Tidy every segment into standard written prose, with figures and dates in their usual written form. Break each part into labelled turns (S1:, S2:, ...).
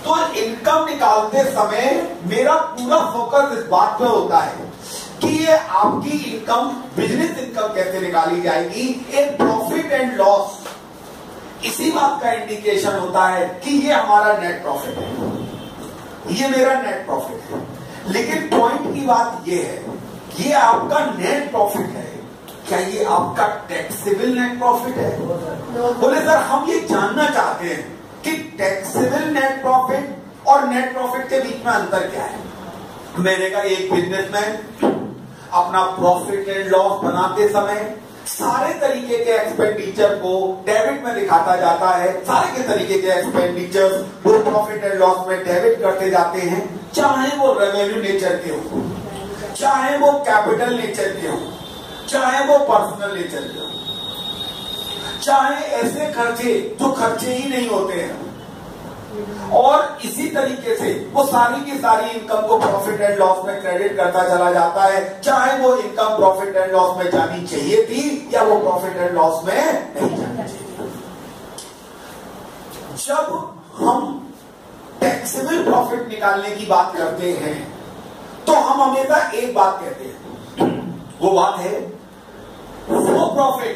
S1: तो इनकम निकालते समय मेरा पूरा फोकस इस बात पे होता है कि ये आपकी इनकम, बिजनेस इनकम कैसे निकाली जाएगी, एक प्रॉफिट एंड लॉस, इसी बात का इंडिकेशन होता है कि ये हमारा नेट प्रॉफिट है, ये मेरा नेट प्रॉफिट है। लेकिन पॉइंट की बात ये है, ये आपका नेट प्रॉफिट है, क्या ये आपका टैक्सेबल नेट प्रॉफिट है? बोले सर हम ये जानना चाहते हैं कि टैक्सेबल नेट प्रॉफिट और नेट प्रॉफिट के बीच में अंतर क्या है। मैंने कहा एक बिजनेसमैन अपना प्रॉफिट एंड लॉस बनाते समय सारे तरीके के एक्सपेंडिचर को डेबिट में दिखाता जाता है, सारे के तरीके के एक्सपेंडिचर वो प्रॉफिट एंड लॉस में डेबिट करते जाते हैं, चाहे वो रेवेन्यू नेचर के हो, चाहे वो कैपिटल नेचर के हो, चाहे वो पर्सनल नेचर के हो, चाहे ऐसे खर्चे जो खर्चे ही नहीं होते हैं, और इसी तरीके से वो सारी की सारी इनकम को प्रॉफिट एंड लॉस में क्रेडिट करता चला जाता है, चाहे वो इनकम प्रॉफिट एंड लॉस में जानी चाहिए थी या वो प्रॉफिट एंड लॉस में नहीं जानी चाहिए। जब हम टैक्सेबल प्रॉफिट निकालने की बात करते हैं तो हम हमेशा एक बात कहते हैं, वो बात है वो प्रॉफिट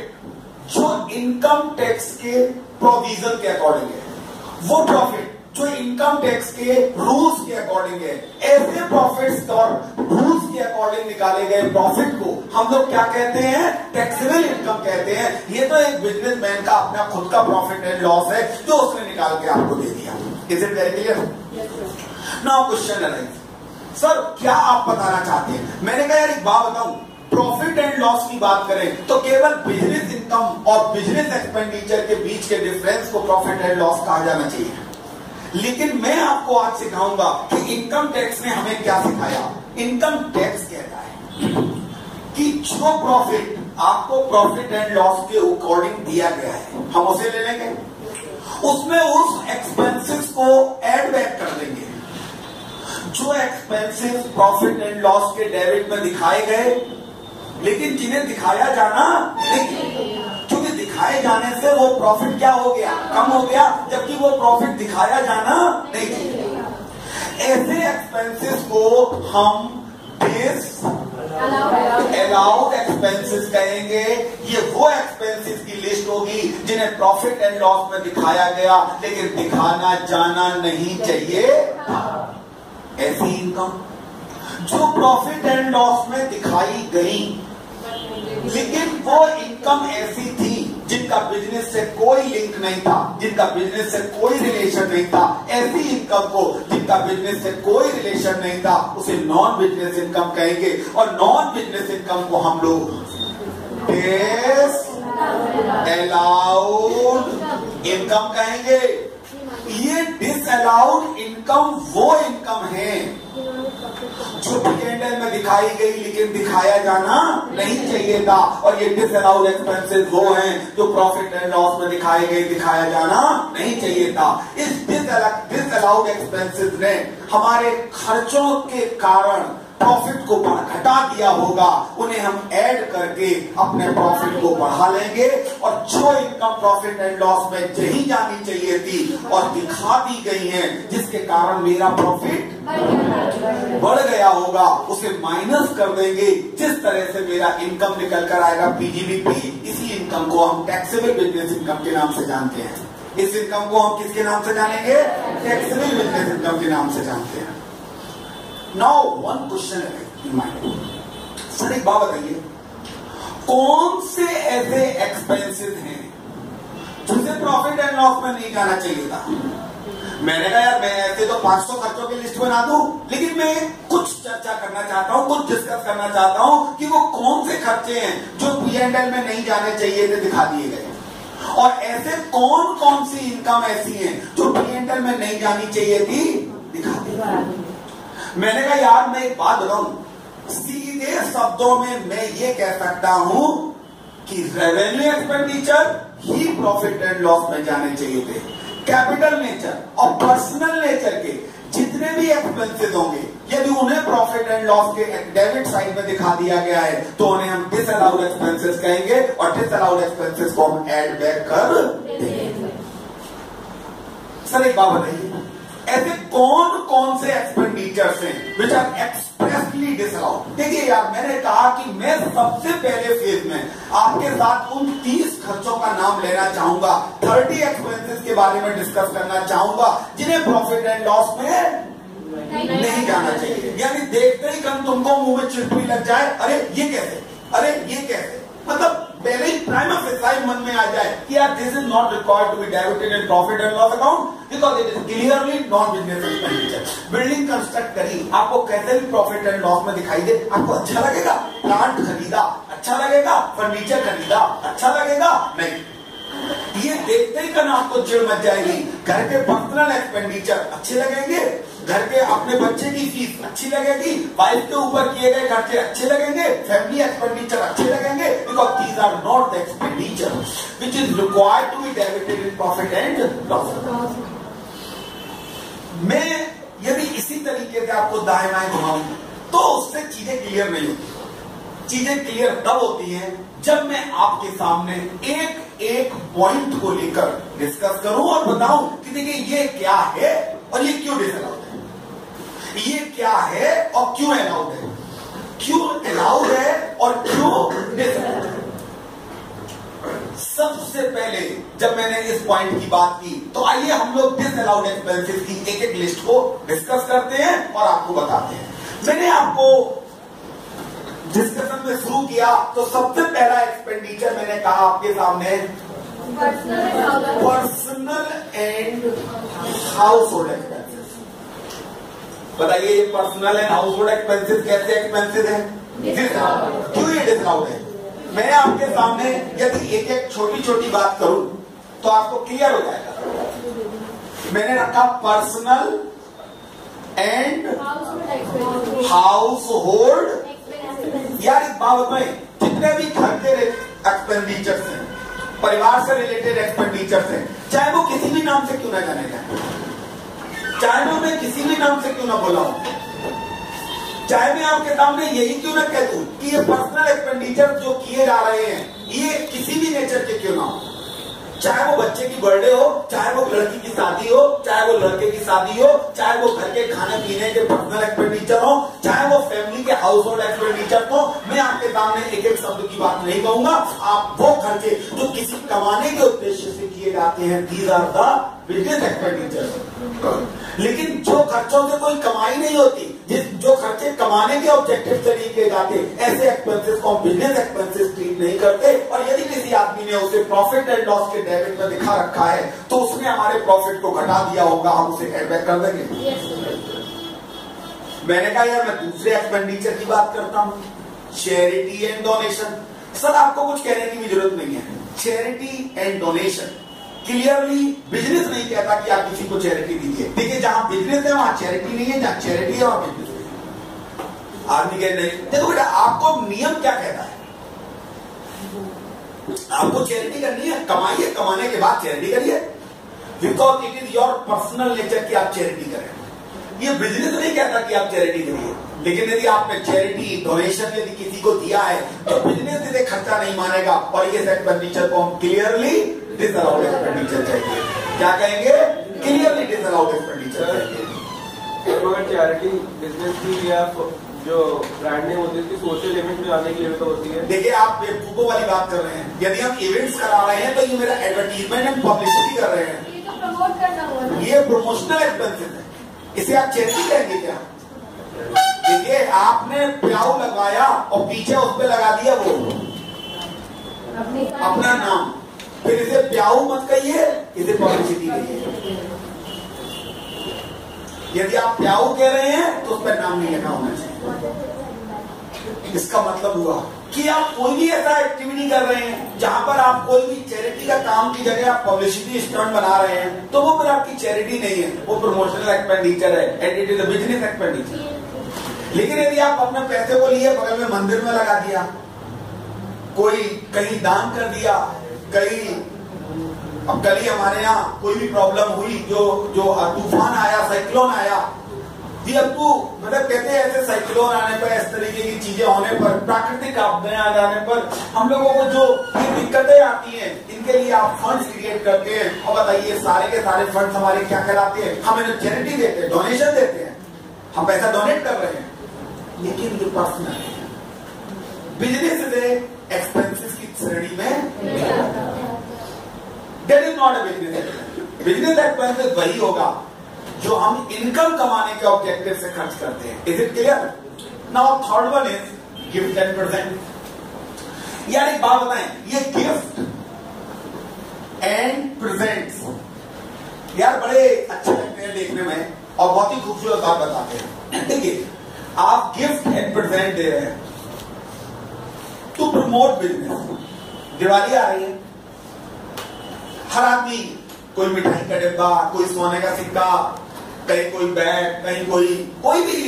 S1: जो इनकम टैक्स के प्रोविजन के अकॉर्डिंग है, वो प्रॉफिट जो इनकम टैक्स के रूल्स के अकॉर्डिंग है। ऐसे प्रॉफिट्स और रूल्स के अकॉर्डिंग निकाले गए प्रॉफिट को हम लोग क्या कहते हैं? टैक्सेबल इनकम कहते हैं। ये तो एक बिजनेसमैन का अपना खुद का प्रॉफिट एंड लॉस है जो उसने निकाल के आपको दे दिया। Is it very clear? Now question arise, sir क्या आप बताना चाहते हैं? मैंने कहा यार एक बात बताऊं, प्रॉफिट एंड लॉस की बात करें तो केवल बिजनेस इनकम और बिजनेस एक्सपेंडिचर के बीच के डिफरेंस को प्रॉफिट एंड लॉस कहा जाना चाहिए। लेकिन मैं आपको आज सिखाऊंगा कि इनकम टैक्स ने हमें क्या सिखाया। इनकम टैक्स कहता है कि जो प्रॉफिट आपको प्रॉफिट एंड लॉस के अकॉर्डिंग दिया गया है, हम उसे ले लेंगे, उसमें उस एक्सपेंसेस को एड बैक कर देंगे। जो एक्सपेंसेस प्रॉफिट एंड लॉस के डेबिट में दिखाए गए लेकिन जिन्हें दिखाया जाना नहीं, क्योंकि दिखाए जाने से वो प्रॉफिट क्या हो गया? कम हो गया, जबकि वो प्रॉफिट दिखाया जाना नहीं चाहिए। ऐसे एक्सपेंसेस को हम बेस अलाउड एक्सपेंसेस कहेंगे। ये वो एक्सपेंसेस की लिस्ट होगी जिन्हें प्रॉफिट एंड लॉस में दिखाया गया लेकिन दिखाना जाना नहीं चाहिए। ऐसी इनकम जो प्रॉफिट एंड लॉस में दिखाई गई लेकिन वो इनकम ऐसी थी जिनका बिजनेस से कोई लिंक नहीं था, जिनका बिजनेस से कोई रिलेशन नहीं था, ऐसी इनकम को जिनका बिजनेस से कोई रिलेशन नहीं था उसे नॉन बिजनेस इनकम कहेंगे। और नॉन बिजनेस इनकम को हम लोग डिसअलाउड इनकम कहेंगे। ये डिसअलाउड इनकम वो इनकम है जो P&L में दिखाई गई लेकिन दिखाया जाना नहीं चाहिए था, और ये डिसअलाउड एक्सपेंसेस वो हैं जो प्रॉफिट एंड लॉस में दिखाए गए, दिखाया जाना नहीं चाहिए था। इस डिसअलाउड एक्सपेंसेस ने हमारे खर्चों के कारण प्रॉफिट को घटा दिया होगा, उन्हें हम ऐड करके अपने प्रॉफिट को बढ़ा लेंगे। और जो इनकम प्रॉफिट एंड लॉस में नहीं जानी चाहिए थी और दिखा दी गई है जिसके कारण मेरा प्रॉफिट बढ़ गया होगा, उसे माइनस कर देंगे। जिस तरह से मेरा इनकम निकल कर आएगा PGBP, इसी इनकम को हम टैक्सेबल बिजनेस इनकम के नाम से जानते हैं। इस इनकम को हम किसके नाम से जानेंगे? टैक्सेबल बिजनेस इनकम के नाम से जानते हैं। Now one question in mind, sir एक बात बताइए, कौन से ऐसे एक्सपेंसेस हैं जिसे प्रॉफिट एंड लॉस में नहीं जाना चाहिए था? मैंने कहा यार मैं ऐसे तो 500 खर्चों की लिस्ट बना दूं, लेकिन मैं कुछ चर्चा करना चाहता हूं, कुछ डिस्कस करना चाहता हूं कि वो कौन से खर्चे हैं जो P&L में नहीं जाने चाहिए थे, दिखा दिए गए, और ऐसे कौन कौन सी इनकम ऐसी हैं जो P&L में नहीं जानी चाहिए थी, दिखा दी। मैंने कहा यार मैं एक बात बताऊं, सीधे शब्दों में मैं ये कह सकता हूं कि revenue expenditure he profit and loss में जाने चाहिए थे। कैपिटल नेचर और पर्सनल नेचर के जितने भी एक्सपेंसेस होंगे, यदि उन्हें प्रॉफिट एंड लॉस के डेबिट साइड में दिखा दिया गया है तो उन्हें हम डिसअलाउड एक्सपेंसेस कहेंगे, और डिसअलाउड एक्सपेंसेस को हम ऐड बैक कर देंगे। सर एक बात बताइए, ऐसे कौन कौन से एक्सपेंडिचर्स हैं विच आर एक्सप्रेसली डिसअलाउड? देखिए यार, मैंने कहा कि मैं सबसे पहले फेज में आपके साथ उन 30 खर्चों का नाम लेना चाहूंगा, 30 एक्सपेंसेस के बारे में डिस्कस करना चाहूंगा जिन्हें प्रॉफिट एंड लॉस में नहीं जाना चाहिए। यानी देखते ही कम तुमको मुंह में चिड़पिड़ी लग जाए, अरे ये कैसे, अरे ये कैसे, मतलब पहले ही प्राइम ऑफ मन में आ जाए कि यार this is not required to be debited in profit and loss account because it is clearly non business expenditure. Building construct करी, आपको कैसे भी प्रॉफिट एंड लॉस में दिखाई दे, आपको अच्छा लगेगा? प्लांट खरीदा अच्छा लगेगा, फर्नीचर खरीदा अच्छा लगेगा? नहीं। ये देखते ही कन आपको चिड़ मच जाएगी। घर के पर्सनल एक्सपेंडिचर अच्छे लगेंगे, घर के अपने बच्चे की फीस अच्छी लगेगी, वाइफ के ऊपर किए गए खर्चे अच्छे लगेंगे, फैमिली एक्सपेंडिचर अच्छे लगेंगे, because these are not the expenditure which is required to be debited in profit and loss. मैं यदि इसी तरीके से आपको दाएं बाएं घुमाऊं तो उससे चीजें क्लियर नहीं होती। चीजें क्लियर तब होती हैं जब मैं आपके सामने एक एक पॉइंट को लेकर डिस्कस करूं और बताऊं कि देखिए ये क्या है और ये क्यों डिसअलाउड है, ये क्या है और क्यों अलाउड है, क्यों अलाउड है और क्यों डिसअलाउड है। सबसे पहले जब मैंने इस पॉइंट की बात की तो आइए हम लोग डिसअलाउड एक्सपेंसेस की एक एक लिस्ट को डिस्कस करते हैं और आपको बताते हैं। मैंने आपको डिस्कशन में शुरू किया तो सबसे पहला एक्सपेंडिचर मैंने कहा आपके सामने personal and house hold expenses. बताइए ये personal and house hold expenses कैसे एक्सपेंसेस है, क्यों ये डिसअलाउड है? मैं आपके सामने यदि एक एक छोटी छोटी बात करूं तो आपको क्लियर हो जाएगा। मैंने रखा पर्सनल एंड हाउस होल्ड। यार इस बाबत में जितने भी घर के एक्सपेंडिचर्स हैं, परिवार से रिलेटेड एक्सपेंडिचर्स हैं, चाहे वो किसी भी नाम से क्यों ना जाने जाए, चाहे मैं किसी भी नाम से क्यों ना बोला हूं, चाहे मैं आपके सामने यही क्यों ना कह दूं कि ये पर्सनल एक्सपेंडिचर जो किए जा रहे हैं ये किसी भी नेचर के क्यों ना हो, चाहे वो बच्चे की बर्थडे हो, चाहे वो लड़की की शादी हो, चाहे वो लड़के की शादी हो, चाहे वो घर के खाने पीने के पर्सनल एक्सपेंडिचर हो, चाहे वो फैमिली के हाउस होल्ड एक्सपेंडिचर हो, मैं आपके सामने एक एक शब्द की बात नहीं कहूंगा। आप वो खर्चे जो किसी कमाने के उद्देश्य से किए जाते हैं, these are the business expenditure. लेकिन जो खर्चों से कोई कमाई नहीं होती, जो खर्चे कमाने के ऑब्जेक्टिव से नहीं किए जाते, ऐसे एक्सपेंसेस को हम बिजनेस एक्सपेंसेस ट्रीट नहीं करते। और यदि किसी आदमी ने उसे प्रॉफिट एंड लॉस के डेबिट में दिखा रखा है तो उसने हमारे प्रॉफिट को घटा दिया होगा, हम उसे एड बैक कर देंगे। मैंने कहा यार मैं दूसरे एक्सपेंडिचर की बात करता हूं, चैरिटी एंड डोनेशन। सर आपको कुछ कहने की भी जरूरत नहीं है, charity and donation clearly business नहीं कहता कि आप किसी को चैरिटी दीजिए। देखिए जहां बिजनेस है वहां चैरिटी नहीं है, जहां चैरिटी है वहां बिजनेस है। आदमी कह नहीं, देखो बेटा आपको नियम क्या कहता है, आपको चैरिटी करनी है, कमाइए, कमाने के बाद चैरिटी करिए, because it is your personal nature कि आप चैरिटी करें। ये बिजनेस नहीं कहता कि आप चैरिटी करिए। लेकिन यदि आपने चैरिटी डोनेशन यदि किसी को दिया है तो बिजनेस इसे खर्चा नहीं मानेगा और ये एक्सपेंडिचर को हम क्लियरली डिसअलाउड एक्सपेंडिचर चाहिए। क्या कहेंगे? क्लियरली डिसअलाउड एक्सपेंडिचर चाहिए।
S2: अगर चैरिटी बिजनेस की या जो ब्रांड नेम होती है उसकी सोशल लिमिट में आने की लिमिट होती है।
S1: देखिए आप बेवकूफों वाली बात कर रहे हैं। यदि हम इवेंट्स करा रहे हैं तो ये मेरा एडवर्टीजमेंट एंड पब्लिसिटी कर रहे हैं,
S3: ये तो प्रमोट करना हुआ, ये
S1: प्रमोशनल एक्सपेंसेस है, इसे आप चैरिटी कहेंगे क्या? देखिए आपने प्याऊ लगवाया और पीछे उस पर लगा दिया वो अपना नाम, फिर इसे प्याऊ मत कहिए, इसे पब्लिसिटी कहिए। यदि आप प्याऊ कह रहे हैं तो उस पर नाम नहीं लिखा होना चाहिए। इसका मतलब हुआ कि आप कोई भी ऐसा एक्टिविटी कर रहे हैं जहां पर आप कोई भी चैरिटी का काम की जगह आप पब्लिसिटी स्टंट बना रहे हैं तो वो फिर आपकी चैरिटी नहीं है, वो प्रमोशनल एक्सपेंडिचर है and it is a business expenditure. लेकिन यदि आप अपने पैसे को लिए बगल में मंदिर में लगा दिया, कोई कहीं दान कर दिया, कहीं अब कल ही हमारे यहाँ कोई भी प्रॉब्लम हुई, जो तूफान आया, साइक्लोन आया, वी हैव टू, मतलब कहते हैं ऐसे साइक्लोन आने पर, इस तरीके की चीजें होने पर, प्राकृतिक आपदाएं आ जाने पर हम लोगों को जो ये दिक्कतें आती हैं, इनके लिए आप फंड्स क्रिएट करते हैं। और बताइए सारे के सारे फंड्स हमारे क्या कहलाते हैं? हम इन्हें चैरिटी देते हैं, डोनेशन देते हैं, हम पैसा डोनेट कर रहे हैं, लेकिन ये पर्सनल है। बिजनेस से एक्सपेंसेस की श्रेणी में that is not a business. Business expenses वही होगा जो हम इनकम कमाने के ऑब्जेक्टिव से खर्च करते हैं। Is it clear? Now third one is gift 10%। यार एक बात बताएं, ये गिफ्ट एंड प्रेजेंट्स यार बड़े अच्छे लगते हैं देखने में और बहुत ही खूबसूरत बात बताते हैं। देखिए, आप गिफ्ट एंड प्रेजेंट दे रहे हैं टू प्रमोट बिजनेस। दिवाली आ रही है, हर आदमी कोई मिठाई का डिब्बा, कोई सोने का सिक्का, कहीं कोई बैग, कहीं कोई भी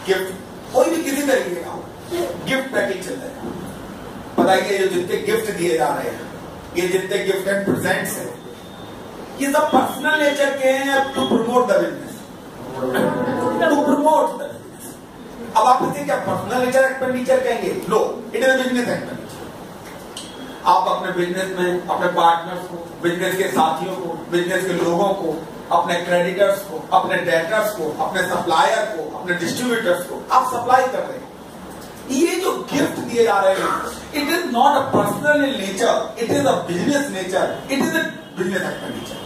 S1: गिफ्ट, कोई भी किसी तरीके का गिफ्ट पैकिंग चल रहा है। बताइए ये जितने गिफ्ट दिए जा रहे हैं, ये जितने गिफ्ट एंड प्रेजेंट्स है, ये सब पर्सनल नेचर के हैं to promote the business, to promote the business. अब आप इसे क्या पर्सनल नेचर एक्सपेंडिचर कहेंगे? No, it is business expenditure. आप अपने बिजनेस में अपने पार्टनर्स को, बिजनेस के साथियों को, बिजनेस के लोगों को, अपने क्रेडिटर्स को, अपने डेटर्स को, अपने सप्लायर को, अपने डिस्ट्रीब्यूटर्स को आप सप्लाई कर रहे हैं। ये जो गिफ्ट दिए जा रहे हैं, it is not a personal in nature, it is a business nature, it is a business expenditure.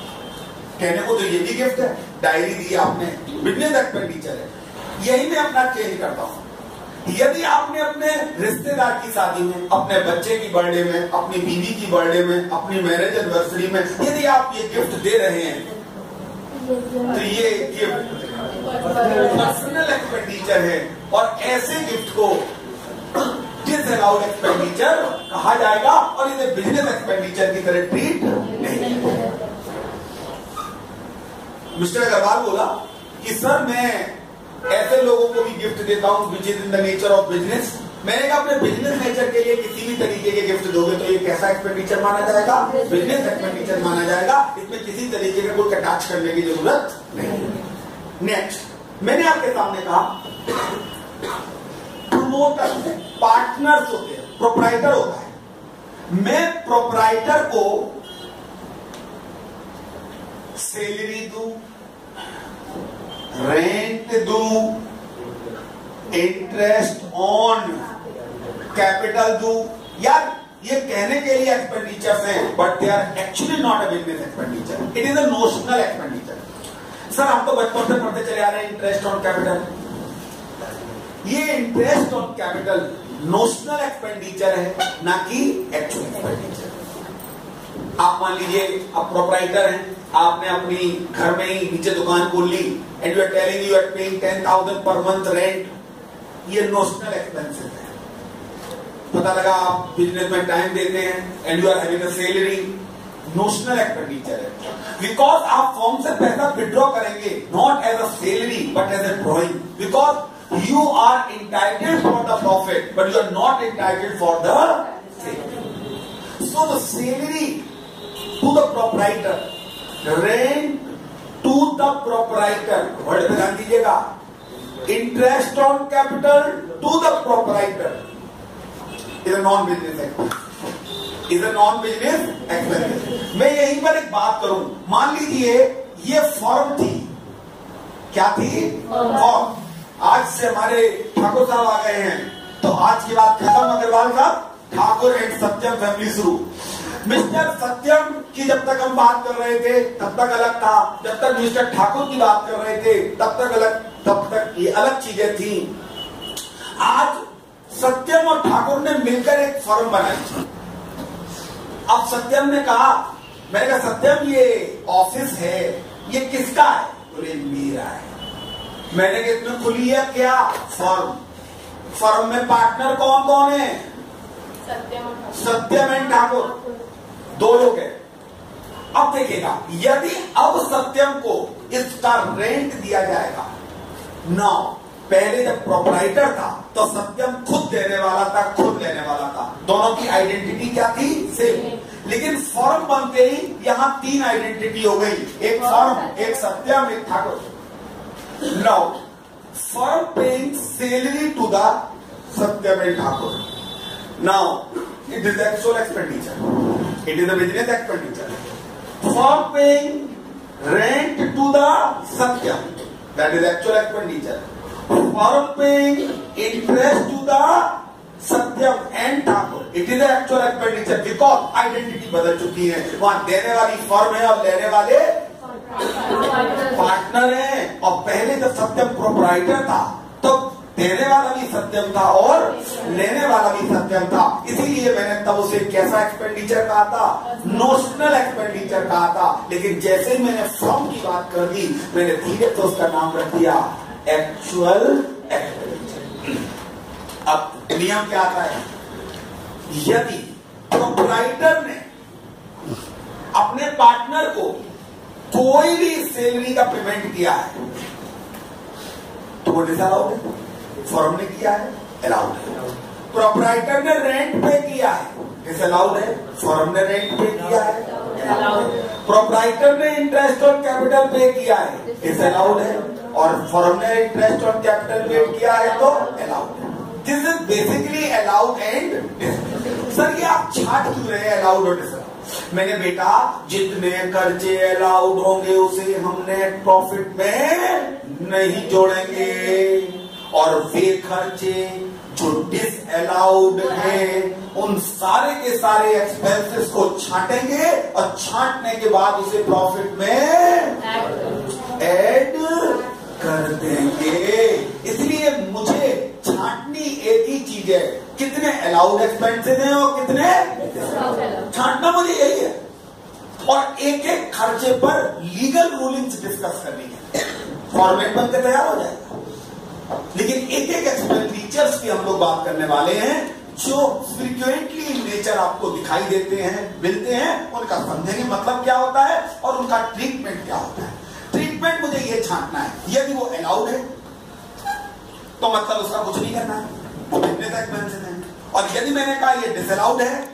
S1: कहने को तो ये भी गिफ्ट है, डायरी दी आपने, बिजनेस एक्सपेंडिचर है। यही मैं अपना चेंज करता हूं। यदि आपने अपने रिश्तेदार की शादी में, अपने बच्चे की बर्थडे में, अपनी बीवी की बर्थडे में, अपनी मैरिज एनिवर्सरी में यदि आप ये गिफ्ट दे रहे हैं, तो ये गिफ्ट पर्सनल एक्सपेंडिचर है और ऐसे गिफ्ट को डिसअलाउड एक्सपेंडिचर कहा जाएगा और इसे बिजनेस एक्सपेंडिचर की तरह ट्रीट नहीं। मिस्टर अग्रवाल बोला कि सर मैं ऐसे लोगों को भी गिफ्ट देता हूं which is in the nature of business. मैंने कहा अपने बिजनेस नेचर के लिए किसी भी तरीके के गिफ्ट दोगे तो ये कैसा एक्सपेंडिचर माना जाएगा? बिजनेस एक्सपेंडिचर माना जाएगा। इसमें किसी तरीके का कोई अटैच करने की जरूरत नहीं। नेक्स्ट, मैंने आपके सामने कहा प्रमोटर, पार्टनर्स होते हैं, प्रोप्राइटर होता है। मैं प्रोप्राइटर को सैलरी दूं, रेंट दूं, इंटरेस्ट ऑन कैपिटल दूं, यार ये कहने के लिए एक्सपेंडिचर्स हैं but they are actually not a business expenditure, it is a notional expenditure. Sir हम तो बचपन से पढ़ते चले आ रहे हैं इंटरेस्ट ऑन कैपिटल। ये interest on capital notional expenditure है, ना कि एक्चुअल एक्सपेंडिचर। आप मान लीजिए आप प्रोप्राइटर हैं, आपने अपनी घर में ही नीचे दुकान खोल ली and you are telling you are paying 10,000 per month rent, ये नोशनल एक्सपेंसेस है। पता लगा आप बिजनेस में टाइम देते हैं and you are having a salary, notional expenditure है। बिकॉज आप फॉर्म से पैसा विड्रॉ करेंगे not as a salary but as a drawing, because you are entitled for the profit but you are not entitled for the salary. So the salary to the proprietor, rent to the proprietor, word पे ध्यान दीजिएगा, interest on capital to the proprietor is a non business expense, is a non business expense. मैं यहीं पर एक बात करूं, मान लीजिए ये फॉर्म थी, क्या थी? फॉर्म। आज से हमारे ठाकुर साहब आ गए हैं तो आज की बात खत्म, अग्रवाल साहब, ठाकुर एंड सत्यम फैमिली शुरू। मिस्टर सत्यम की जब तक हम बात कर रहे थे तब तक अलग था, जब तक मिस्टर ठाकुर की बात कर रहे थे तब तक अलग, तब तक ये अलग चीजें थी। आज सत्यम और ठाकुर ने मिलकर एक फर्म बनाई। अब सत्यम ने कहा, मैंने कहा सत्यम ये ऑफिस है ये किसका है? बोले मेरा है। मैंने कहा इसमें खुली है क्या? फर्म। फर्म में पार्टनर कौन कौन है? सत्यम एंड ठाकुर, दो लोग हैं। अब देखिएगा, यदि अब सत्यम को इसका रेंट दिया जाएगा, नाउ पहले जब प्रोप्राइटर था तो सत्यम खुद देने वाला था, खुद लेने वाला था, दोनों की आइडेंटिटी क्या थी? सेम। लेकिन फर्म बनते ही यहां तीन आइडेंटिटी हो गई, एक फर्म, एक सत्यम, एक Thakur. Now firm paying salary to the Satyam and Thakur. Now, it is actual expenditure. It is a business expenditure. Firm paying rent to the Satyam. That is actual expenditure. Firm paying interest to the Satyam and Thakur. It is the actual expenditure because identity बदल चुकी है. वहां देने वाली firm है और लेने वाले पार्टनर है. और पहले जब सत्यम प्रोप्राइटर था तो देने वाला भी सत्यम था और लेने वाला भी सत्यम था. इसीलिए मैंने तब उसे कैसा एक्सपेंडिचर कहा था? नोशनल एक्सपेंडिचर कहा था. लेकिन जैसे ही मैंने फर्म की बात कर दी मैंने धीरे तो उसका नाम रख दिया एक्चुअल एक्सपेंडिचर. अब नियम क्या आता है? यदि प्रोप्राइटर ने अपने पार्टनर को कोई भी सैलरी का पेमेंट किया है तो वो डिसअलाउड है. फर्म ने किया है, अलाउड है. प्रोप्राइटर ने रेंट पे किया है, डिसअलाउड है. फर्म ने रेंट पे किया है, अलाउड है. प्रोप्राइटर ने इंटरेस्ट ऑन कैपिटल पे किया है, डिसअलाउड है. और फर्म ने इंटरेस्ट ऑन कैपिटल पे किया है तो अलाउड है. This is basically allowed and disallowed. Sir ये आप छाट क्यों रहे हैं अलाउड और डिसअलाउड? मैंने बेटा जितने खर्चे अलाउड होंगे उसे हम नेट प्रॉफिट में नहीं जोड़ेंगे और वे खर्चे जो डिसअलाउड हैं उन सारे के सारे एक्सपेंसेस को छांटेंगे और छांटने के बाद उसे प्रॉफिट में ऐड कर देंगे. इसलिए मुझे छांटनी एक ही चीज है, कितने अलाउड एक्सपेंसेस हैं और कितने छांटना मुझे यही है. और एक एक खर्चे पर लीगल रूलिंग्स डिस्कस करनी है. फॉर्मेट बनकर तैयार हो जाएगा. लेकिन एक एक एक्सपेंडिचर्स की हम लोग बात करने वाले हैं जो फ्रीक्वेंटली इन नेचर आपको दिखाई देते हैं, मिलते हैं. उनका समझेंगे मतलब क्या होता है और उनका ट्रीटमेंट क्या होता है. ट्रीटमेंट मुझे ये छांटना है, यदि वो अलाउड है तो मतलब उसका कुछ नहीं करना है, वो बिजनेस एक्सपेंसेस है. और यदि मैंने कहा ये डिसअलाउड है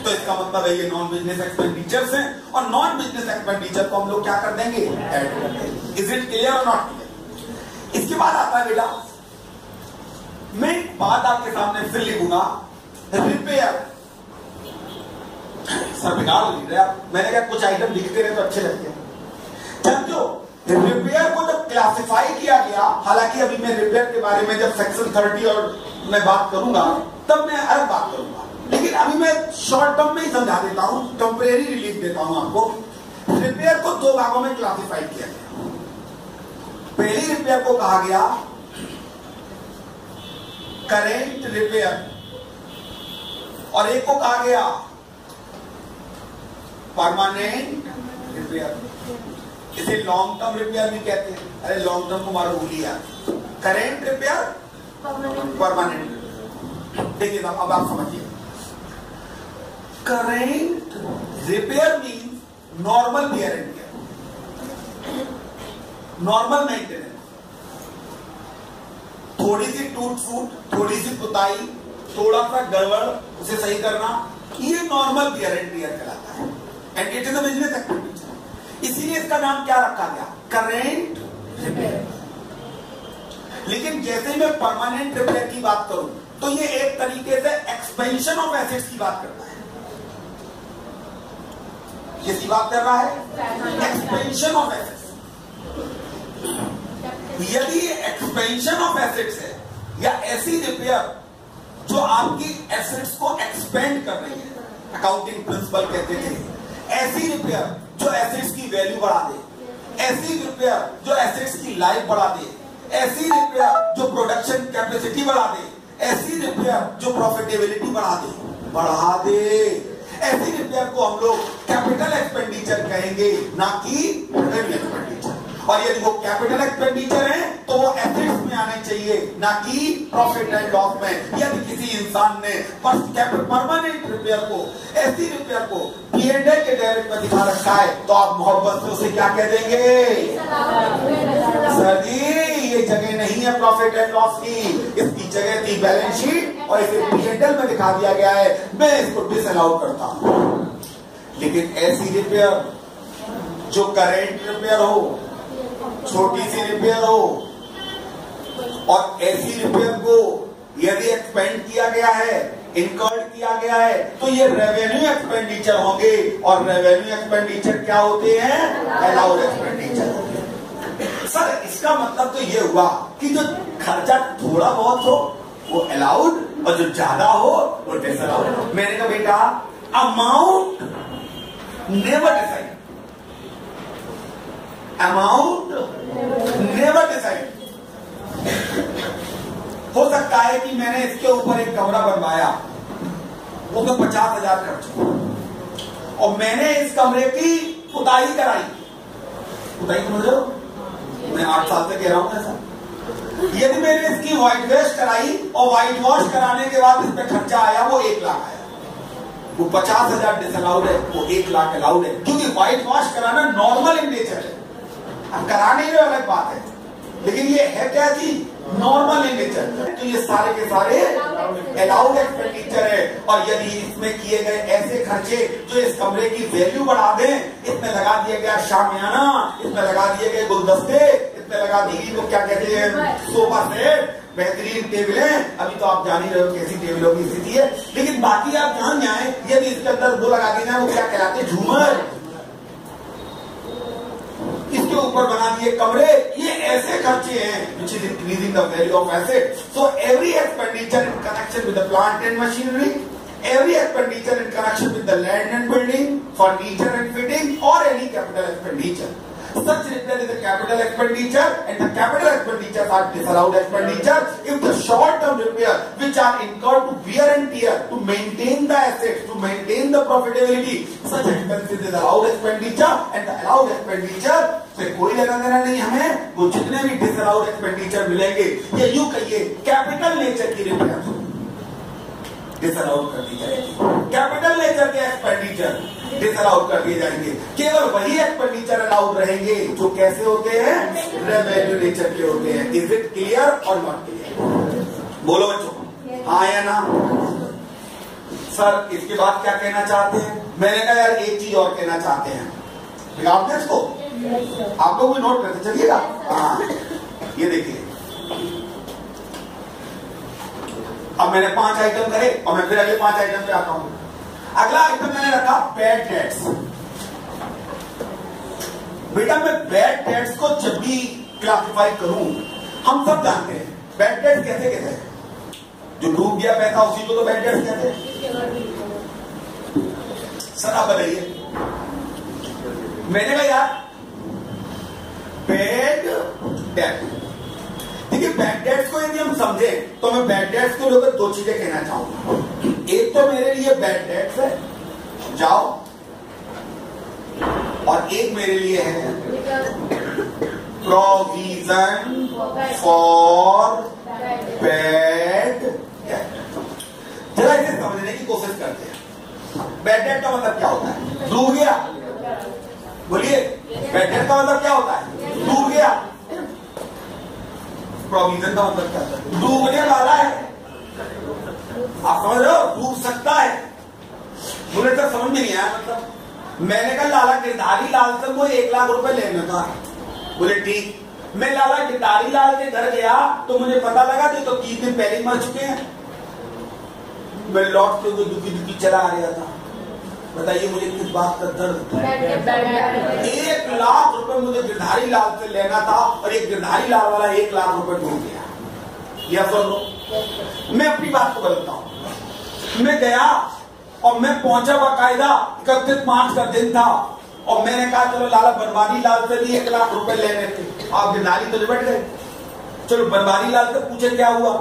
S1: तो इसका मतलब है ये नॉन बिजनेस एक्सपेंडिचर्स हैं. और नॉन बिजनेस एक्सपेंडिचर को हम लोग क्या कर देंगे? ऐड कर देंगे. इज इट क्लियर और नॉट क्लियर? इसके बाद आता है बेटा, मैं बात आपके सामने फिर लिखूंगा, रिपेयर. सर बिगाड़ लिख रहे आप. मैंने कहा कुछ आइटम लिखते रहे तो अच्छे लगते हैं. समझो, रिपेयर को जब क्लासिफाई किया गया, हालांकि अभी मैं रिपेयर के बारे में जब सेक्शन 30 और मैं बात करूंगा तब मैं अलग बात करूंगा, लेकिन अभी मैं शॉर्ट टर्म में ही समझा देता हूं, टेम्परेरी रिलीफ देता हूं आपको. रिपेयर को दो भागों में क्लासिफाई किया गया. पहली रिपेयर को कहा गया करेंट रिपेयर और एक को कहा गया परमानेंट रिपेयर. इसे लॉन्ग टर्म रिपेयर भी कहते हैं. अरे लॉन्ग टर्म को मारो भूलिए. Current repair, permanent repair. देखिए अब आप समझिए. Current repair means normal wear and tier, normal maintenance. थोड़ी सी टूट फूट, थोड़ी सी पुताई, थोड़ा सा गड़बड़, उसे सही करना, ये नॉर्मल वियर एंड टियर कहलाता है. And it is a business activity. इसीलिए इसका नाम क्या रखा गया? Current repair. लेकिन जैसे ही मैं परमानेंट रिपेयर की बात करूं तो ये एक तरीके से एक्सपेंशन ऑफ एसेट्स की बात करता है. किसकी बात कर रहा है? Expansion of assets. यदि एक्सपेंशन ऑफ एसेट्स है या ऐसी रिपेयर जो आपकी एसेट्स को एक्सपेंड कर रही है, अकाउंटिंग प्रिंसिपल कहते थे, ऐसी रिपेयर जो एसेट्स की वैल्यू बढ़ा दे, ऐसी रिपेयर जो एसेट्स की लाइफ बढ़ा दे, ऐसी रिपेयर जो प्रोडक्शन कैपेसिटी बढ़ा दे, ऐसी रिपेयर जो प्रॉफिटेबिलिटी बढ़ा दे, ऐसी रिपेयर को हम लोग कैपिटल एक्सपेंडिचर कहेंगे, ना कि रेवेन्यू एक्सपेंडिचर. और यदि वो कैपिटल एक्सपेंडिचर है तो वो एसेट्स में आने चाहिए, ना कि प्रॉफिट एंड लॉस में. यदि किसी इंसान ने परमानेंट रिपेयर को, ऐसी रिपेयर को P&L के डायरेक्ट में दिखा रखा है तो आप मोहब्बत से उसे क्या कह देंगे? सर जी ये जगह नहीं है प्रॉफिट एंड लॉस की, इसकी जगह थी बैलेंस शीट और इसे P&L में दिखा दिया गया है, मैं इसको डिसअलाउ करता हूं. लेकिन ऐसी रिपेयर जो करेंट रिपेयर हो, छोटी सी रिपेयर हो, और ऐसी रिपेयर को यदि एक्सपेंड किया गया है, इनकर्ड किया गया है, तो ये रेवेन्यू एक्सपेंडिचर होंगे। और रेवेन्यू एक्सपेंडिचर क्या होते हैं? अलाउड एक्सपेंडिचर होते हैं। सर इसका मतलब तो ये हुआ कि जो खर्चा थोड़ा बहुत हो वो अलाउड और जो ज्यादा हो वो डिसअलाउड। मैंने कहा बेटा amount never decide, amount never decide. हो सकता है कि मैंने इसके ऊपर एक कमरा बनवाया, वो तो 50,000 खर्च हुआ, और मैंने इस कमरे की पुताई कराई। पुताई समझ रहे हो? मैं 8 साल से कह रहा हूं ऐसा। यदि मैंने इसकी व्हाइट वॉश कराई और व्हाइट वॉश कराने के बाद इस पे खर्चा आया वो 1 लाख आया, वो 50,000 डिसअलाउड है, वो 1 लाख अलाउड है, क्योंकि व्हाइट वॉश कराना नॉर्मल इन नेचर है। अब कराने में अलग बात है, लेकिन ये है क्या जी? Normal in nature. तो ये सारे के सारे अलाउड एक्सपेंडिचर है। और यदि इसमें किए गए ऐसे खर्चे जो इस कमरे की वैल्यू बढ़ा दें, इसमें लगा दिया गया शामियाना, इसमें लगा दिए गए गुलदस्ते, इसमें लगा दी गई वो क्या कहते हैं सोफा सेट, बेहतरीन टेबलें, अभी तो आप जान ही रहे हो कैसी टेबलों की स्थिति है, लेकिन बाकी आप जान जाए यदि इसके अंदर वो लगा दिए जाए वो क्या कहलाते हैं? झूमर। इसके ऊपर बना दिए कमरे, ये ऐसे खर्चे हैं which is increasing the value of asset. So every expenditure in connection with the plant and machinery, every expenditure in connection with the land and building, furniture and fitting, or any capital expenditure. Such repair is a capital expenditure, and the capital expenditures are disallowed expenditure if the short-term repair which are incurred to wear and tear to maintain the assets, to maintain the profitability, such expenses is allowed expenditure, and the allowed expenditure से कोई लेना देना नहीं हमें। वो जितने भी disallowed expenditure मिलेंगे ये यूं कहिए कैपिटल नेचर की रिपेयर डिसअलाउड कर दी जाएगी, कैपिटल नेचर के एक्सपेंडिचर डिसअलाउड कर दिए जाएंगे। केवल वही एक्सपेंडिचर अलाउड रहेंगे जो कैसे होते हैं? रेवेन्यू नेचर के होते हैं। इज इट क्लियर और नॉट क्लियर? बोलो बच्चों, हाँ या ना? सर इसके बाद क्या कहना चाहते हैं? मैंने कहा यार एक चीज और कहना चाहते हैं, आपने इसको आप लोग भी नोट करते चलिएगा। हाँ ये देखिए, अब मैंने 5 आइटम करे और मैं फिर अगले 5 आइटम पे आता हूं। अगला आइटम मैंने रखा बैड डेट्स। बेटा मैं बैड डेट्स को जब भी क्लासिफाई करूं, हम सब जानते हैं बैड डेट्स कैसे कहते हैं? जो डूब गया पैसा उसी को तो बैड डेट्स कहते हैं। सर आप बताइए। मैंने कहा यार बैड डेट, देखिए बैड डेट्स को यदि हम समझे तो मैं बैड डेट्स को लेकर 2 चीजें कहना चाहूंगा। एक तो मेरे लिए बैड डेट्स है जाओ, और एक मेरे लिए है प्रोविजन फॉर बैड डेट। जरा इसे समझने की कोशिश करते हैं। बैड डेट का मतलब क्या होता है? डूब गया। बोलिए बैड डेट का मतलब क्या होता है? डूब गया। प्रोविजन का मतलब क्या होता है? डूबने वाला है। आप समझ रहे हो? डूब सकता है। मुझे तो समझ में नहीं आया। मतलब मैंने कहा लाला गिरधारी लाल से वो 1 लाख रुपए लेने का। बोले ठीक। मैं लाला गिरधारी लाल के घर गया तो मुझे पता लगा कि तो 3 दिन पहले ही मर चुके हैं। मैं लौट के हुए दुखी दुखी चला आ रहा था। बताइए मुझे किस बात का दर्द था? 1 लाख रुपए मुझे गिरधारी लाल से लेना था और एक गिरधारी लाल वाला 1 लाख रुपए डूब गया। या सुन लो, मैं अपनी बात को बदलता हूं। मैं गया और मैं पहुंचा बाकायदा 31 मार्च का दिन था और मैंने कहा चलो लाला बनवारी लाल से भी 1 लाख रुपए लेने थे। आप गिरधारी तो निपट गए। चलो बनवारी लाल से पूछे क्या हुआ।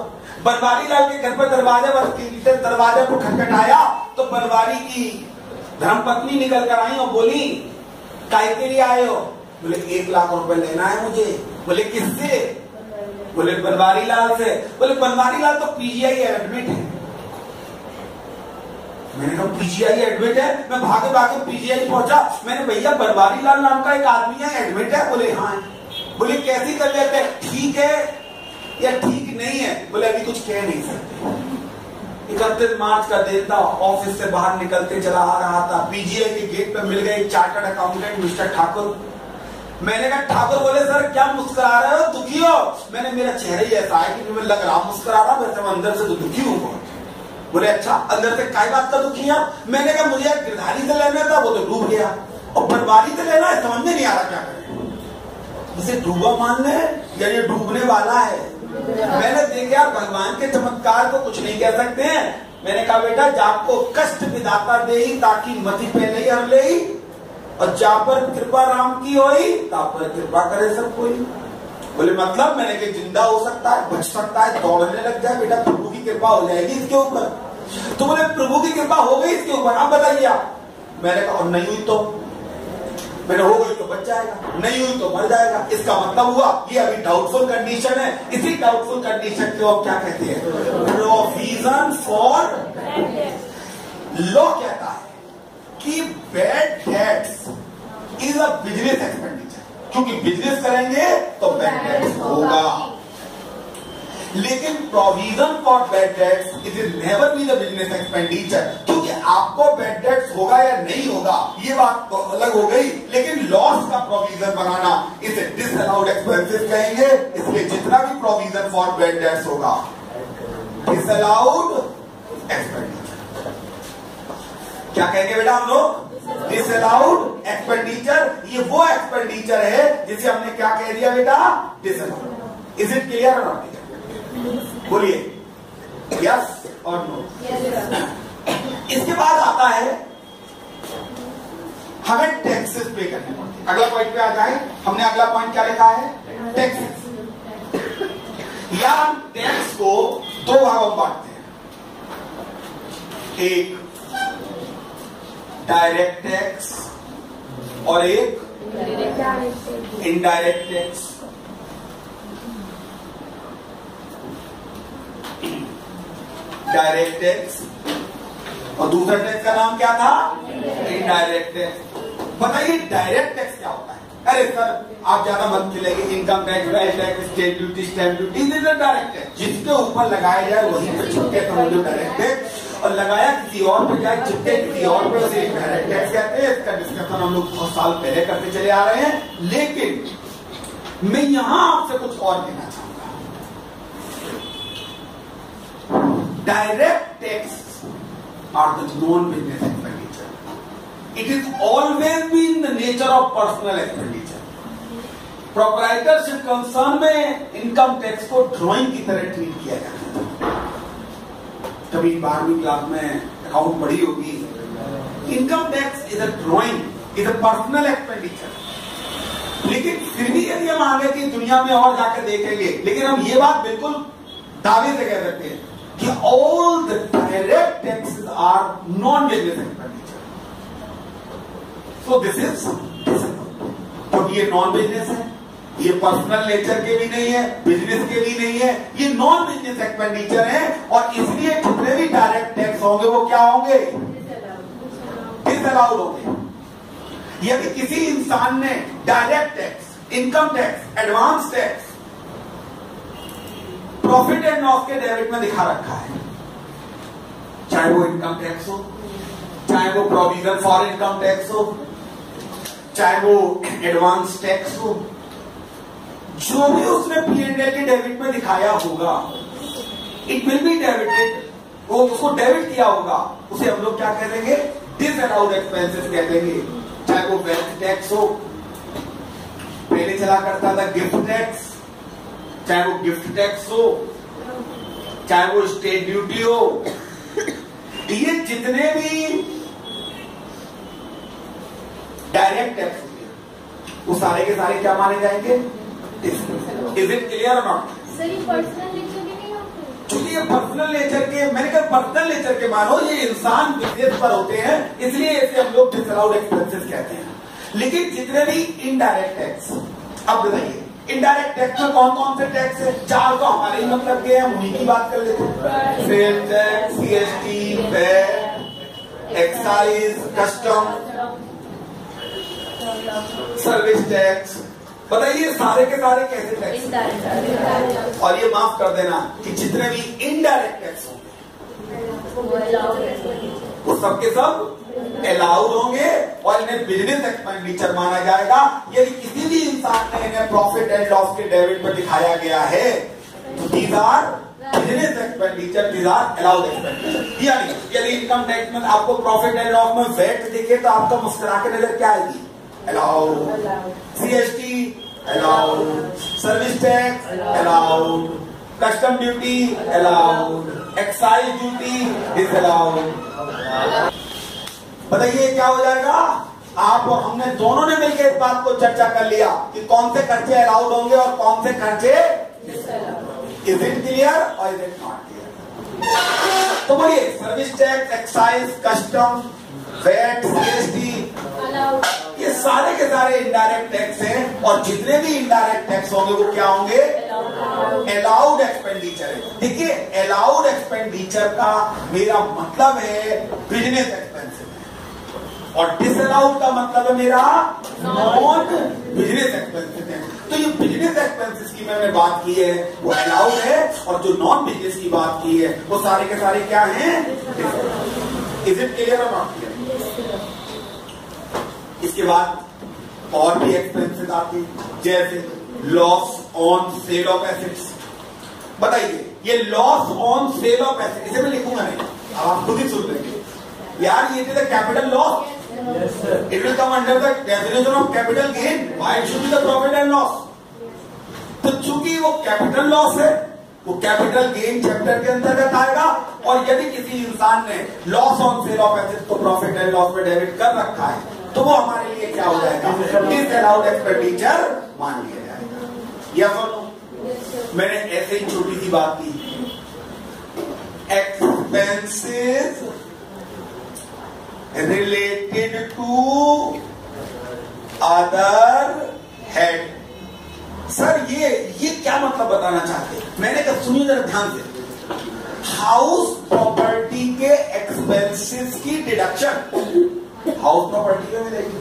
S1: बनवारी लाल के घर पर दरवाजे को खटखटाया तो बनवारी की धर्मपत्नी निकल कर आई और बोली काय के लिए आए हो? बोले 1 लाख रुपए लेना है मुझे। बोले किससे? बोले बनवारी लाल से। बोले बनवारी लाल तो पीजीआई एडमिट है। मैंने कहा पीजीआई एडमिट है? मैं भागे भागे पीजीआई पहुंचा। मैंने भैया बनवारी लाल नाम का एक आदमी है एडमिट है? बोले हाँ। बोले कैसी कर लेते हैं? ठीक है या ठीक नहीं है? बोले अभी कुछ कह नहीं सकते। 31 मार्च का दिन था। ऑफिस से बाहर निकलते चला आ रहा था। पीजीआई के गेट पे मिल गए चार्टर्ड अकाउंटेंट मिस्टर ठाकुर। मैंने कहा ठाकुर बोले सर क्या मुस्कुरा रहे हो, दुखी हो? मैंने मेरा चेहरा ही ऐसा है कि मैं लग रहा मुस्कुरा रहा, वैसे मैं अंदर से तो दुखी हूँ। बोले अच्छा अंदर से काय बात का दुखी है? मैंने कहा मुझे गिरधारी से लेना था, वो तो डूब गया, और बनवारी से लेना है, समझ में नहीं आ रहा क्या करें। इसे डूबा मान ले या ये डूबने वाला है? मैंने देखा भगवान के चमत्कार को कुछ नहीं कह सकते हैं। मैंने कहा बेटा जापको कष्ट विधाता दे ताकि मति पहले ही हर ले, और जा पर कृपा राम की होई ता पर कृपा करे सब कोई। बोले मतलब? मैंने कहा जिंदा हो सकता है, बच सकता है, दौड़ने लग जाए, बेटा प्रभु की कृपा हो जाएगी इसके ऊपर। तो बोले प्रभु की कृपा हो गई इसके ऊपर, आप बताइए आप। मैंने कहा और नहीं हुई तो? मैंने हो गई तो बच जाएगा, नहीं हुई तो मर जाएगा। इसका मतलब हुआ ये अभी डाउटफुल कंडीशन है। इसी डाउटफुल कंडीशन को आप क्या कहते हैं? Provision for. लॉ कहता है कि bad debts is a business expenditure, क्योंकि बिजनेस करेंगे तो बैड डेट्स होगा। लेकिन provision for bad that's it is never be the business expenditure, क्योंकि आपको बैड डेट्स होगा या नहीं होगा ये बात तो अलग हो गई, लेकिन लॉस का प्रोविजन बनाना इसे डिसअलाउड एक्सपेंसेस कहेंगे। इसलिए जितना भी प्रोविजन फॉर बैड डेट्स होगा डिसअलाउड एक्सपेंडिचर। क्या कहेंगे बेटा हम लोग? Disallowed expenditure. ये वो एक्सपेंडिचर है जिसे हमने क्या कह दिया बेटा? डिसअलाउड। इज इट क्लियर और नॉट? बोलिए यस और नो। इसके बाद आता है हमें टैक्सेस पे करने पड़ते। अगला पॉइंट पे आ जाए। हमने अगला पॉइंट क्या लिखा है? टैक्सेस। या हम टैक्स को दो भागों में बांटते हैं, एक डायरेक्ट टैक्स और एक इनडायरेक्ट टैक्स। डायरेक्ट टैक्स और दूसरा टैक्स का नाम क्या था? Indirect tax. बताइए डायरेक्ट टैक्स क्या होता है? अरे सर आप ज्यादा मत खिलेंगे, income tax, wealth tax, state duty, stamp duty, direct tax. जिसके ऊपर लगाया जाए वहीं पे चिपके समझो डायरेक्ट टैक्स, और लगाया किसी और पे जाए चिपके किसी और पे, उसे डायरेक्ट टैक्स कहते हैं। इसका डिस्कशन हम लोग बहुत साल पहले करते चले आ रहे हैं। लेकिन मैं यहां आपसे कुछ और कहना चाहूंगा। Direct tax are the non business expenditure. It is always been the nature of personal expenditure. Proprietorship concern में इनकम टैक्स को ड्राइंग की तरह ट्रीट किया जाता है। कभी 12वीं क्लास में अकाउंट पढ़ी होगी। Income tax is a drawing, is a personal expenditure. लेकिन फिर भी यदि हम आगे की दुनिया में और जाकर देखेंगे, लेकिन हम ये बात बिल्कुल दावे से कह सकते हैं कि all the direct taxes are non business expenditure. So this is, क्योंकि ये नॉन बिजनेस है, ये पर्सनल नेचर के भी नहीं है, बिजनेस के भी नहीं है, ये नॉन बिजनेस एक्सपेंडिचर है। और इसलिए जितने भी डायरेक्ट टैक्स होंगे वो क्या होंगे? डिसअलाउड होंगे। यदि किसी इंसान ने direct tax, income tax, advance tax profit and loss के डेबिट में दिखा रखा है, चाहे वो इनकम टैक्स हो, चाहे वो प्रोविजन फॉर इनकम टैक्स हो, चाहे वो एडवांस टैक्स हो, जो भी उसने P&L के डेबिट में दिखाया होगा, इट विल बी डेबिटेड। वो उसको डेबिट किया होगा, उसे हम लोग क्या कह देंगे? डिसअलाउड एक्सपेंसेस कह देंगे। चाहे वो वेल्थ टैक्स हो, पहले चला करता था गिफ्ट टैक्स, चाहे वो गिफ्ट टैक्स हो, चाहे वो स्टेट ड्यूटी हो, ये जितने भी डायरेक्ट टैक्स होंगे वो सारे के सारे क्या माने जाएंगे? इज इट क्लियर और नॉट?
S3: सर ये पर्सनल नेचर के नहीं होते?
S1: चूंकि ये पर्सनल नेचर के, मैंने कहा पर्सनल नेचर के मानो, ये इंसान बिजनेस पर होते हैं, इसलिए इसे हम लोग डिसअलाउड एक्सपेंसेस कहते हैं। लेकिन जितने भी इनडायरेक्ट टैक्स, अब बताइए इनडायरेक्ट टैक्स में कौन कौन से टैक्स है? चार तो हमारे ही मतलब के हम उन्हीं की बात कर लेते हैं। Sales tax, CST, VAT, excise, custom, service tax. बताइए सारे के सारे कैसे टैक्स? और ये माफ कर देना कि जितने भी इनडायरेक्ट टैक्स होंगे वो सब के सब अलाउड होंगे और इन्हें बिजनेस एक्सपेंडिचर माना जाएगा। यदि किसी भी इंसान ने इन्हें प्रॉफिट एंड लॉस के डेबिट में दिखाया गया है तो these are business expenditure, these are allowed expenditure. यानी यदि इनकम टैक्स में आपको प्रॉफिट एंड लॉस में वैट दिखे तो आपका मुस्कुरा के नजर क्या आएगी? Allowed. CST allowed, service tax allowed, custom duty allowed, excise duty is allowed. बताइए क्या हो जाएगा? आप और हमने दोनों ने मिलकर इस बात को चर्चा कर लिया कि कौन से खर्चे अलाउड होंगे और कौन से खर्चे इज इट क्लियर और इज इट नॉट क्लियर? तो बोलिए service tax, excise, custom, VAT, CST, ये सारे के सारे इनडायरेक्ट टैक्स हैं और जितने भी इनडायरेक्ट टैक्स होंगे वो क्या होंगे? अलाउड एक्सपेंडिचर है। देखिए अलाउड एक्सपेंडिचर का मेरा मतलब है बिजनेस एक्सपेंसिव और डिसअलाउड का मतलब है मेरा नॉन बिजनेस एक्सपेंसिव है। तो ये बिजनेस एक्सपेंसेस की मैंने बात की है वो अलाउड है और जो नॉन बिजनेस की बात की है वो सारे के सारे क्या हैं? इज इट क्लियर और नॉट क्लियर? इसके बाद और भी एक्सपेंसेस आते हैं जैसे loss on sale of assets. बताइए ये loss on sale of asset, इसे मैं लिखूंगा नहीं, अब आप खुद ही सुन लेंगे। यार ये is the capital loss, it will come under the definition of capital gain, why it should be the profit and loss. तो चूंकि वो कैपिटल लॉस है वो कैपिटल गेन चैप्टर के अंतर्गत आएगा और यदि किसी इंसान ने loss on sale of asset को प्रॉफिट एंड लॉस में डेबिट कर रखा है तो वो हमारे लिए क्या हो जाएगा? डिसअलाउड एक्सपेंडिचर मान लिया जाएगा। या नो? मैंने ऐसे ही छोटी सी बात की, expenses related to other head. Sir ये क्या मतलब बताना चाहते हैं? मैंने कहा सुनिए जरा ध्यान से। हाउस प्रॉपर्टी के एक्सपेंसेस की डिडक्शन हाउस प्रॉपर्टी में मिलेगी,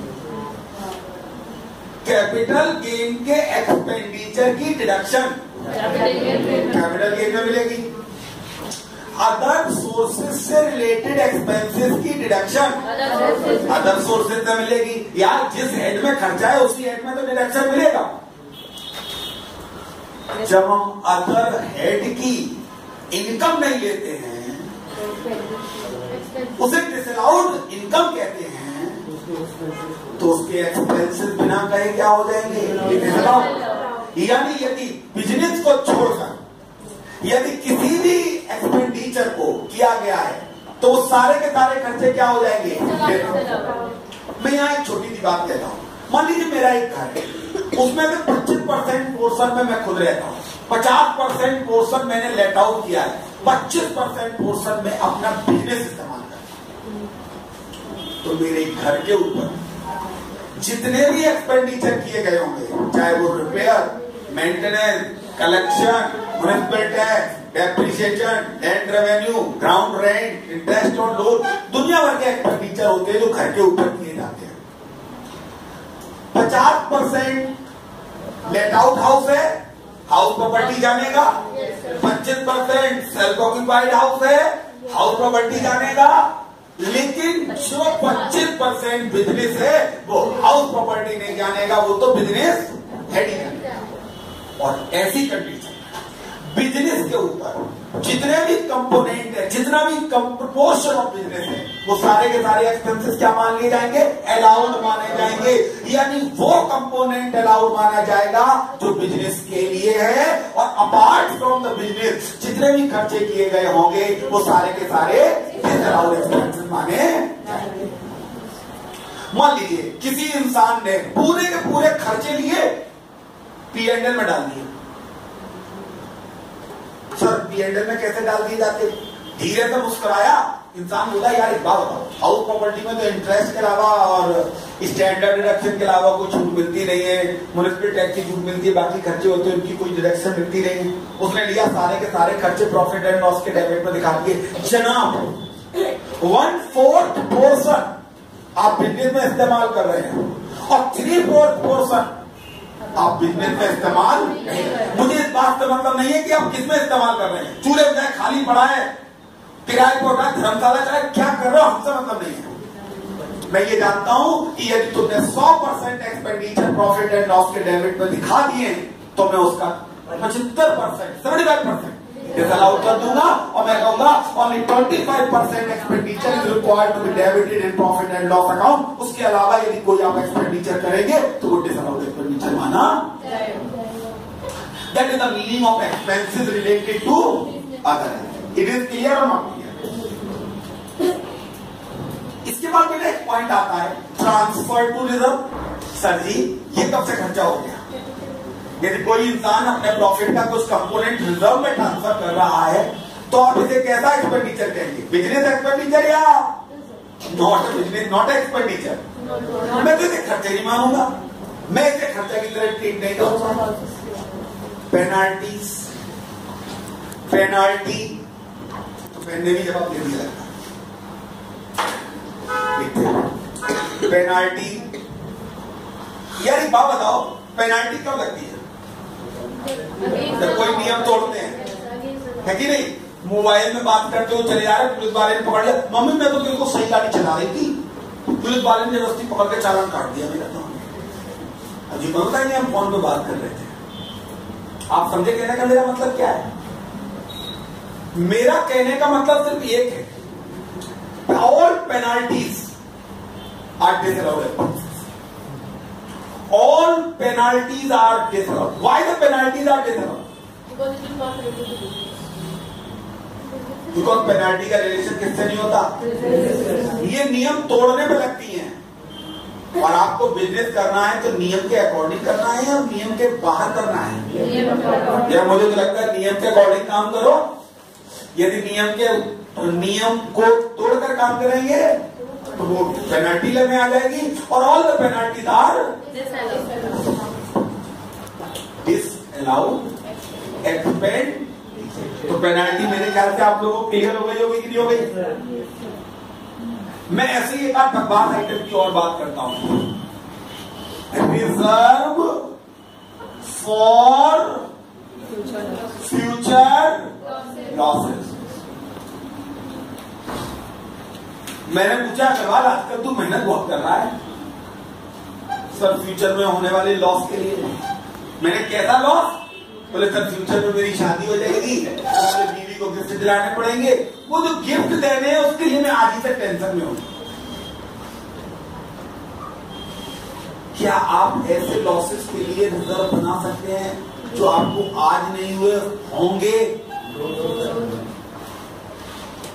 S1: कैपिटल गेन के एक्सपेंडिचर की डिडक्शन कैपिटल गेन में मिलेगी, अदर सोर्सेज से रिलेटेड एक्सपेंसेस की डिडक्शन अदर सोर्सेज में मिलेगी। यार जिस हेड में खर्चा है उसी हेड में तो डिडक्शन मिलेगा। जब हम अदर हेड की इनकम नहीं लेते हैं उसे डिसअलाउड इनकम कहते हैं, तो उसके एक्सपेंसेस बिना कहे क्या हो जाएंगे? डिसअलाउड। यानी यदि बिजनेस को छोड़कर यदि किसी भी एक्सपेंडिचर को किया गया है तो वो सारे के सारे खर्चे क्या हो जाएंगे? मैं यहाँ एक छोटी सी बात कहता हूँ। मान लीजिए मेरा एक घर है, उसमें से 25% पोर्शन में मैं खुद रहता हूँ, 50% पोर्शन मैंने लेट आउट किया है, 25% पोर्शन में अपना बिजनेस इस्तेमाल करता हूं। तो मेरे घर के ऊपर जितने भी एक्सपेंडिचर किए गए होंगे, चाहे वो repair, maintenance, collection, municipal tax, depreciation, land revenue, ground rent, interest on loan, दुनिया भर के एक्सपेंडिचर होते हैं जो घर के ऊपर किए जाते हैं। 50% लेट आउट हाउस है, हाउस प्रॉपर्टी जानेगा, 25% सेल्फ ऑक्यूपाइड हाउस है, हाउस प्रॉपर्टी जानेगा, लेकिन जो 25% बिजनेस है वो हाउस प्रॉपर्टी नहीं जानेगा, वो तो बिजनेस हेड ही जानेगा। और ऐसी कंडीशन बिजनेस के ऊपर जितने भी कंपोनेंट है, जितना भी प्रपोर्शन ऑफ बिजनेस है, वो सारे के सारे एक्सपेंसेस क्या मान लिए जाएंगे? अलाउड माने जाएंगे। यानी वो कंपोनेंट अलाउड माना जाएगा जो बिजनेस के लिए है और अपार्ट फ्रॉम द बिजनेस जितने भी खर्चे किए गए होंगे वो सारे के सारे अलाउड एक्सपेंसेस माने जाएंगे। मान लीजिए किसी इंसान ने पूरे के पूरे खर्चे लिए P&L में डाल दिए। सर P&L में कैसे डाल दिए जाते? धीरे से मुस्कुराया, इंसान बोला यार एक बात बताओ, हाउस प्रॉपर्टी में तो इंटरेस्ट के अलावा और स्टैंडर्ड डिडक्शन के अलावा कोई छूट मिलती नहीं है, म्युनिसिपल टैक्स की छूट मिलती है, बाकी खर्चे होते हैं उनकी कोई डिडक्शन मिलती नहीं है। उसने लिया सारे के सारे खर्चे प्रॉफिट एंड लॉस के डेबिट में दिखा दिए। जनाब 1/4 पोर्शन आप बिजनेस में इस्तेमाल कर रहे हैं और 3/4 पोर्शन आप बिजनेस में इस्तेमाल नहीं। मुझे इस बात का मतलब नहीं है कि आप किस में इस्तेमाल कर रहे हैं, चूल्हे में खाली पड़ा है, किराए पर धर्मशाला चाहे क्या कर रहे हो, हमसे मतलब नहीं है। मैं ये जानता हूं कि यदि तुमने 100% एक्सपेंडिचर प्रॉफिट एंड लॉस के डेबिट में दिखा दिए तो मैं उसका 75%, 75% डिसअलाउ कर दूंगा और मैं कहूंगा only 25% expenditure is required to be debited in profit and loss account. उसके अलावा यदि कोई आप एक्सपेंडिचर करेंगे तो वो डिसअलाउड एक्सपेंडिचर माना। That is the meaning of expenses related to other. It is clear और नॉट क्लियर? इसके बाद मेरा एक पॉइंट आता है transfer to reserve. Sir ji ये कब से खर्चा हो गया? यदि कोई इंसान अपने प्रॉफिट का कुछ कंपोनेंट रिजर्व में ट्रांसफर कर रहा है तो आप इसे कैसा एक्सपेंडिचर कहेंगे? बिजनेस एक्सपेंडिचर या नॉट बिजनेस, नॉट एक्सपेंडिचर? मैं तो इसे खर्चे नहीं मानूंगा, मैं इसे खर्चा की तरह ट्रीट नहीं करूंगा। पेनाल्टीज, पेनाल्टी तो मैंने भी जवाब दे दिया पेनाल्टी। यार एक बात बताओ, पेनाल्टी कब लगती है? जब कोई नियम तोड़ते हैं, है कि नहीं? मोबाइल में बात करते हो, चले जा रहे, पुलिस वाले ने पकड़ लिया, मम्मी मैं तो बिल्कुल सही गाड़ी चला रही थी, पुलिस वाले ने जबरदस्ती पकड़ के चालान काट दिया मेरा। तो अजीब होता है, हम फोन पे बात कर रहे थे। आप समझे कहने का मेरा मतलब क्या है? मेरा कहने का मतलब सिर्फ एक है, all penalties are disallowed. All penalties are disallowed. Why the penalties are disallowed?
S3: Because it is not related to business.
S1: Because penalty का रिलेशन किससे नहीं होता? ये नियम तोड़ने पे लगती हैं। और आपको बिजनेस करना है तो नियम के अकॉर्डिंग करना है या नियम के बाहर करना है? या मुझे तो लगता है नियम के अकॉर्डिंग काम करो। यदि नियम को तोड़कर काम करेंगे तो वो पेनल्टी लगने आ जाएगी। और all the penalties are disallowed expend. तो पेनल्टी मेरे ख्याल से आप लोगों को क्लियर हो गई होगी कि नहीं हो गई? मैं ऐसे ही एक बात आइटम की और बात करता हूं। Reserve for future losses. मैंने पूछा सवाल, आजकल तू मेहनत बहुत कर रहा है सर फ्यूचर में होने वाले लॉस के लिए। मैंने कैसा लॉस? बोले सर फ्यूचर में मेरी शादी हो जाएगी, मेरे बीवी को गिफ्ट दिलाने पड़ेंगे, वो जो गिफ्ट देने हैं उसके लिए मैं आज ही से टेंशन में हूं। क्या आप ऐसे लॉसेस के लिए रिजर्व बना सकते हैं जो आपको आज नहीं हुए होंगे?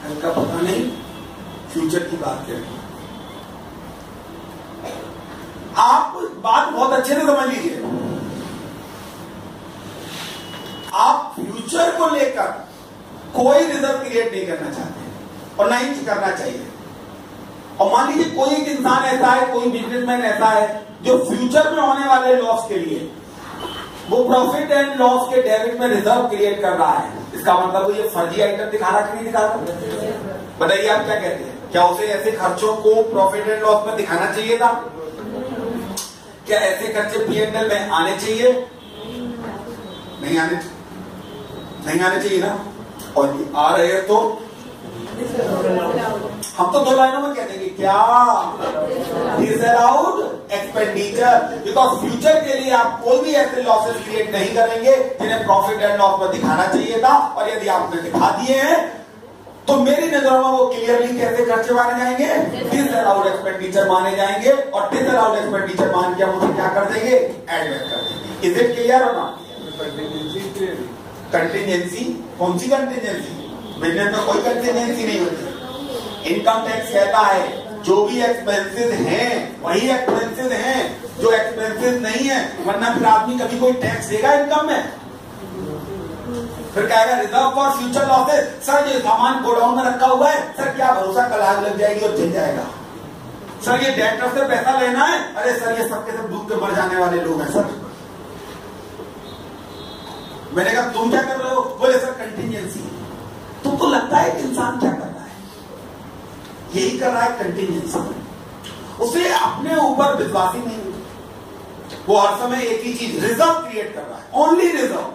S1: इनका पता नहीं, फ्यूचर की बात करें। आप बात बहुत अच्छे से समझ लीजिए। आप फ्यूचर को लेकर कोई रिजर्व क्रिएट नहीं करना चाहते और नहीं करना चाहिए। और मान लीजिए कोई एक इंसान ऐसा है, कोई बिजनेसमैन ऐसा है जो फ्यूचर में होने वाले लॉस के लिए वो प्रॉफिट एंड लॉस के डेबिट में रिजर्व क्रिएट कर रहा है। इसका मतलब वो ये फर्जी आइटम दिखा रहा कि नहीं दिखा रहा? बताइए आप क्या कहते हैं? क्या उसे ऐसे खर्चों को प्रॉफिट एंड लॉस में दिखाना चाहिए था? क्या ऐसे खर्चे P&L में आने चाहिए? नहीं आने चाहिए ना। और ये आ रहे हैं तो हम तो दो लाइनों में कह देंगे क्या? Disallowed expenditure. बिकॉज फ्यूचर के लिए आप कोई भी ऐसे लॉसेस क्रिएट नहीं करेंगे जिन्हें प्रॉफिट एंड लॉस में दिखाना चाहिए था। और यदि आपने दिखा दिए हैं तो मेरी नजरों में वो क्लियरली कैसे खर्चे माने जाएंगे? डिसअलाउड एक्सपेंडिचर माने जाएंगे। और डिसअलाउड एक्सपेंडिचर मान के हम उसे क्या कर देंगे? एड बैक कर देंगे। इज इट क्लियर और नॉट? कंटिजेंसी? कौन सी कंटिजेंसी? बिजनेस में कोई कंटिजेंसी नहीं होती। इनकम टैक्स कहता है जो भी एक्सपेंसेस हैं वही एक्सपेंसेस हैं, जो एक्सपेंसेस नहीं है, वरना फिर आदमी कभी कोई टैक्स देगा इनकम में? फिर कहेगा reserve for future losses. Sir ये सामान गोडाउन में रखा हुआ है, सर क्या भरोसा कल आग लग जाएगी और जल जाएगा। सर ये डेटर से पैसा लेना है, अरे सर ये सबके सब डूब के मर जाने वाले लोग हैं सर। मैंने कहा तुम क्या कर रहे हो? बोले सर कंटिजेंसी। तुमको लगता है कि इंसान क्या कर रहा है? यही कर रहा है कंटिजेंसी। उसे अपने ऊपर विश्वास ही नहीं, वो हर समय एक ही चीज रिजर्व क्रिएट कर रहा है। Only reserve,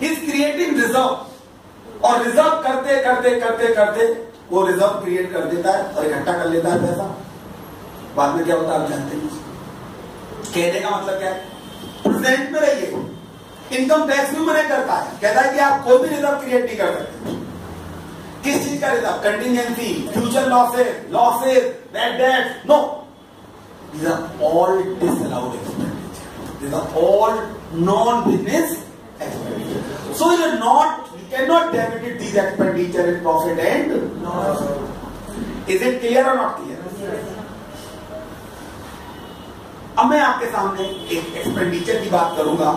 S1: is creating reserve. और रिजर्व करते करते करते करते वो रिजर्व क्रिएट कर देता है और इकट्ठा कर लेता है पैसा। बाद में क्या होता है आप जानते नहीं। कहने का मतलब क्या है, प्रेजेंट में रहिए। इनकम टैक्स भी मना करता है, कहता है कि आप कोई भी रिजर्व क्रिएट नहीं कर सकते। किस चीज का reserve? Contingency, future losses, bad debt, no, these are all disallowed expenditure. These are all non-business expenditure. So you cannot debit these expenditure in profit and loss. Is it clear or not clear? अब मैं आपके सामने एक expenditure की बात करूंगा।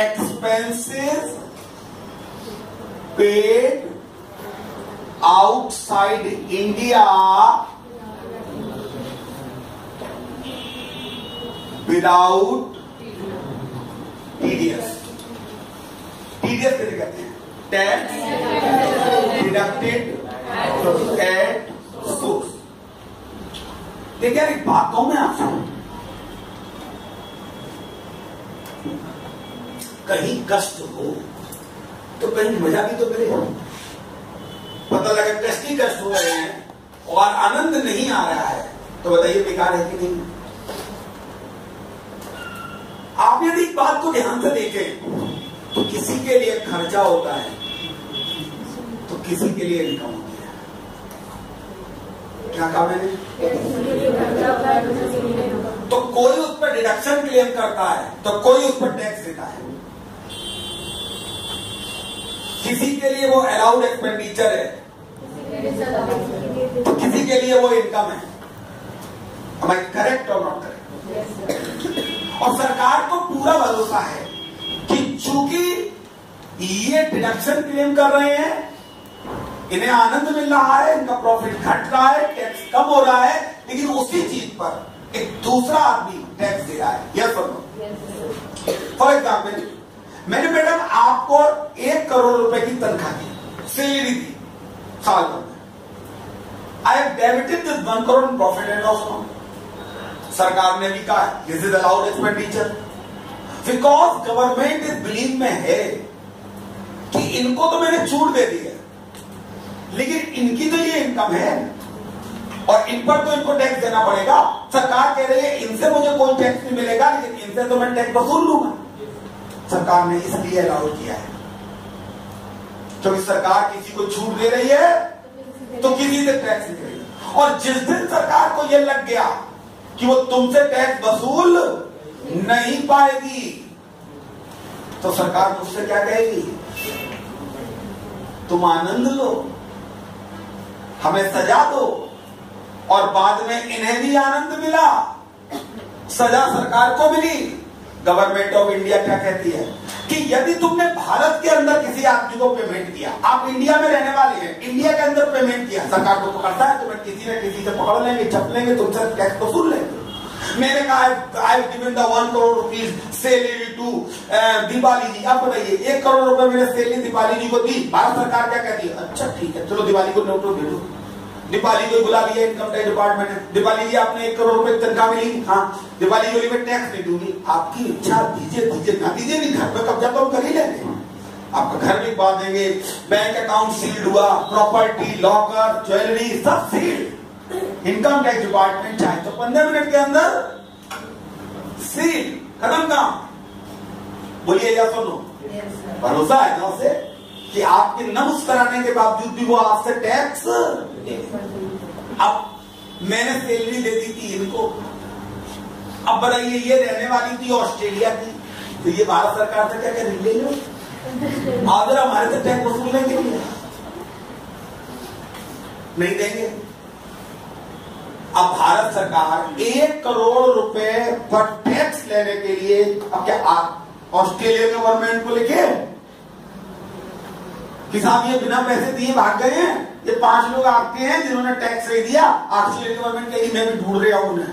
S1: Expenses paid outside India without TDS. TDS कैसे कहते हैं? Tax deducted at source. देखिए यार, एक बात कहूं मैं आपसे, कहीं कष्ट हो तो कहीं मजा भी तो मिले। पता लगा कष्ट ही कष्ट हो रहे हैं और आनंद नहीं आ रहा है, तो बताइए बेकार है कि नहीं? आप यदि एक बात को ध्यान से देखें तो किसी के लिए खर्चा होता है तो किसी के लिए इनकम होती है। क्या कहा मैंने? तो कोई उस पर डिडक्शन क्लेम करता है तो कोई उस पर टैक्स देता है। किसी के लिए वो अलाउड एक्सपेंडिचर है तो किसी के लिए वो इनकम है। Am I correct or not correct? और सरकार को पूरा भरोसा है कि चूंकि ये डिडक्शन क्लेम कर रहे हैं, इन्हें आनंद मिल रहा है, इनका प्रॉफिट घट रहा है, टैक्स कम हो रहा है, लेकिन उसी चीज पर एक दूसरा आदमी टैक्स दे रहा है। यस और नो? फॉर एग्जाम्पल, मैंने मैडम आपको 1 करोड़ रुपए की तनख्वाह दी, सैलरी दी साल भर में। I have debited this 1 crore in profit and loss account. सरकार ने भी कहा this is allowed expenditure, because government इस बिलीव में है कि इनको तो मैंने छूट दे दी है, लेकिन इनकी तो ये इनकम है और इन पर तो इनको टैक्स देना पड़ेगा। सरकार कह रही है इनसे मुझे कोई टैक्स नहीं मिलेगा, लेकिन इनसे तो मैं टैक्स वसूल लूंगा। सरकार ने इसलिए अलाउ किया है क्योंकि सरकार किसी को छूट दे रही है तो किसी से टैक्स नहीं करेगी। और जिस दिन सरकार को यह लग गया कि वो तुमसे टैक्स वसूल नहीं पाएगी तो सरकार मुझसे क्या कहेगी? तुम आनंद लो, हमें सजा दो, और बाद में इन्हें भी आनंद मिला, सजा सरकार को मिली। गवर्नमेंट ऑफ इंडिया क्या कहती है कि यदि तुमने भारत के अंदर किसी आदमी को पेमेंट किया, आप इंडिया में रहने वाले हैं, इंडिया के अंदर पेमेंट किया, सरकार को पकड़ता है, तुम्हें किसी न किसी से पकड़ लेंगे, छप लेंगे, तुमसे टैक्स वसूल लेंगे। मैंने कहा I have given the 1 crore rupees salary to Deepali ji. आप बताइए 1 करोड़ रुपए मैंने सैलरी दीपाली जी को दी, भारत सरकार क्या कहती है? अच्छा ठीक है, चलो दिवाली को नोट दे दो। दीपाली को बुला लिया इनकम टैक्स डिपार्टमेंट ने, दीपाली जी आपने 1 करोड़ रुपए तनख्वाह मिली, हाँ दिवाली को मैं टैक्स नहीं दूंगी। आपकी इच्छा, दीजिए दीजिए, ना दीजिए नहीं, घर पे कब्जा तो हम कर ही लेंगे, आपका घर भी बांध देंगे, बैंक अकाउंट सील्ड हुआ, प्रॉपर्टी, लॉकर, ज्वेलरी सब सील्ड। इनकम टैक्स डिपार्टमेंट चाहे तो 15 मिनट के अंदर सील, खत्म काम। बोलिए या सुनो? भरोसा है ना उसे कि आपके न मुस्कुराने के बावजूद भी वो आपसे टैक्स। अब मैंने सैलरी दे दी थी इनको, अब बताइए ये रहने वाली थी ऑस्ट्रेलिया की, तो ये भारत सरकार से क्या कह रही? ले लो, अगर हमारे से टैक्स वसूलने के लिए नहीं देंगे। अब भारत सरकार 1 करोड़ रुपए पर टैक्स लेने के लिए अब क्या ऑस्ट्रेलिया गवर्नमेंट को लिखे कि साहब ये बिना पैसे दिए भाग गए हैं, ये 5 लोग आपके हैं जिन्होंने टैक्स नहीं दिया। ऑस्ट्रेलिया गवर्नमेंट कहेगी मैं भी ढूंढ रहा हूं उन्हें।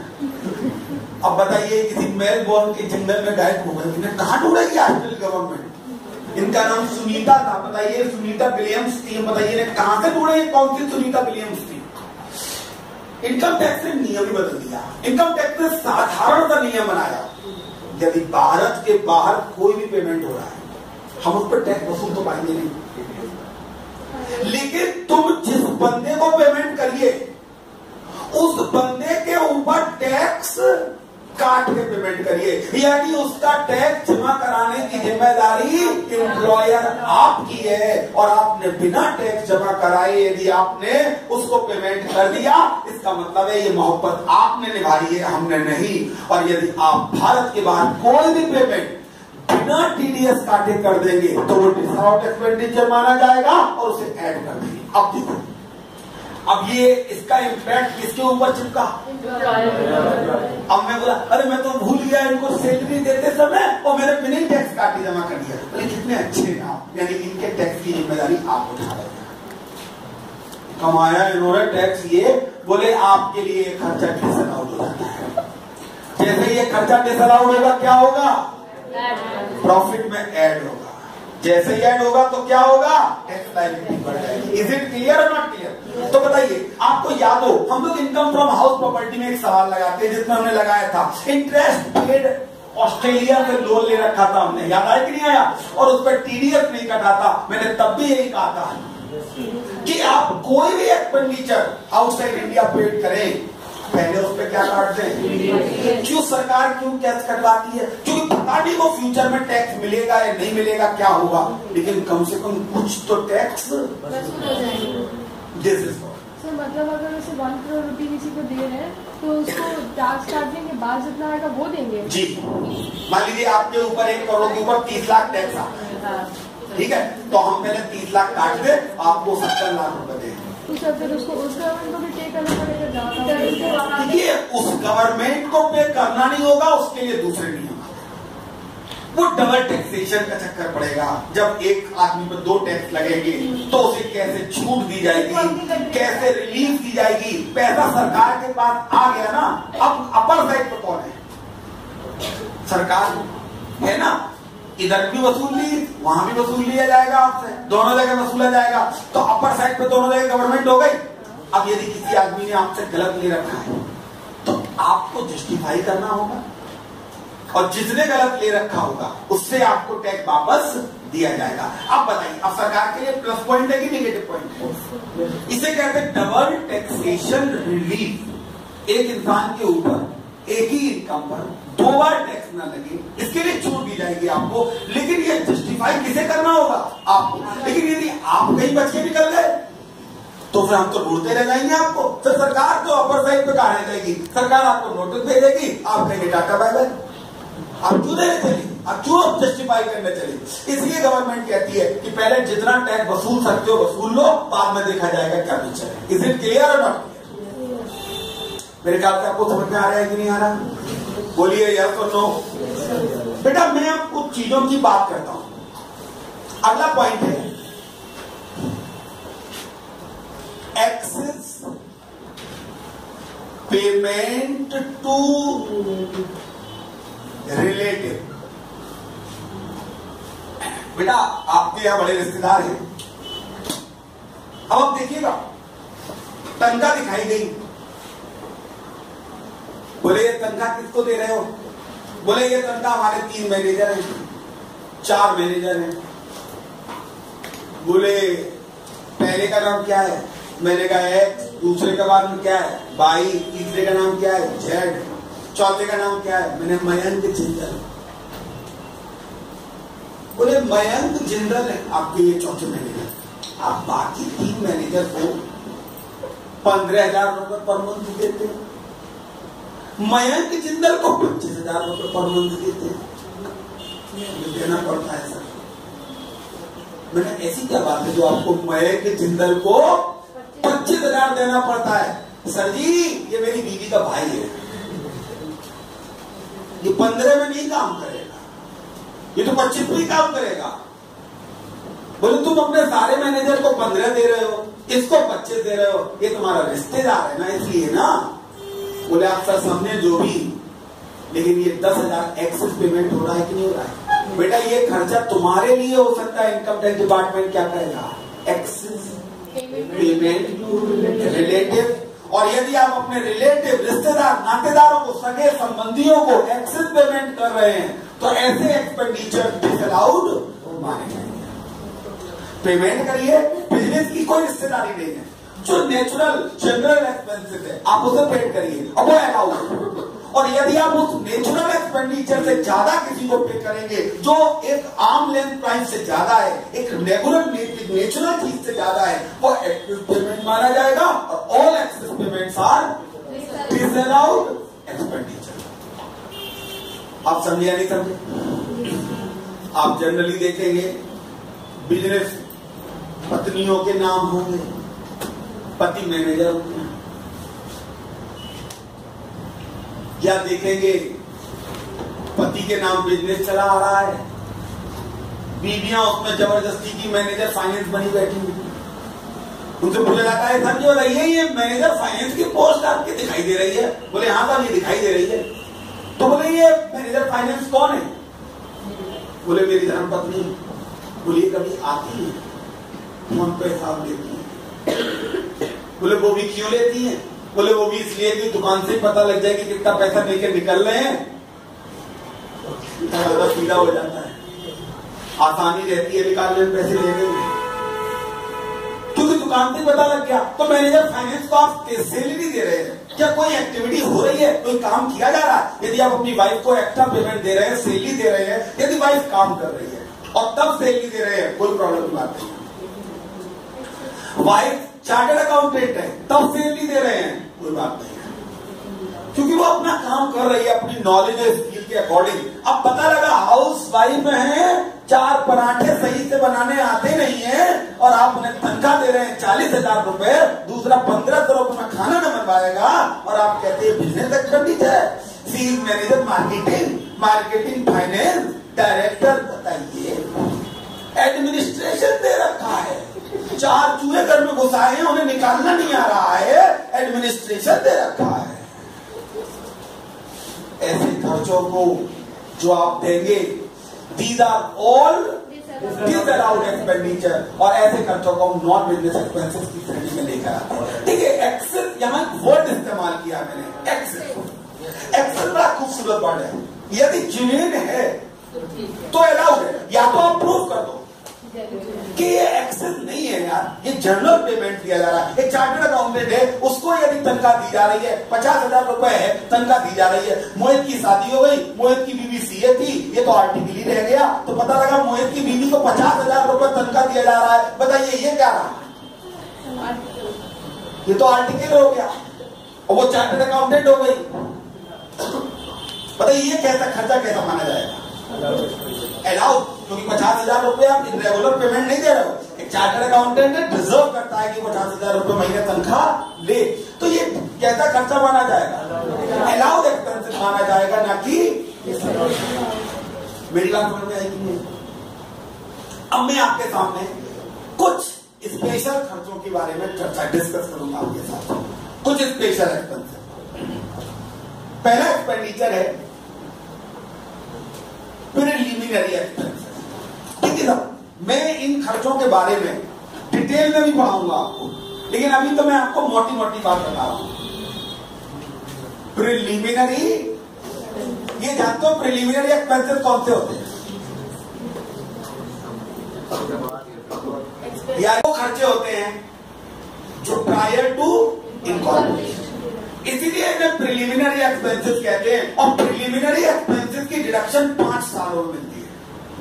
S1: अब बताइए किसी मेलबोर्न के जंगल में गायब हो गए, उन्हें कहां ढूंढेगी ऑस्ट्रेलिया गवर्नमेंट? इनका नाम सुनीता था, बताइए सुनीता विलियम्स थी, बताइए कहां से ढूंढे? कौन सी सुनीता विलियम्स थी? इनकम टैक्स ने नियम ही बदल दिया। इनकम टैक्स ने साधारण सा नियम बनाया, यदि भारत के बाहर कोई भी पेमेंट हो रहा है हम उस पर टैक्स वसूल तो पाएंगे नहीं, लेकिन तुम जिस बंदे को पेमेंट करिए करिए, यानी उसका टैक्स जमा कराने की जिम्मेदारी एम्प्लॉयर आपकी है, और आपने बिना टैक्स जमा कराए यदि आपने उसको पेमेंट कर दिया, इसका मतलब है ये मोहब्बत आपने निभाई है, हमने नहीं। और यदि आप भारत के बाहर कोई भी पेमेंट बिना टीडीएस काटे कर देंगे तो वो डिस्काउंट एक्सपेंडिचर माना जाएगा और उसे ऐड कर देंगे। अब देखो, अब ये इसका इम्पैक्ट किसके ऊपर चिपका? अब मैं बोला अरे मैं तो भूल गया, इनको सैलरी देते समय और मेरे मिनी टैक्स काटे जमा कर दिया। बोले कितने अच्छे हैं आप, यानी इनके टैक्स की जिम्मेदारी आप उठा रहे हैं। कमाया इन्होंने टैक्स, ये बोले आपके लिए खर्चा डिसअलाउड हो जाता है। जैसे ये खर्चा डिसअलाउड होगा क्या होगा? प्रॉफिट में ऐड होगा। जैसे ही ऐड होगा तो क्या होगा? टैक्स लायबिलिटी बढ़ जाएगी। इज इट क्लियर और नॉट क्लियर? तो बताइए, आपको याद हो हम लोग इनकम फ्रॉम हाउस प्रॉपर्टी में एक सवाल लगाते हैं जिसमें हमने लगाया था इंटरेस्ट पेड, ऑस्ट्रेलिया से लोन ले रखा था हमने, याद आया कि नहीं आया? और उस पर टीडीएस नहीं कटा था। मैंने तब भी यही कहा था कि आप कोई भी एक्सपेंडिचर आउटसाइड इंडिया पेड करें, पहले उस पर क्या काटते हैं? क्यों सरकार क्यों टैक्स कटवाती है? क्योंकि पता नहीं वो फ्यूचर में टैक्स मिलेगा या नहीं मिलेगा, क्या होगा, लेकिन कम से कम कुछ तो टैक्स दिस इज
S3: सर। मतलब अगर उसे 1 करोड़ रुपए किसी को दे रहे हैं तो उसको टैक्स काटने के बाद जितना आएगा वो देंगे
S1: जी। मान लीजिए आपके ऊपर 1 करोड़ के ऊपर 30 लाख टैक्स आता है, ठीक है, तो हम पहले 30 लाख काट दे, आपको 70 लाख रुपए दें।
S3: तो सर फिर उसको उस गवर्नमेंट को भी पे करना पड़ेगा।
S1: देखिए, उस गवर्नमेंट को पे करना नहीं होगा, उसके लिए दूसरे नियम, वो डबल टैक्सेशन का चक्कर पड़ेगा। जब एक आदमी पर 2 टैक्स लगेंगे तो उसे कैसे छूट दी जाएगी, कैसे रिलीफ दी जाएगी। पैसा सरकार के पास आ गया ना, अब अपर साइड पर कौन है? सरकार है ना। इधर भी वसूल ली, वहां भी वसूल लिया जाएगा आपसे, दोनों जगह वसूला जाएगा, तो अपर साइड पे दोनों जगह गवर्नमेंट हो गई। अब यदि किसी आदमी ने आपसे गलत ले रखा है तो आपको जस्टिफाई करना होगा, और जिसने गलत ले रखा होगा उससे आपको टैक्स वापस दिया जाएगा। अब बताइए, अब सरकार के लिए प्लस पॉइंट है कि नेगेटिव पॉइंट है? इसे कहते हैं डबल टैक्सेशन रिलीफ। एक इंसान के ऊपर एक ही इनकम पर 2 बार टैक्स ना लगे, इसके लिए छूट दी जाएगी आपको, लेकिन ये जस्टिफाई किसे करना होगा? आपको। लेकिन यदि आप कहीं बच के निकल गए तो फिर हम तो ढूंढते रह जाएंगे आपको। फिर सरकार तो अपर साइड पे कहा जाएगी, सरकार आपको नोटिस भेजेगी, आप कहेंगे टाटा बाय बाय, आप क्यों देने चली, आप क्यों जस्टिफाई करने चली। इसलिए गवर्नमेंट कहती है कि पहले जितना टैक्स वसूल सकते हो वसूल लो, बाद में देखा जाएगा क्या पीछे है। इज इट क्लियर और नॉट? मेरे ख्याल से आपको समझ में आ रहा है कि नहीं आ रहा? बोलिए यस और नो। बेटा मैं अब कुछ चीजों की बात करता हूं। अगला पॉइंट है एक्सेस पेमेंट टू रिलेटिव। बेटा आपके यहां बड़े रिश्तेदार हैं, अब आप देखिएगा तनख्वाह दिखाई गई, बोले ये तनख्वाह किसको दे रहे हो? बोले ये तनख्वाह हमारे 3 मैनेजर हैं, 4 मैनेजर हैं। बोले पहले का नाम क्या है? मैंने कहा X, दूसरे का नाम क्या है? Y, तीसरे का नाम क्या है? Z, चौथे का नाम क्या है? मैंने मयंक जिंदल। बोले मयंक जिंदल है आपके ये चौथे मैनेजर, आप बाकी 3 मैनेजर को 15,000 रुपए पर मंथ देते हैं, मयंक जिंदल को 25,000 रुपए पर मंथ देते हैं, देना पड़ता है सर। मैंने ऐसी क्या बात है जो आपको मयंक जिंदल को 25,000 देना पड़ता है? सर जी ये मेरी बीवी का भाई है, ये 15 में नहीं काम करेगा, ये तो 25 में ही काम करेगा। बोले तुम अपने सारे मैनेजर को 15 दे रहे हो, इसको 25 दे रहे हो, ये तुम्हारा रिश्तेदार है ना, इसलिए ना। बोले आप सर समझे जो भी, लेकिन ये 10,000 एक्सेस पेमेंट हो रहा है कि नहीं हो रहा है? बेटा ये खर्चा तुम्हारे लिए हो सकता है, इनकम टैक्स डिपार्टमेंट क्या करेगा? Access payment relative. और यदि आप अपने रिलेटिव रिश्तेदार नातेदारों को, सगे संबंधियों को एक्सेस पेमेंट कर रहे हैं तो ऐसे एक्सपेंडिचर डिसअलाउड माने जाएंगे। पेमेंट करिए, बिजनेस की कोई रिश्तेदारी नहीं है, जो नेचुरल जनरल एक्सपेंसेस है आप उसे पेड करिए, अब वो अलाउड। और यदि आप उस नेचुरल एक्सपेंडिचर से ज्यादा किसी को पे करेंगे जो एक आर्म लेंथ प्राइस से ज्यादा है, एक रेगुलर नेचुरल चीज से ज्यादा है, वो एक्सेस पेमेंट माना जाएगा और all excess payments are disallowed expenditure. आप समझे या नहीं समझे? आप जनरली देखेंगे बिजनेस पत्नियों के नाम होंगे, पति मैनेजर होंगे, या देखेंगे पति के नाम बिजनेस चला आ रहा है, बीवियां उसमें जबरदस्ती की मैनेजर फाइनेंस बनी बैठी हुई। उनसे पूछा जाता है सर जी बताइए ये मैनेजर फाइनेंस की पोस्ट आपकी दिखाई दे रही है? बोले हाँ साहब ये दिखाई दे रही है। तो बोले ये मैनेजर फाइनेंस कौन है? बोले मेरी धर्मपत्नी। बोले कभी आती है फोन पे हिसाब लेती है? बोले वो भी क्यों लेती है? बोले वो भी इसलिए कि दुकान से पता लग जाए कि कितना पैसा लेके निकल रहे हैं, ज्यादा सीधा हो जाता है, आसानी रहती है निकालने में, पैसे लेने में, क्योंकि दुकान से पता लग गया। तो मैनेजर फाइनेंस को आप सैलरी दे रहे हैं, क्या कोई एक्टिविटी हो रही है, कोई काम किया जा रहा है? यदि आप अपनी वाइफ को एक्स्ट्रा पेमेंट दे रहे हैं, सैलरी दे रहे हैं, यदि वाइफ काम कर रही है और तब सैलरी दे रहे हैं, कोई प्रॉब्लम की बात नहीं। वाइफ चार्टर्ड अकाउंटेंट है तब सैलरी दे रहे हैं, कोई बात नहीं है, क्योंकि वो अपना काम कर रही है अपनी नॉलेज स्किल के अकॉर्डिंग। अब पता लगा हाउस वाइफ है, 4 पराठे सही से बनाने आते नहीं है और आप उन्हें तनख्वाह दे रहे हैं 40,000 रुपए, दूसरा 1500 रुपए में खाना न बनवाएगा और आप कहते हैं business expenditure, C is manager marketing finance director. बताइए एडमिनिस्ट्रेशन दे रखा है, 4 चूहे घर में घुसाए हैं, उन्हें निकालना नहीं आ रहा है, एडमिनिस्ट्रेशन दे रखा है। ऐसे खर्चों को जो आप देंगे these are all disallowed expenditure, और ऐसे खर्चों को हम नॉन बिजनेस एक्सपेंसेस की श्रेणी में लेकर आते हैं। ठीक है, एक्सेस, यहां वर्ड इस्तेमाल किया मैंने, एक्सेस। एक्सेस बड़ा खूबसूरत वर्ड है, यदि जेन्युइन है तो अलाउड है, या तो आप प्रूव कर दो कि ये एक्सेस नहीं है यार, ये जनरल पेमेंट दिया जा रहा है। एक चार्टर्ड अकाउंटेंट है, उसको यदि तनख्वाह दी जा रही है 50,000 रुपए है, तनख्वाह दी जा रही है। मोहित की शादी हो गई, मोहित की बीवी सीए थी, ये तो आर्टिकल ही रह गया, तो पता लगा मोहित की बीवी को 50,000 रुपए तनख्वाह दिया जा रहा है। बताइए ये क्या रहा? ये तो आर्टिकल हो गया और वो चार्टर्ड अकाउंटेंट हो गई। बताइए ये कैसा खर्चा कैसा माना जाएगा? अलाउड, क्योंकि 50,000 रुपए आप रेगुलर पेमेंट नहीं दे रहे हो। एक चार्टर्ड अकाउंटेंट डिजर्व करता है कि 50,000 रुपए महीने तनख्वाह ले, तो ये कैसा खर्चा माना जाएगा? अलाउड एक्सपेंसेस माना जाएगा, ना कि। मेरी बात समझ में आएगी? अब मैं आपके सामने कुछ स्पेशल खर्चों के बारे में चर्चा डिस्कस करूंगा आपके साथ, कुछ स्पेशल एक्सपेंसेस। पहला एक्सपेंडिचर है प्रीलिमिनरी एक्सपेंसेस। ठीक है साहब, मैं इन खर्चों के बारे में डिटेल में भी पढ़ाऊंगा आपको, लेकिन अभी तो मैं आपको मोटी मोटी बात बता रहा हूं। प्रीलिमिनरी, ये जानते हो प्रीलिमिनरी एक्सपेंसेस कौन से होते हैं? या वो खर्चे होते हैं जो प्रायर टू इनकॉर्पोरेशन, इसीलिए इन्हें प्रिलिमिनरी एक्सपेंसेस कहते हैं। और प्रिलिमिनरी एक्सपेंसेस की डिडक्शन 5 सालों में मिलती है।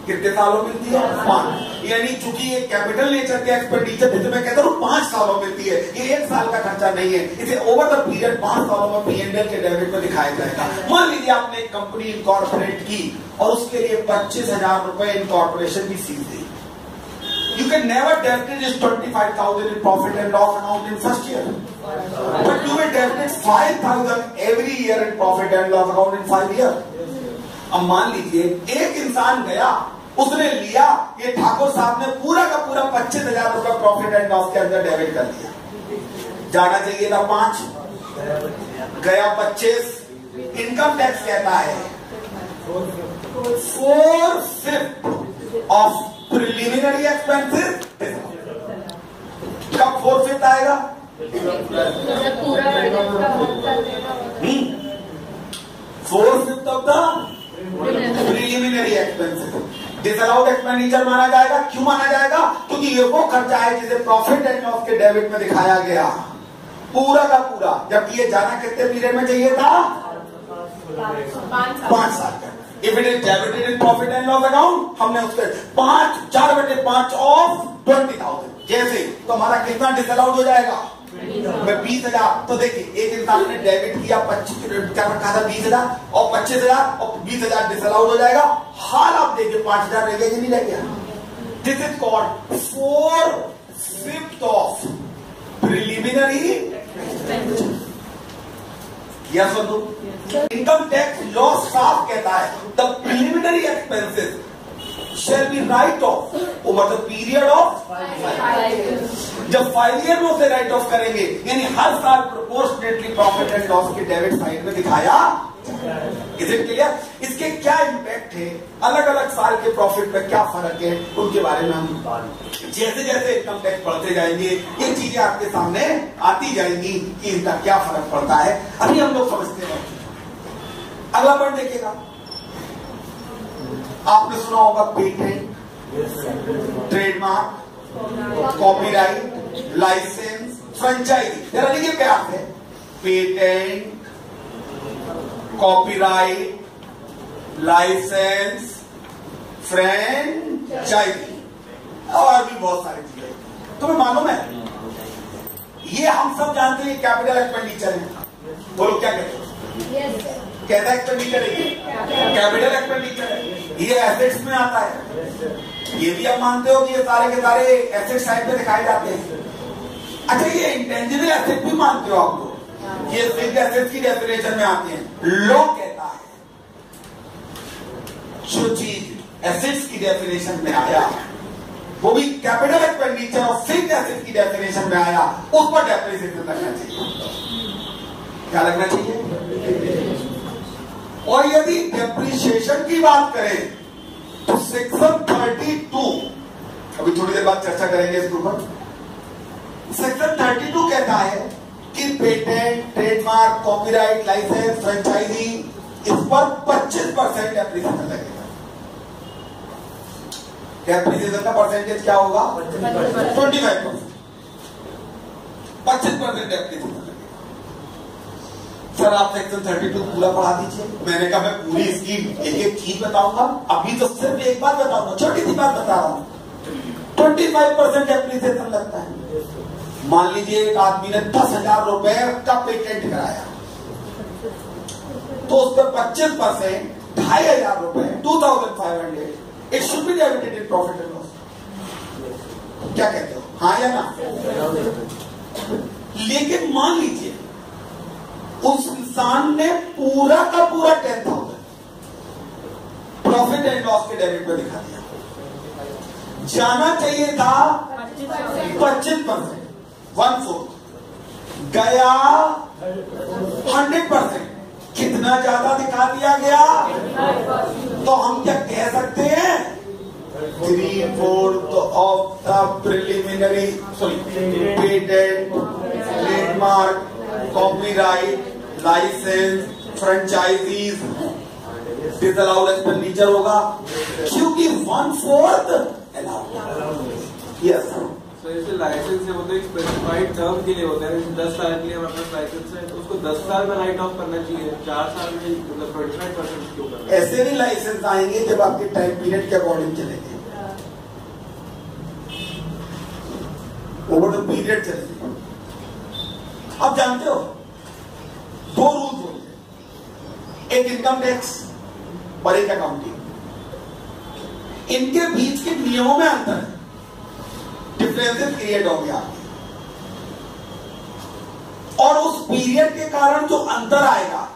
S1: कितने सालों में मिलती है? 5। यानी चूंकि ये कैपिटल नेचर के एक्सपेंडिचर, जिसे मैं कहता हूं 5 सालों में मिलती है, ये 1 साल का खर्चा नहीं है, इसे ओवर द पीरियड 5 सालों में P&L के डेबिट में दिखाया जाएगा। मान लीजिए आपने एक कंपनी इनकॉर्पोरेट की और उसके लिए 25,000 रुपए इनकॉर्पोरेशन की fees the. You can never debit is 25,000 in profit and loss account in first year, but you will debit 5,000 every year in profit and loss account in 5 years. अब मान लीजिए एक इंसान गया, उसने लिया, ये ठाकुर साहब ने पूरा का पूरा 25,000 रुपए प्रॉफिट एंड लॉस के अंदर डेबिट कर दिया। जाना चाहिए था 5, गया 25। इनकम टैक्स कहता है 4/5 ऑफ प्रिलिमिनरी एक्सपेंसेस। कब 4/5 आएगा? 4/5 of the preliminary expenses disallowed expenditure माना जाएगा। क्यों माना जाएगा? क्योंकि ये वो खर्चा है जिसे प्रॉफिट एंड लॉस के डेबिट में दिखाया गया पूरा का पूरा, जबकि ये जाना कितने पीरियड में चाहिए था? 5 साल का। If it is debited in profit and loss account, हमने उसके 4/5 ऑफ 20,000 जैसे, तो हमारा कितना डिसअलाउड हो जाएगा? 20,000। तो देखिए एक इंसान ने डेबिट किया 25 कर रखा था 20,000 और 25,000 और 20,000 डिसअलाउड हो जाएगा। हाल आप देखिए 5,000 रह गया कि नहीं रह गया? This is called 4/5 of preliminary expenditure. Yes और नो? इनकम टैक्स लॉ साफ कहता है the preliminary expenses shall be write off over the period of 5 years। जब 5 ईयर में उसे राइट ऑफ करेंगे, यानी हर साल प्रोपोर्शनेटली प्रॉफिट एंड लॉस के डेबिट साइड में दिखाया। Is it clear? इसके क्या इम्पैक्ट है, अलग अलग साल के प्रॉफिट में क्या फर्क है, उनके बारे में हम जैसे जैसे इनकम टैक्स पढ़ते जाएंगे ये चीजें आपके सामने आती जाएंगी कि इनका क्या फर्क पड़ता है। अभी हम लोग समझते हैं। अगला पॉइंट देखिएगा, आपने सुना होगा patent, trademark, copyright, licence, franchisee. जरा लिखिए प्यार से, पेटेंट, कॉपीराइट, लाइसेंस, फ्रेंचाइजी और भी बहुत सारी चीजें। तुम्हें मालूम है ये हम सब जानते हैं कैपिटल एक्सपेंडिचर है। बोलो क्या कहते हो? कैसा एक्सपेंडिचर है? कैपिटल एक्सपेंडिचर है। ये एसेट्स में आता है। ये भी आप मानते हो कि ये सारे के सारे एसेट साइड पे दिखाए जाते हैं। अच्छा ये इंटेंजिबल एसेट भी मानते हो आप लोग? ये फिक्स्ड एसेट्स की डेफिनेशन में आते हैं। लॉ कहता है जो चीज एसेट्स की डेफिनेशन में आया वो भी कैपिटल एक्सपेंडिचर और फिक्स्ड एसेट की डेफिनेशन में आया, उस पर डेप्रिसिएशन लगना चाहिए। क्या लगना चाहिए? और यदि डेप्रिसिएशन की बात करें तो सेक्शन 32, अभी थोड़ी देर बाद चर्चा करेंगे इसके ऊपर। सेक्शन 32 कहता है कि patent, trademark, copyright, licence, franchisee, इस पर 25% डेप्रिसिएशन लगेगा। डेप्रिसिएशन का परसेंटेज क्या होगा? 25%। 25% डेप्रिसिएशन। सर आप सेक्शन 32 पूरा पढ़ा दीजिए। मैंने कहा मैं पूरी इसकी एक एक चीज बताऊंगा। अभी तो सिर्फ एक बात बताऊंगा, छोटी सी बात बता रहा हूं। 25% डेप्रिसिएशन लगता है। मान लीजिए एक आदमी ने 10,000 रुपए का पेटेंट कराया तो उस पर 25% 2,500 रुपए 2,500 it should be debited in profit and loss. क्या कहते हो? हाँ या ना? लेकिन मान लीजिए उस इंसान ने पूरा का पूरा 10,000 प्रॉफिट एंड लॉस के डेबिट में दिखा दिया। जाना चाहिए था 25%, 1/4 गया 100%। कितना ज्यादा दिखा दिया गया? तो हम क्या कह सकते हैं? 3/4 of the preliminary patent, trademark, copyright, licence, franchisees disallowed expenditure होगा, क्योंकि 1/4 अलाउड। यस
S2: सर, जैसे लाइसेंस है वो तो एक स्पेसिफाइड टर्म के लिए होता है। 10 साल के लिए हमारे पास लाइसेंस है तो उसको 10 साल में राइट ऑफ करना चाहिए। 4 साल में मतलब 25% क्यों करना?
S1: ऐसे नहीं लाइसेंस आएंगे जब आपके टाइम पीरियड के अकॉर्डिंग चलेंगे, ओवर द पीरियड चलेंगे। आप जानते हो 2 रूल्स होते हैं, एक इनकम टैक्स और एक अकाउंटिंग। इनके बीच के नियमों में अंतर है, डिफरेंसेस क्रिएट हो गया और उस पीरियड के कारण जो अंतर आएगा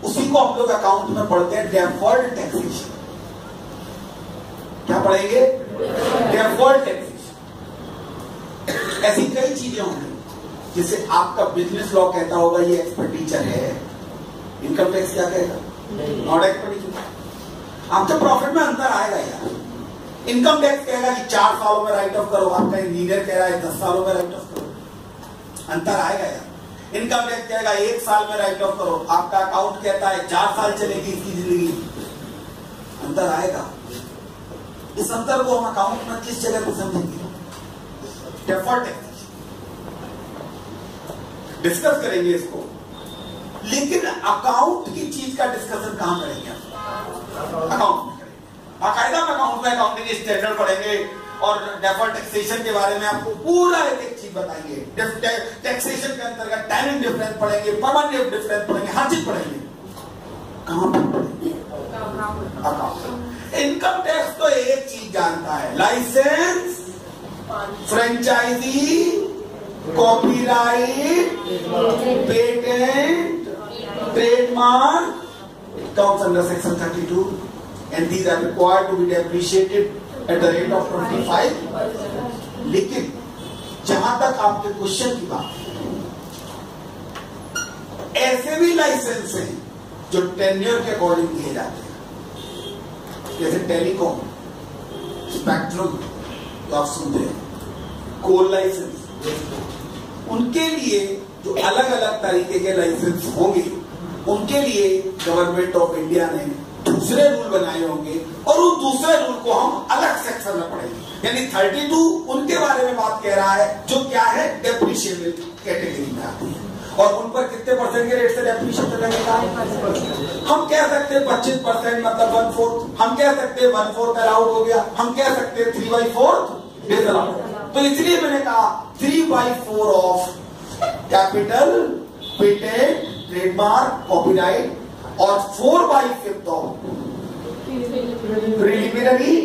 S1: उसी को हम लोग अकाउंट में पढ़ते हैं डेफर्ड टैक्सेशन। क्या पढ़ेंगे? Deferred taxation. ऐसी कई चीजें होंगी जिसे आपका बिजनेस लॉ कहता होगा ये एक्सपेंडिचर है, इनकम टैक्स क्या कहेगा? Not expenditure. आपके प्रॉफिट में अंतर आएगा यार। इनकम टैक्स कहेगा कि 4 सालों में राइट ऑफ करो, आपका इंजीनियर कह रहा है 10 सालों में राइट ऑफ करो, अंतर आएगा यार। इनकम टैक्स कहेगा 1 साल में राइट ऑफ करो, आपका अकाउंट कहता है 4 साल चलेगी इसकी जिंदगी, अंतर आएगा। इस अंतर को हम अकाउंट में किस जगह पर समझेंगे? डेफर्ड टैक्स डिस्कस करेंगे इसको। लेकिन अकाउंट की चीज का डिस्कशन कहां करेंगे? अकाउंट में करेंगे, बाकायदा में अकाउंट में अकाउंटिंग स्टैंडर्ड पढ़ेंगे और डेफर्ड टैक्सेशन के बारे में आपको पूरा एक चीज बताएंगे। टैक्सेशन के अंतर्गत टाइमिंग डिफरेंस पढ़ेंगे, परमानेंट डिफरेंस पढ़ेंगे, हर चीज पढ़ेंगे। कहां पर पढ़ेंगे? अकाउंट। इनकम टैक्स तो एक चीज जानता है, licence, franchisee, copyright, patent, trademark comes under section 32 and these are required to be depreciated at the rate of 25। लेकिन जहां तक आपके क्वेश्चन की बात है, ऐसे भी लाइसेंस हैं जो टेन्योर के अकॉर्डिंग दिए जाते हैं, जैसे टेलीकॉम, स्पेक्ट्रम तो आप सुनते हैं, कोल लाइसेंस। उनके लिए जो अलग अलग तरीके के लाइसेंस होंगे, उनके लिए गवर्नमेंट ऑफ इंडिया ने दूसरे रूल बनाए होंगे और उस दूसरे रूल को हम अलग सेक्शन में पढ़ेंगे। यानी 32 उनके बारे में बात कह रहा है जो क्या है, डेप्रिशिएबल कैटेगरी में आती है और उन पर कितने परसेंट के रेट से डेप्रिशिएशन लगेगा? हम कह सकते हैं 25%, मतलब 1/4। हम कह सकते हैं 1/4 अलाउड हो गया, हम कह सकते हैं 3/4 डिसअलाउड। तो इसलिए मैंने कहा 3/4 of capital, patent, trademark, copyright और 4/5 of preliminary.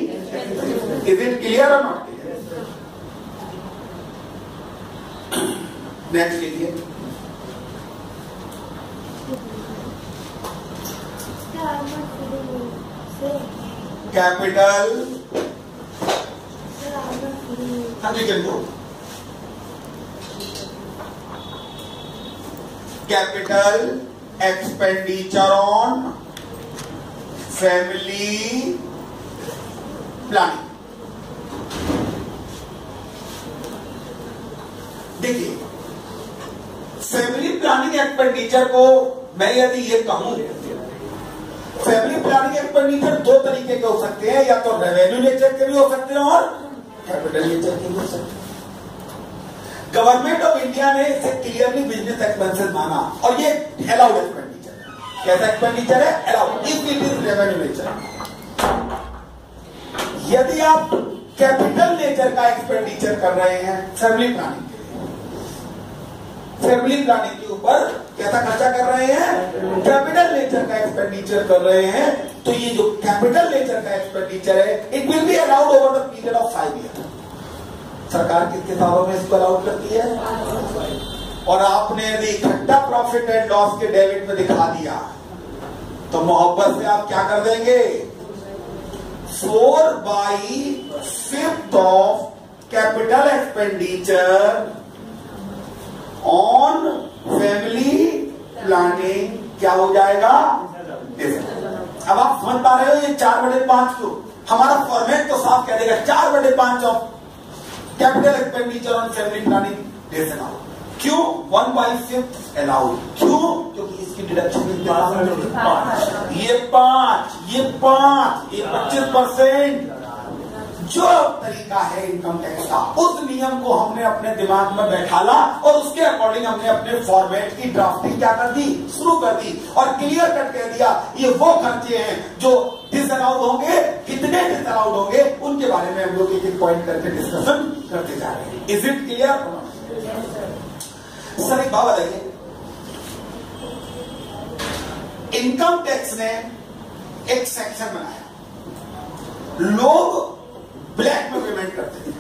S1: Is it clear और नॉट क्लियर? नेक्स्ट लीजिए। कैपिटल, हाँ जी can go. Capital expenditure on family planning. देखिए, फैमिली प्लानिंग एक्सपेंडिचर को मैं यदि ये कहूं, फैमिली प्लानिंग एक्सपेंडिचर दो तरीके के हो सकते हैं, या तो रेवेन्यू नेचर के भी हो सकते हैं और कैपिटल नेचर के भी हो सकते हैं। गवर्नमेंट ऑफ इंडिया ने इसे क्लियरली बिजनेस एक्सपेंसेस माना और ये अलाउड एक्सपेंडिचर है। कैसा एक्सपेंडिचर है? Allowed, if it is revenue nature. यदि आप कैपिटल नेचर का एक्सपेंडिचर कर रहे हैं फैमिली प्लानिंग के लिए, फैमिली प्लानिंग के ऊपर कैसा खर्चा कर रहे हैं? कैपिटल नेचर का एक्सपेंडिचर कर रहे हैं, तो ये जो कैपिटल नेचर का एक्सपेंडिचर है, it will be allowed over the period of 5 year. सरकार कितने सालों में इसको अलाउड करती है? और आपने यदि इकट्ठा प्रॉफिट एंड लॉस के डेबिट में दिखा दिया तो मोहब्बत से आप क्या कर देंगे? 4/5 of capital expenditure on family planning क्या हो जाएगा? अब आप समझ पा रहे हो ये 4/5 को? हमारा फॉर्मेट तो साफ कह देगा 4/5 of capital expenditure on family planning days allowed. क्यों 1/5 अलाउड? क्यों? क्योंकि इसकी डिडक्शन ये 25% जो तरीका है इनकम टैक्स का, उस नियम को हमने अपने दिमाग में बैठाला और उसके अकॉर्डिंग हमने अपने फॉर्मेट की ड्राफ्टिंग क्या कर दी? शुरू कर दी और क्लियर कट कह दिया ये वो खर्चे हैं जो डिसअलाउड होंगे, कितने डिसअलाउड होंगे, उनके बारे में हम लोग एक पॉइंट करके डिस्कशन करते जा रहे हैं। Is it clear? सर एक बात बताइए, इनकम टैक्स ने एक सेक्शन बनाया, लोग ब्लैक में पेमेंट करते हैं,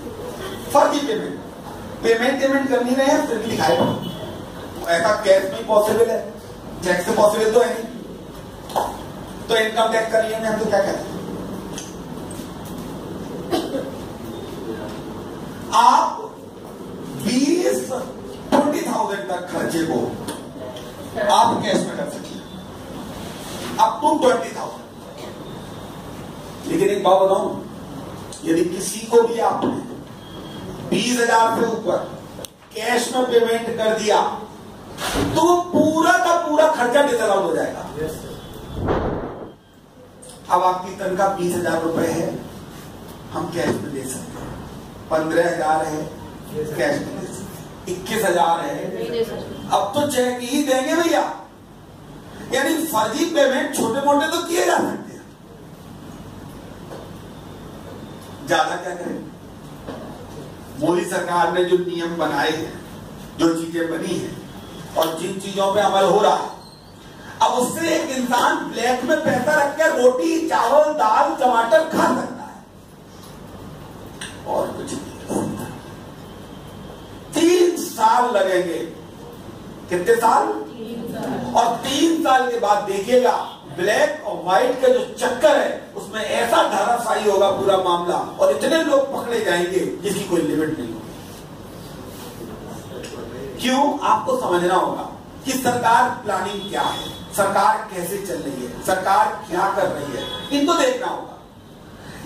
S1: फर्जी पेमेंट करनी नहीं है, फिर भी दिखाए ऐसा कैश में पॉसिबल है, चेक से पॉसिबल तो है नहीं, तो इनकम टैक्स का नियम है, हम तो क्या कहते हैं? आप 20,000 तक खर्चे को आप कैश में कर सकते हैं, अप टू 20,000। लेकिन एक बात बताऊं, यदि किसी को भी आपने 20,000 से ऊपर कैश में पेमेंट कर दिया तो पूरा का पूरा खर्चा डिसअलाउड हो जाएगा। अब आपकी तनख्वाह 20,000 रुपए है, हम कैश में दे सकते हैं, 15,000 है कैश में दे सकते हैं, 21,000 है, अब तो चेक ही देंगे भैया, यानी फर्जी पेमेंट छोटे मोटे तो किए जा सकते हैं, ज्यादा क्या करें। मोदी सरकार ने जो नियम बनाए हैं, जो चीजें बनी हैं और जिन चीजों पे अमल हो रहा है, अब उससे एक इंसान ब्लैक में पैसा रख के रोटी चावल दाल टमाटर खा सकता है और कुछ नहीं कर सकता। 3 साल लगेंगे। कितने साल?
S3: 3 साल।
S1: और 3 साल के बाद देखिएगा ब्लैक और व्हाइट का जो चक्कर है उसमें ऐसा धराशायी होगा पूरा मामला, और इतने लोग पकड़े जाएंगे जिसकी कोई लिमिट नहीं होगी। क्यों? आपको समझना होगा कि सरकार प्लानिंग क्या है, सरकार कैसे चल रही है, सरकार क्या कर रही है, इनको देखना होगा।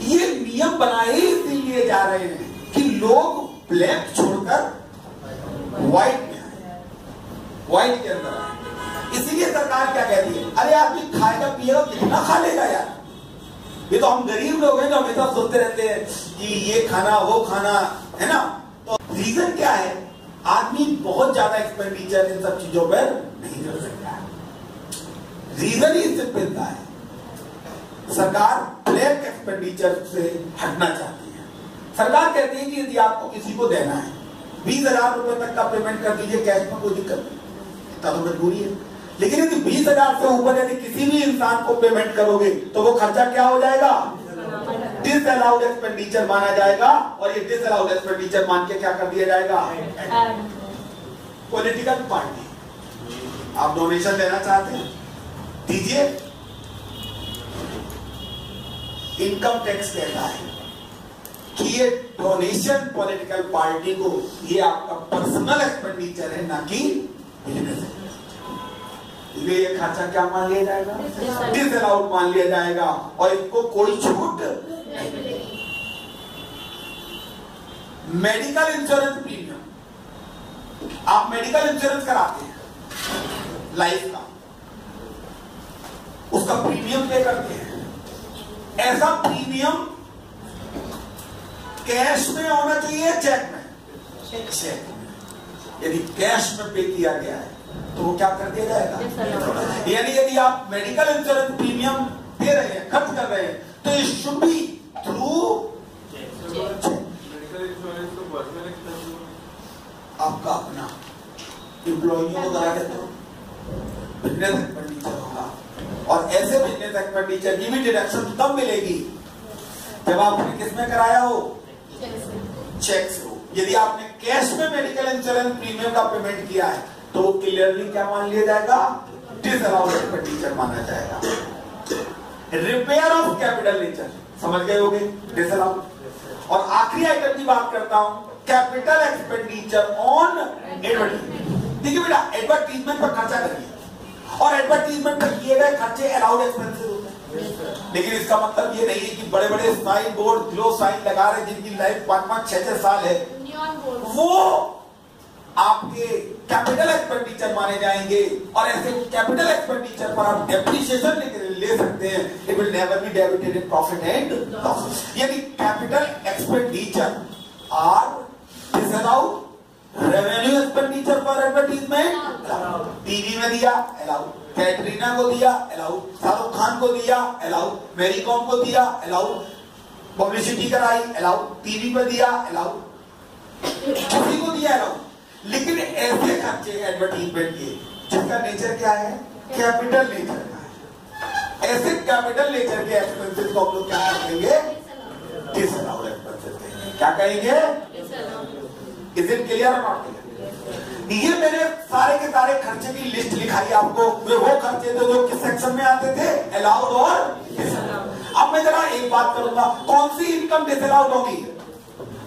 S1: ये नियम बनाए ही इसीलिए जा रहे हैं कि लोग ब्लैक छोड़कर व्हाइट में आए, व्हाइट के अंदर आए। इसीलिए सरकार क्या कहती है, अरे आदमी खाएगा पिएगा कितना खा लेगा यार। ये तो हम गरीब लोग हैं जो हमेशा सोचते रहते हैं कि ये खाना वो खाना, है ना। तो रीजन क्या है, आदमी बहुत ज्यादा एक्सपेंडिचर इन सब चीजों पर नहीं कर सकता है। रीजन ही सिंपल था है, सरकार ब्लैक एक्सपेंडिचर से हटना चाहती है। सरकार कहती है कि यदि आपको किसी को देना है 20,000 रुपए तक का पेमेंट कर दीजिए कैश में, कोई दिक्कत नहीं, इतना तो मजबूरी है। लेकिन यदि 20,000 से ऊपर यदि किसी भी इंसान को पेमेंट करोगे तो वो खर्चा क्या हो जाएगा, डिसअलाउड एक्सपेंडिचर माना जाएगा। और ये डिसअलाउड एक्सपेंडिचर मान के क्या कर दिया जाएगा, पॉलिटिकल पार्टी आप डोनेशन देना चाहते हैं दीजिए। इनकम टैक्स कहता है कि ये डोनेशन पॉलिटिकल पार्टी को ये आपका पर्सनल एक्सपेंडिचर है, ना कि बिजनेस है। इसलिए ये खर्चा क्या मान लिया जाएगा, डिसअलाउड मान लिया जाएगा और इनको कोई छूट नहीं मिलेगी। मेडिकल इंश्योरेंस प्रीमियम, आप मेडिकल इंश्योरेंस कराते हैं लाइफ का, उसका प्रीमियम पे करते हैं। ऐसा प्रीमियम कैश में होना चाहिए, चेक में? चेक में। यदि कैश में पे किया गया है तो वो क्या कर दिया जाएगा, यानी यदि आप मेडिकल इंश्योरेंस प्रीमियम दे रहे हैं, खर्च कर रहे हैं, तो ये should be through
S2: medical insurance तो पर्सनल एक्सपेंस
S1: आपका अपना, एम्प्लॉइयों को करा देते हो, बिजनेस एक्सपेंडिचर होगा। और ऐसे बिजनेस एक्सपेंडिचर की भी डिडक्शन तब मिलेगी जब आपने किसमें कराया हो, चेक से हो। यदि आपने कैश में मेडिकल इंश्योरेंस प्रीमियम का पेमेंट किया है तो वो क्लियरली क्या मान लिया जाएगा, डिसअलाउड एक्सपेंडिचर माना जाएगा। रिपेयर ऑफ कैपिटल नेचर समझ गए होंगे, डिसअलाउड। और आखिरी आइटम की बात करता हूं, कैपिटल एक्सपेंडिचर ऑन एडवर्टीजमेंट। देखिए बेटा, एडवर्टीजमेंट पर खर्चा करिए और एडवर्टीजमेंट पर किए गए खर्चे अलाउड एक्सपेंसेस होते हैं। लेकिन इसका मतलब ये नहीं है कि बड़े बड़े साइन बोर्ड ग्लो साइन लगा रहे जिनकी लाइफ 5-5, 6-6 साल है, वो आपके कैपिटल एक्सपेंडिचर माने जाएंगे। और ऐसे कैपिटल एक्सपेंडिचर पर आप डेप्रिसिएशन ले सकते हैं, it will never be debited in profit and loss. यानी capital expenditure are disallowed, revenue expenditure for advertisement TV में दिया अलाउड, कैटरीना को दिया अलाउड, शाहरुख खान को दिया अलाउड, मैरी कॉम को दिया अलाउड, पब्लिसिटी कराई अलाउड, टीवी पे दिया अलाउड, किसी को दिया अलाउड। लेकिन ऐसे खर्चे एडवर्टीजमेंट के जिसका नेचर क्या है, कैपिटल नेचर का है, ऐसे कैपिटल नेचर के एक्सपेंसेस को हम लोग क्या कहेंगे, डिसअलाउड एक्सपेंसेस कहेंगे। क्या कहेंगे, इज इट क्लियर और नॉट क्लियर? ये मैंने सारे के सारे खर्चे की लिस्ट लिखाई आपको, वे वो खर्चे थे जो किस सेक्शन में आते थे, अलाउड और डिसअलाउड। अब मैं जरा एक बात करूंगा, कौन सी इनकम डिसअलाउड होगी?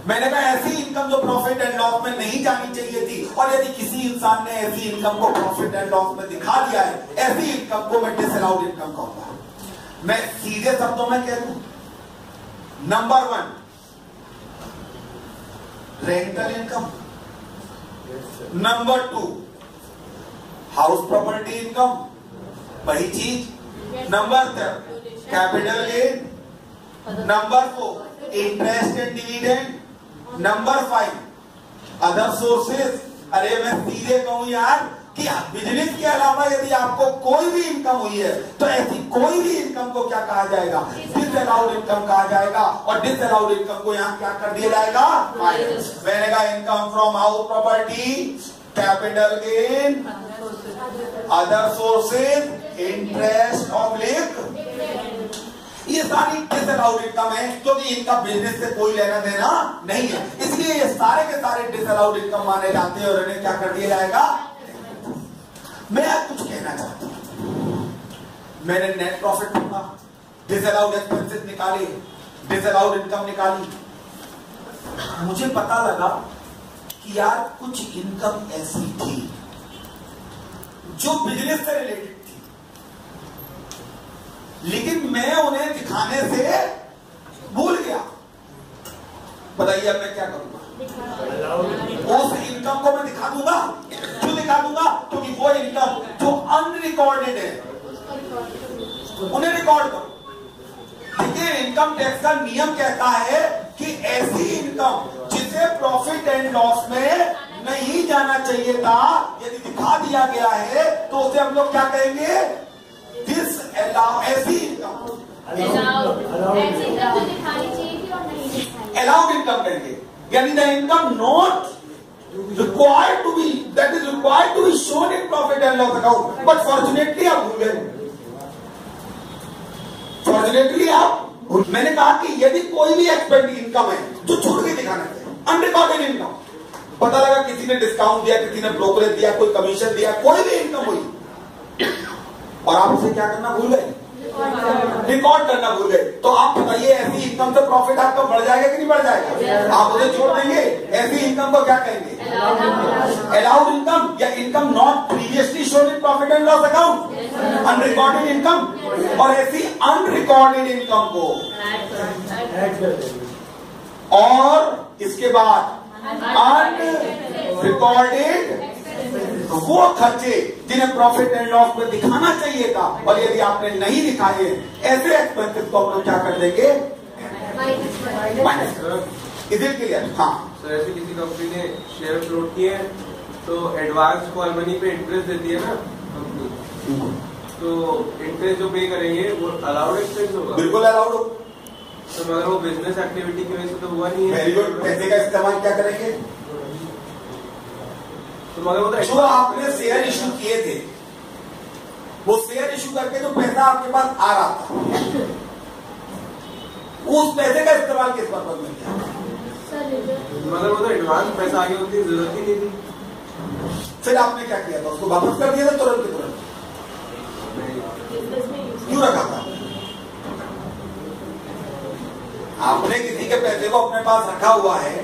S1: मैंने कहा ऐसी इनकम जो प्रॉफिट एंड लॉस में नहीं जानी चाहिए थी, और यदि किसी इंसान ने ऐसी इनकम को प्रॉफिट एंड लॉस में दिखा दिया है, ऐसी इनकम को मैं डिसअलाउड इनकम कहूंगा। मैं सीधे शब्दों में कह दूं, number 1 rental income, number 2 house property income, वही चीज, number 3 capital gain, number 4 interest and dividend, number 5 other sources, अरे मैं सीधे कहूं यार कि बिजनेस के अलावा यदि आपको कोई भी इनकम हुई है तो ऐसी कोई भी इनकम को क्या कहा जाएगा? डिसअलाउड इनकम कहा जाएगा। और डिसअलाउड इनकम को यहाँ क्या कर दिया जाएगा? माइनस। मैंने कहा income from house property, capital gain, other sources, interest oblique, ये सारी डिसअलाउड इनकम है क्योंकि इनका बिजनेस से कोई लेना देना नहीं है, इसलिए ये सारे के सारे डिसअलाउड इनकम माने जाते हैं और इन्हें क्या कर दिया जाएगा? मैं आज कुछ कहना चाहता हूं, मैंने नेट प्रॉफिट ढूंढा, डिसअलाउड एक्सपेंसेस निकाले, डिसअलाउड इनकम निकाली, मुझे पता लगा कि यार कुछ इनकम ऐसी थी जो बिजनेस से रिलेटेड थी, लेकिन मैं उन्हें दिखाने से भूल गया। बताइए अब मैं क्या करूंगा? उस इनकम को मैं दिखा दूंगा। क्यों दिखा दूंगा? क्योंकि वो इनकम जो अनरिकॉर्डेड है उन्हें रिकॉर्ड करो। देखिए इनकम टैक्स का नियम कहता है कि ऐसी इनकम जिसे प्रॉफिट एंड लॉस में नहीं जाना चाहिए था यदि दिखा दिया गया है तो उसे हम लोग क्या कहेंगे? दिस ऐसी इनकम अलाउड इनकम कहेंगे, यानी the income not required to be, that is required to be shown in profit and loss account, but fortunately आप भूल गए। Fortunately आप, मैंने कहा कि यदि कोई भी एक्सपेंड इनकम है जो छूट के दिखाना चाहिए, अनरिकॉर्डेड इनकम, पता लगा किसी ने डिस्काउंट दिया, किसी ने ब्रोकरेज दिया, कोई कमीशन दिया, कोई भी इनकम हुई और आप उसे क्या करना भूल गए? रिकॉर्ड करना भूल गए, तो आप बताइए ऐसी इनकम से प्रॉफिट आपका बढ़ जाएगा कि नहीं बढ़ जाएगा? आप उसे छोड़ देंगे। ऐसी इनकम को क्या कहेंगे? अलाउड इनकम या income not previously shown in profit and loss account, unrecorded income. और ऐसी अनरिकॉर्डेड इनकम को और इसके बाद अनरिकॉर्डेड वो खर्चे जिन्हें प्रॉफिट एंड लॉस में दिखाना चाहिए था और यदि आपने नहीं दिखाए ऐसे एक्सपेंसेस को हम लोग क्या कर देंगे? माइनस। Is it clear? हाँ
S2: सर, ऐसे किसी कंपनी ने शेयर फ्लोट किए हैं तो एडवांस कॉल मनी पे इंटरेस्ट देती है ना कंपनी, तो इंटरेस्ट जो पे करेंगे वो अलाउड एक्सपेंस होगा?
S1: बिल्कुल अलाउड हो।
S2: तो मगर वो बिजनेस एक्टिविटी की वजह से तो हुआ नहीं है।
S1: Very good. पैसे का इस्तेमाल क्या करेंगे?
S2: तो मगर वो
S1: जो आपने शेयर इशू किए थे, वो शेयर इशू करके जो पैसा आपके पास आ रहा था, उस पैसे का इस्तेमाल किस पर्पज में किया?
S2: मगर वो तो एडवांस पैसा आगे उतनी जरूरत ही नहीं थी।
S1: फिर आपने क्या किया था? उसको वापस कर दिया था तुरंत के तुरंत? क्यों रखा था? आपने किसी के पैसे को अपने पास रखा हुआ है,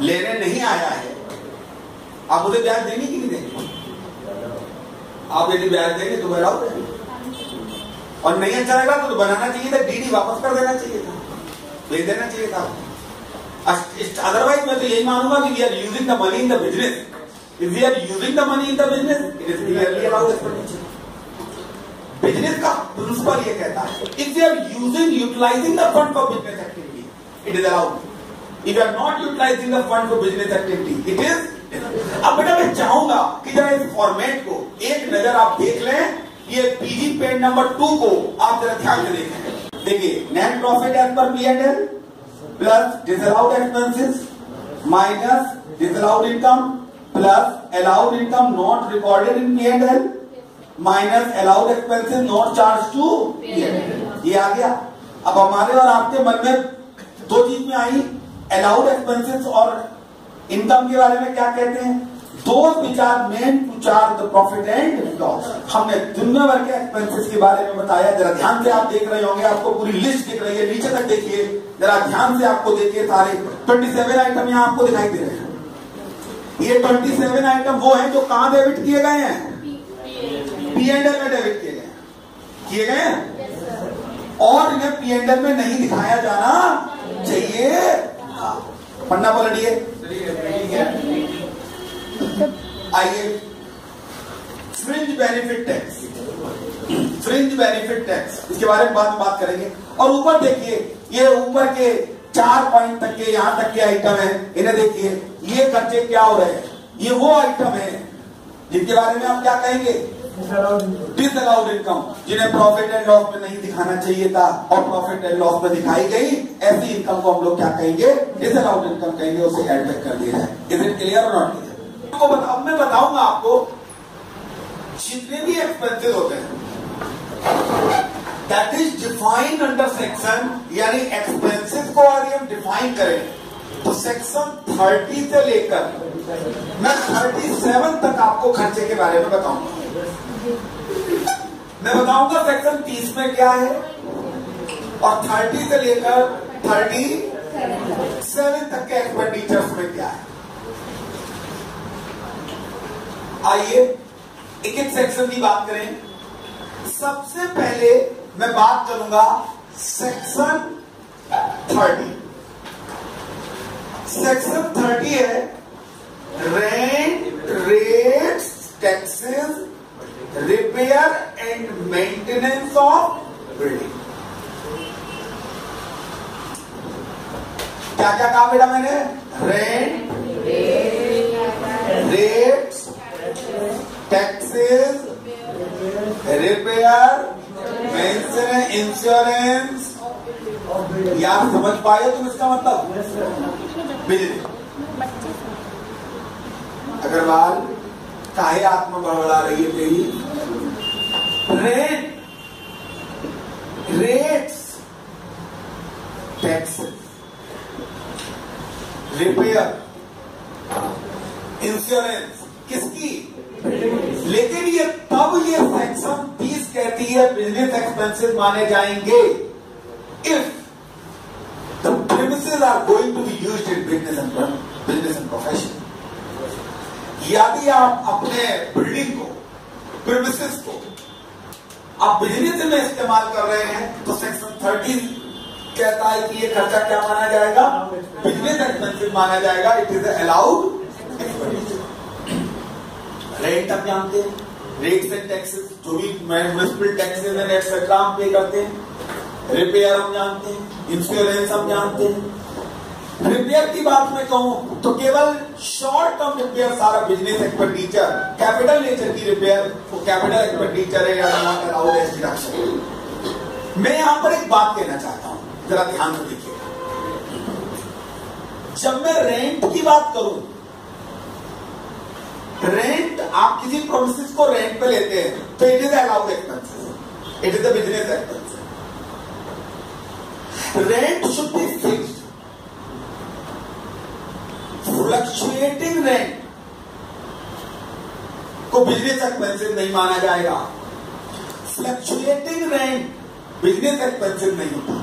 S1: लेने नहीं आया है, आप उसे ब्याज देंगे कि नहीं देंगे? आप यदि ब्याज देंगे तो बनाओ, और नहीं अच्छा लगा तो बनाना चाहिए था, डीडी वापस कर देना चाहिए था, भेज देना चाहिए था। अदरवाइज मैं तो यही मानूंगा कि we are using the money in the business. If we are using the money in the business it is clearly allowed expenditure. Business का प्रिंसिपल ये कहता है if you are utilising the fund for business activity it is allowed. If you are not utilising the fund for business activity it is. अब बेटा मैं चाहूंगा कि जरा इस फॉर्मेट को एक नजर आप देख लें। ये पीजी पेज नंबर 2 को आप जरा ध्यान से देखें। देखिए नेट प्रॉफिट एज पर P&L plus disallowed expenses minus disallowed income plus allowed income not recorded in P&L minus allowed expenses not charge to P&L। ये आ गया। अब हमारे और आपके मन में दो चीज में आई, अलाउड एक्सपेंसेस और इनकम के बारे में क्या कहते हैं? Those which are meant to charge the profit and loss. हमने दुनिया भर के एक्सपेंसेस के बारे में बताया। जरा ध्यान से आप देख रहे होंगे, आपको पूरी लिस्ट दिख रही है, नीचे तक देखिए, जरा ध्यान से आपको देखिए। सारे 27 आइटम यहाँ आपको दिखाई दे रहे हैं। ये 27 आइटम वो हैं जो कहां डेबिट किए गए हैं? P&L में डेबिट किए गए हैं और इन्हें P&L में नहीं दिखाया जाना चाहिए। पन्ना पलटिए। आइए fringe benefit tax, fringe benefit tax इसके बारे में बाद में बात करेंगे। और ऊपर देखिए, ये ऊपर के 4 पॉइंट तक के यहां तक के आइटम है, इन्हें देखिए। ये खर्चे क्या हो रहे हैं? ये वो आइटम है जिनके बारे में आप क्या कहेंगे? डिसअलाउड इनकम, जिन्हें प्रॉफिट एंड लॉस में नहीं दिखाना चाहिए था और प्रॉफिट एंड लॉस में दिखाई गई, ऐसी इनकम को हम लोग क्या कहेंगे? डिसअलाउड इनकम कहेंगे। उसे एड बैक कर दिया है। इज इट क्लियर और नॉट क्लियर? अब मैं बताऊंगा आपको जितने भी एक्सपेंसेस होते हैं that is defined under section, यानी एक्सपेंसेस को अगर हम डिफाइन करें तो सेक्शन 30 से लेकर मैं 37 तक आपको खर्चे के बारे में बताऊंगा। मैं बताऊंगा सेक्शन 30 में क्या है और 30 से लेकर 37 तक के एक्सपेंडिचर्स में क्या है। आइए एक एक सेक्शन की बात करें। सबसे पहले मैं बात करूंगा सेक्शन 30। सेक्शन 30 है rent, rates, taxes, repair and maintenance of building. क्या क्या कहा बेटा मैंने? Rent, rates, taxes, repair, maintenance, insurance. यार समझ पाए तुम इसका मतलब? बिजली। अग्रवाल काहे आत्मा बड़बड़ा रही है तेरी? Rent, rates, taxes, repair, insurance किसकी? लेकिन ये तब ये सेक्शन 30 कहती है बिजनेस एक्सपेंसेस माने जाएंगे if the premises are going to be used in business and profession. यदि आप अपने बिल्डिंग को, प्रीमिसेस को आप बिजनेस में इस्तेमाल कर रहे हैं तो सेक्शन 30 कहता है कि ये खर्चा क्या माना जाएगा? बिजनेस एक्सपेंसेस माना जाएगा। It is allowed expenditure. Rent आप जानते हैं, रेट्स एंड टैक्सेस, जो भी म्युनिसिपल टैक्सेस एंड एक्सेट्रा हम पे करते हैं। रिपेयर हम जानते हैं, इंश्योरेंस हम जानते हैं। रिपेयर की बात में कहूं तो केवल शॉर्ट टर्म रिपेयर सारा बिजनेस एक्सपेंडिचर, कैपिटल नेचर की रिपेयर वो कैपिटल एक्सपेंडिचर है या नॉट अलाउड एज डिडक्शन। मैं यहां पर एक बात कहना चाहता हूं, जरा ध्यान से देखिएगा। जब मैं रेंट की बात करूं, रेंट आप किसी प्रोमिसेस को रेंट पे लेते हैं तो it is allowed expenses, it is a business expenses. Rent should be fixed. Fluctuating rent को बिजनेस एक्सपेंसेस नहीं माना जाएगा। फ्लक्चुएटिंग रेंट बिजनेस एक्सपेंसेस नहीं होता।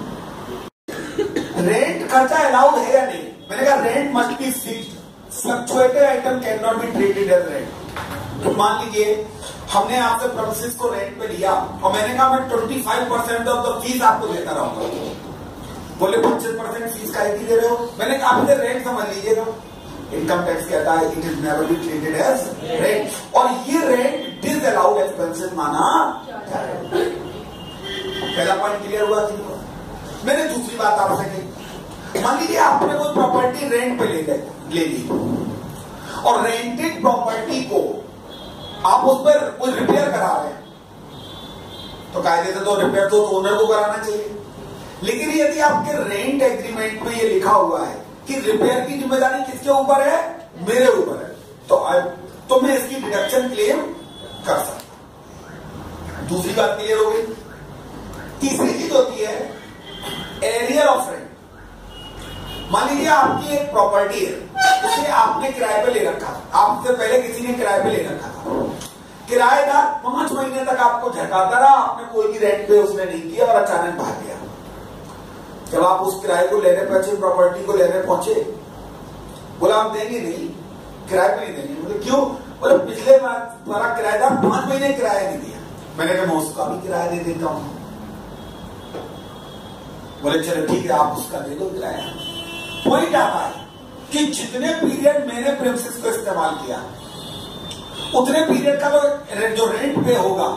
S1: रेंट खर्चा अलाउड है या नहीं? मैंने कहा rent must be fixed. Fluctuated item can not be treated as rent. तो मान लीजिए हमने आपसे प्रोमिसेस को रेंट पे लिया और मैंने कहा मैं 25% ऑफ द फीस आपको देता रहूंगा। बोले 25% फीस का ही दे रहे हो? मैंने कहा आप इधर रेंट समझ लीजिएगा। इनकम टैक्स कहता है it is never be treated as rent और ये रेंट डिसअलाउड एक्सपेंसेस माना जाएगा। पहला पॉइंट क्लियर हुआ कि मैंने दूसरी बात आपसे कही। मान लीजिए आपने कोई प्रॉपर्टी रेंट पे ले ली और रेंटेड प्रॉपर्टी को आप उस पर कोई रिपेयर करा रहे हैं तो कायदे से तो रिपेयर तो ओनर को कराना चाहिए। लेकिन यदि आपके रेंट एग्रीमेंट में ये लिखा हुआ है कि रिपेयर की जिम्मेदारी किसके ऊपर है? मेरे ऊपर है, तो मैं इसकी डिडक्शन क्लेम कर सकता। दूसरी बात क्लियर हो गई। तीसरी चीज होती है एरियर ऑफ रेंट। मान लीजिए आपकी एक प्रॉपर्टी है, उसे आपने किराए पे ले रखा था, आपसे पहले किसी ने किराए पे ले रखा था। किराएदार 5 महीने तक आपको झटकाता रहा, आपने कोई भी रेंट पे उसने नहीं किया और अचानक भाग गया। जब आप उस किराए को लेने पहुंचे, प्रॉपर्टी को लेने पहुंचे, बोला हम देंगे नहीं, किराए पे नहीं देंगे। बोले क्यों? बोले पिछले बार किराएदार 5 महीने किराया नहीं दिया। मैंने कहा मैं उसका भी किराया दे देता हूं। बोले चलो ठीक है आप उसका दे दो किराया। पॉइंट आता है कि जितने पीरियड मैंने प्रेमिसेस को इस्तेमाल किया उतने पीरियड का जो रेंट पे होगा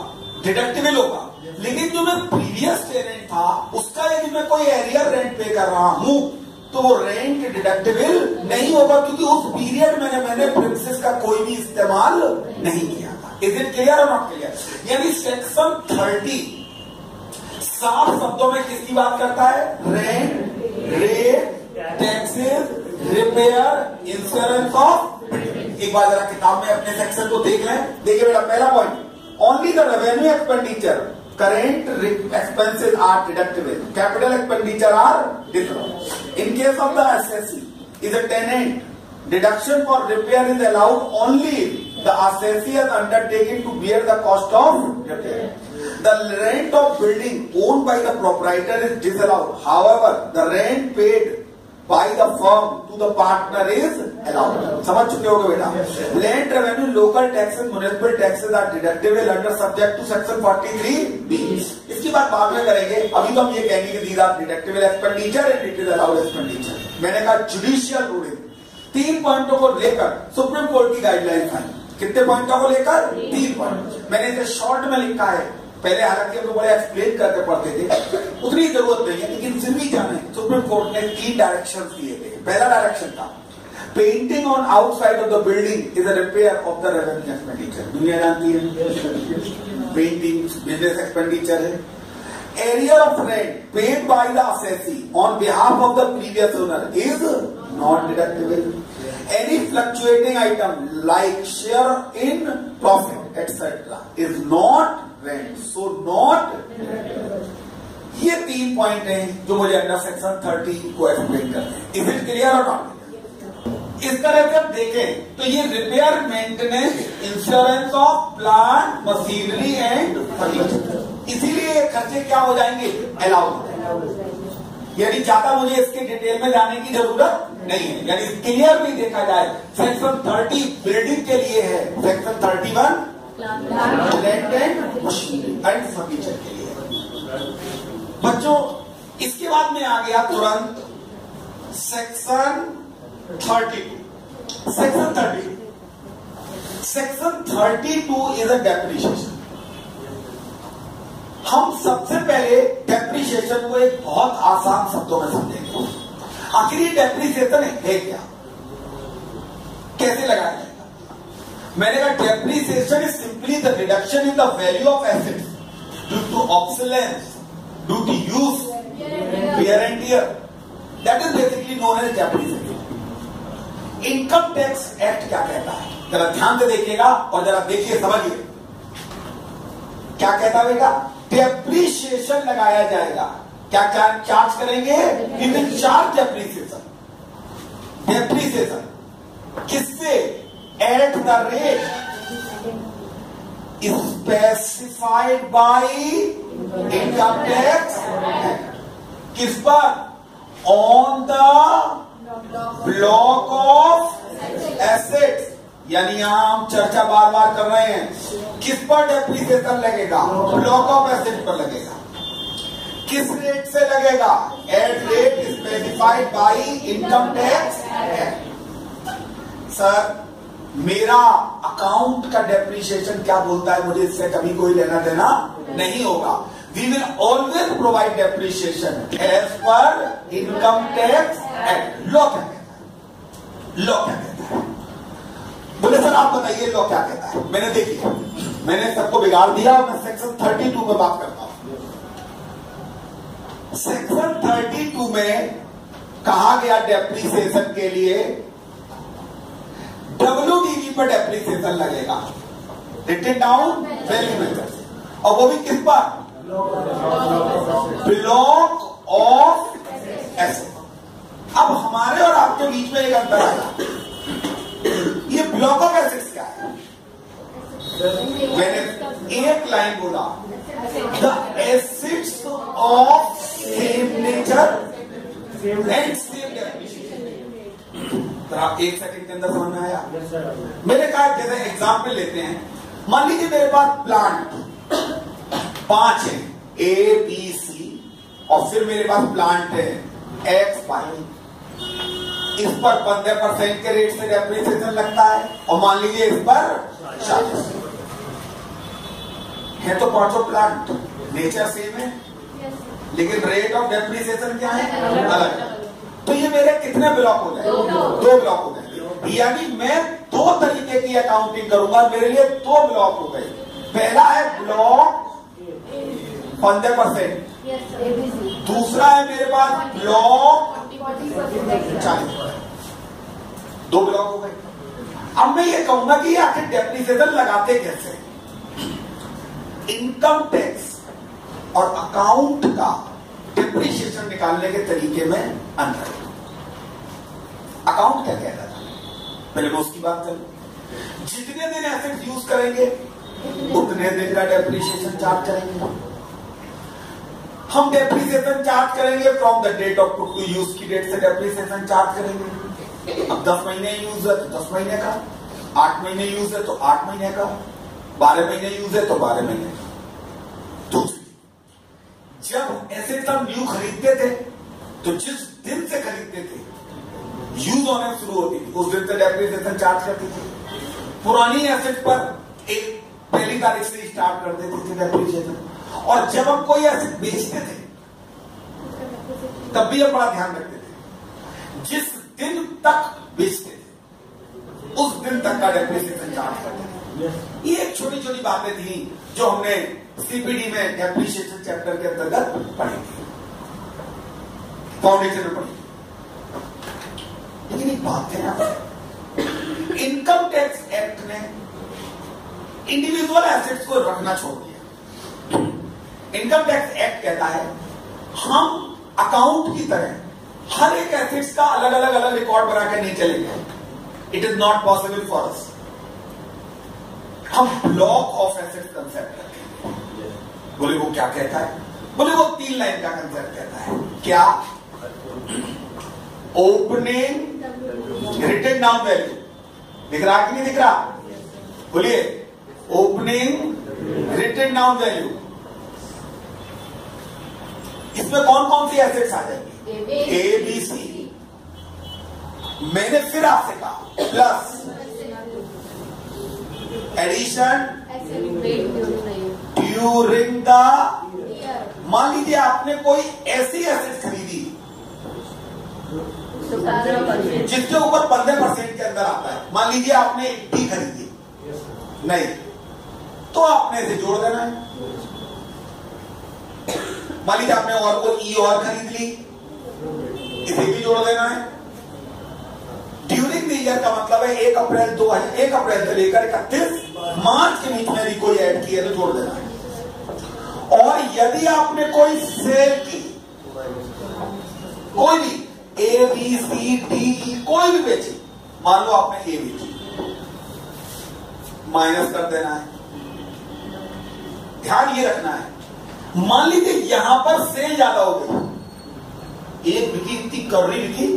S1: डिडक्टिबल होगा। लेकिन जो मैं प्रीवियस टेनेंट था उसका यदि मैं कोई एरियर रेंट पे कर रहा हूं तो वो रेंट डिडक्टिबल नहीं होगा, क्योंकि उस पीरियड में मैंने प्रिमिसेस का कोई भी इस्तेमाल नहीं किया था। इज इट क्लियर और नॉट क्लियर? यानी सेक्शन 30 साफ शब्दों में किसकी बात करता है? Rent, rate, taxes, repair, insurance of. एक बार जरा किताब में अपने सेक्शन को देख लें। देखिए बेटा, पहला point, only the revenue expenditure current expenses are deductible, capital expenditure are disallowed. In case of the assessee is a tenant, deduction for repair is allowed only if the assessee has undertaken to bear the cost of repair. The rent of building owned by the proprietor is disallowed. However, the rent paid by the firm to the partner is allowed. समझ चुके होगे बेटा? Land revenue, local taxes, municipal taxes are deductible under subject to section 43B. इसकी बात बाद में करेंगे। अभी तो हम ये कहेंगे कि these are deductible expenditure and it is allowed expenditure. मैंने कहा जुडिशियल रूलिंग 3 पॉइंटों को लेकर सुप्रीम कोर्ट की गाइडलाइंस आई। कितने पॉइंटों को लेकर? 3 पॉइंट। मैंने इसे शॉर्ट में लिखा है, पहले हालांकि हम लोग बड़े एक्सप्लेन करके पढ़ते थे, उतनी जरूरत नहीं है, लेकिन फिर भी जाने सुप्रीम कोर्ट ने 3 डायरेक्शंस दिए थे। पहला डायरेक्शन था painting on outside of the building is a repair of the revenue expenditure. दुनिया जानती है पेंटिंग बिजनेस एक्सपेंडिचर है। Arrear of rent paid by the assessee on behalf of the previous owner is not deductible. Any fluctuating item like share in profit etc. is not rent, so not deductible. ये 3 point हैं जो मुझे under section 30 को explain करते हैं। Is it clear और not? इस तरह से आप देखें तो ये repair, maintenance, insurance of plant, machinery and furniture, इसीलिए खर्चे क्या हो जाएंगे? अलाउड। यानी ज्यादा मुझे इसके डिटेल में जाने की जरूरत नहीं है। यानी क्लियर भी देखा जाए, सेक्शन 30 बिल्डिंग के लिए है, section 31 land and machinery and furniture के लिए। बच्चों, इसके बाद में आ गया तुरंत section 32। Section 32 is a depreciation. हम सबसे पहले डेप्रिसिएशन को एक बहुत आसान शब्दों में समझेंगे। आखिर ये डेप्रिसिएशन है क्या, कैसे लगाया जाएगा? मैंने कहा depreciation is simply the reduction in the value of assets due to obsolescence, due to use, wear and tear. That is basically known as depreciation. Income tax act क्या कहता है? जरा ध्यान से देखिएगा और जरा देखिए, समझिए क्या कहता है बेटा। डेप्रिसिएशन लगाया जाएगा। क्या चार्ज करेंगे? We will charge depreciation. Depreciation किससे? At the rate specified by income tax. किस पर? On the block of assets. यानी यहां हम चर्चा बार बार कर रहे हैं, किस पर डेप्रिसिएशन लगेगा? ब्लॉक ऑफ एसेट पर लगेगा। किस रेट से लगेगा? At rate specified by income tax act. Sir, मेरा अकाउंट का डेप्रिसिएशन क्या बोलता है? मुझे इससे कभी कोई लेना देना नहीं होगा। We will always provide depreciation as per income tax act. Law क्या कहता है? लॉ क्या कहता है? बोले सर आप बताइए लॉ क्या कहता है? मैंने देखिए, मैंने सबको बिगाड़ दिया और मैं सेक्शन 32 में बात करता हूं। सेक्शन 32 में कहा गया डेप्रिसिएशन के लिए WDV पर डेप्रिसिएशन लगेगा, रिटन डाउन वैल्यू मेथड, और वो भी किस पर? Block of asset. अब हमारे और आपके बीच में एक अंतर आया। ये ब्लॉक ऑफ एसेट्स क्या है? मैंने एक लाइन बोला, the assets of same nature and same definition. तो आप एक सेकंड के अंदर समझ में आया? मैंने कहा जैसे एग्जाम्पल लेते हैं, मान लीजिए मेरे पास प्लांट 5 है, A B C, और फिर मेरे पास प्लांट है X Y। इस पर 15% के रेट से डेप्रिसिएशन लगता है, और मान लीजिए इस पर 40 है। तो पांचों प्लांट नेचर सेम है, लेकिन रेट ऑफ डेप्रिसिएशन क्या है? अलग। तो ये मेरे कितने ब्लॉक हो जाएंगे? 2 ब्लॉक हो जाएंगे। यानी मैं 2 तरीके की अकाउंटिंग करूंगा, मेरे लिए 2 ब्लॉक हो गए। पहला है ब्लॉक 15%, दूसरा है मेरे पास ब्लॉक 40%। 2 ब्लॉक हो गए। अब मैं ये कहूंगा कि आखिर डेप्रिसिएशन लगाते कैसे? इनकम टैक्स और अकाउंट का डेप्रिसिएशन निकालने के तरीके में अंतर है। अकाउंट क्या कहता था, पहले मैं उसकी बात करूं। जितने दिन एसेट यूज करेंगे उतने दिन का डेप्रिसिएशन चार्ज करेंगे। हम डेप्रिसिएशन चार्ज करेंगे from the date of put to use की डेट से डेप्रिसिएशन चार्ज करेंगे। अब 10 महीने यूज है तो 10 महीने का, 8 महीने यूज है तो 8 महीने का, 12 महीने यूज है तो 12 महीने का। दूसरी, जब एसेट हम न्यू खरीदते थे तो जिस दिन से खरीदते थे यूज होने शुरू होती थी उस दिन से डेप्रिसिएशन चार्ज करती थी। पुरानी एसेट पर एक पहली तारीख से स्टार्ट कर देते थे डेप्रिसिएशन। और जब हम कोई एसेट बेचते थे तब भी हम बड़ा ध्यान रखते थे, जिस दिन तक बेचते थे उस दिन तक का डेप्रिसिएशन चार्ज करते थे। ये छोटी छोटी बातें थी जो हमने सीपीडी में डेप्रिसिएशन चैप्टर के अंतर्गत पढ़ी थी, फाउंडेशन में पढ़ी। लेकिन एक बात है ना, इनकम टैक्स एक्ट ने इंडिविजुअल एसेट्स को रखना छोड़ दिया। इनकम टैक्स एक्ट कहता है हम अकाउंट की तरह हर एक एसेट्स का अलग अलग रिकॉर्ड बना के नहीं चलेंगे। It is not possible for us. हम ब्लॉक ऑफ एसेट्स कंसेप्ट रखेंगे। बोले वो क्या कहता है? बोले वो 3 लाइन का कंसेप्ट कहता है। क्या? Opening written down value. दिख रहा कि नहीं दिख रहा? बोलिए, ओपनिंग रिटन डाउन वैल्यू। इसमें कौन कौन सी एसेट्स आ जाएंगी? A B C. मैंने फिर आपसे कहा प्लस एडिशन ड्यूरिंग द। मान लीजिए आपने कोई ऐसी एसेट खरीदी जिसके ऊपर 15% के अंदर आता है। मान लीजिए आपने डी खरीदी, नहीं तो आपने इसे जोड़ देना है। मान लीजिए आपने और को ई और खरीद ली, इसे भी जोड़ देना है। ड्यूरिंग द ईयर का मतलब है 1 अप्रैल से लेकर 31 मार्च के बीच में यदि कोई ऐड की है तो जोड़ देना है। और यदि आपने कोई सेल की, कोई भी ए बी सी डी ई कोई भी बेची, मान लो आपने ए बेची, माइनस कर देना है। ध्यान ये रखना है, मान लीजिए यहां पर सेल ज्यादा हो गई, एक बिकी इतनी करोड़ी बिकी,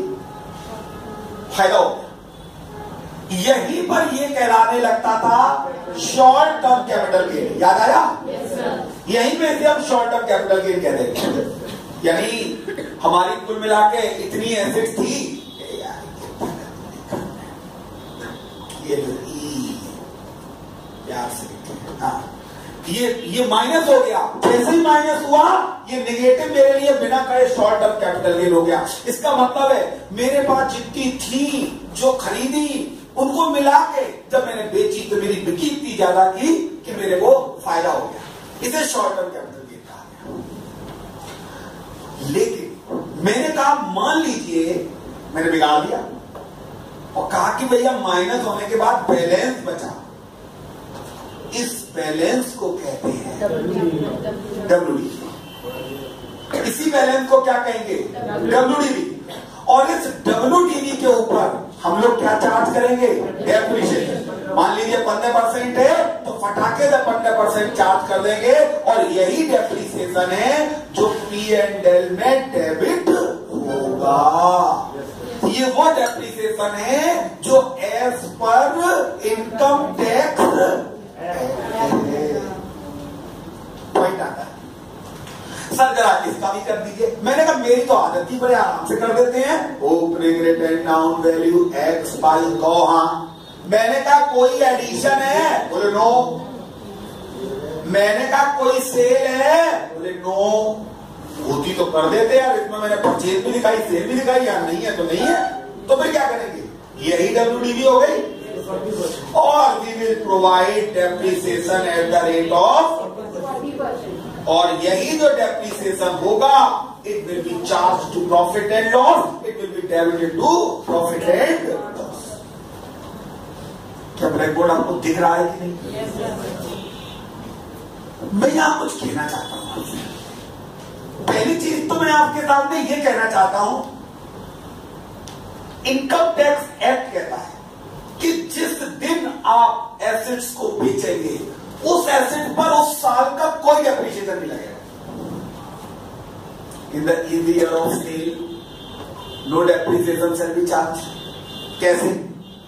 S1: फायदा हो गया। यहीं पर ये कहलाने लगता था शॉर्ट टर्म कैपिटल गेन। याद आया? यहीं पे से हम शॉर्ट टर्म कैपिटल गेन कह रहे हैं। यानी हमारी कुल मिला के इतनी एसेट थी, ये माइनस हो गया। जैसे ही माइनस हुआ ये नेगेटिव मेरे लिए बिना करे शॉर्ट टर्म कैपिटल गेन हो गया। इसका मतलब है मेरे पास जितनी थी जो खरीदी उनको मिला के जब मैंने बेची तो मेरी बिक्री इतनी ज्यादा थी कि मेरे को फायदा हो गया। इसे शॉर्ट टर्म कैपिटल गेन कहा गया। लेकिन मैंने कहा मान लीजिए मैंने बिगाड़ दिया और कहा कि भैया माइनस होने के बाद बैलेंस बचा, इस बैलेंस को कहते हैं WDV। इसी बैलेंस को क्या कहेंगे? WDV। और इस WDV के ऊपर हम लोग क्या चार्ज करेंगे? डेप्रिसिएशन। मान लीजिए 15% है तो फटाके से 15% चार्ज कर देंगे और यही डेप्रिसिएशन है जो P&L में डेबिट होगा। ये वो डेप्रिसिएशन है जो as per income tax point आता है। सर जरा इसका भी कर दीजिए। मैंने कहा मेरी तो आदत ही बड़े आराम से कर देते हैं। Opening written down value x by को। हाँ, मैंने कहा कोई एडिशन है? बोले नो। मैंने कहा कोई सेल है? बोले नो। होती तो कर देते यार, इसमें मैंने परचेज भी दिखाई, सेल भी दिखाई, यार नहीं है तो नहीं है, तो फिर क्या करेंगे, यही WDV हो गई। और we will provide depreciation at the rate of, और यही जो डेप्रिसिएशन होगा it will be charge to profit and loss, it will be debited to profit and loss. क्या ब्लैक बोर्ड आपको दिख रहा है कि नहीं? मैं यहां कुछ कहना चाहता हूं आपसे। पहली चीज तो मैं आपके सामने ये कहना चाहता हूं, इनकम टैक्स एक्ट कहता है कि जिस दिन आप एसेट्स को बेचेंगे उस एसेट पर उस साल का कोई डेप्रिसिएशन नहीं लगेगा। In the year of sale no depreciation shall be charge. कैसे?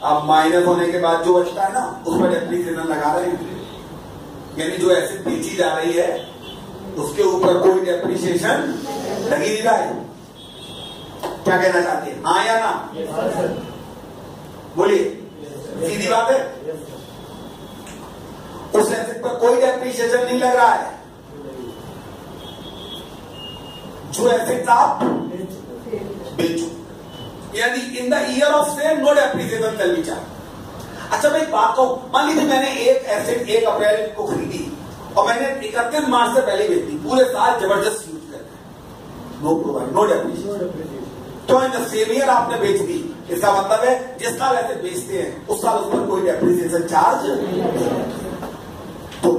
S1: आप माइनस होने के बाद जो बचता है ना उस पर डेप्रिसिएशन लगा रहे हैं, यानी जो एसेट बेची जा रही है उसके ऊपर कोई डेप्रिसिएशन लग ही नहीं रहा है। क्या कहना चाहते हैं, हाँ या ना? बोलिए, सीधी बात है। उस एसेट पर कोई डेप्रिसिएशन नहीं लग रहा है। जो एसेट आप बेचो, यानी in the year of sale no depreciation shall be charge. अच्छा मैं एक बात कहूं, मान लीजिए मैंने एक एसेट 1 अप्रैल को खरीदी और मैंने 31 मार्च से पहले बेच दी, पूरे साल जबरदस्त यूज करते हैं, नो प्रोवाइड, नो डेप्रिसिएशन। तो इन द सेम ईयर आपने बेच दी, इसका मतलब है जिस साल ऐसे बेचते हैं उस साल उस पर कोई डेप्रिसिएशन चार्ज तो।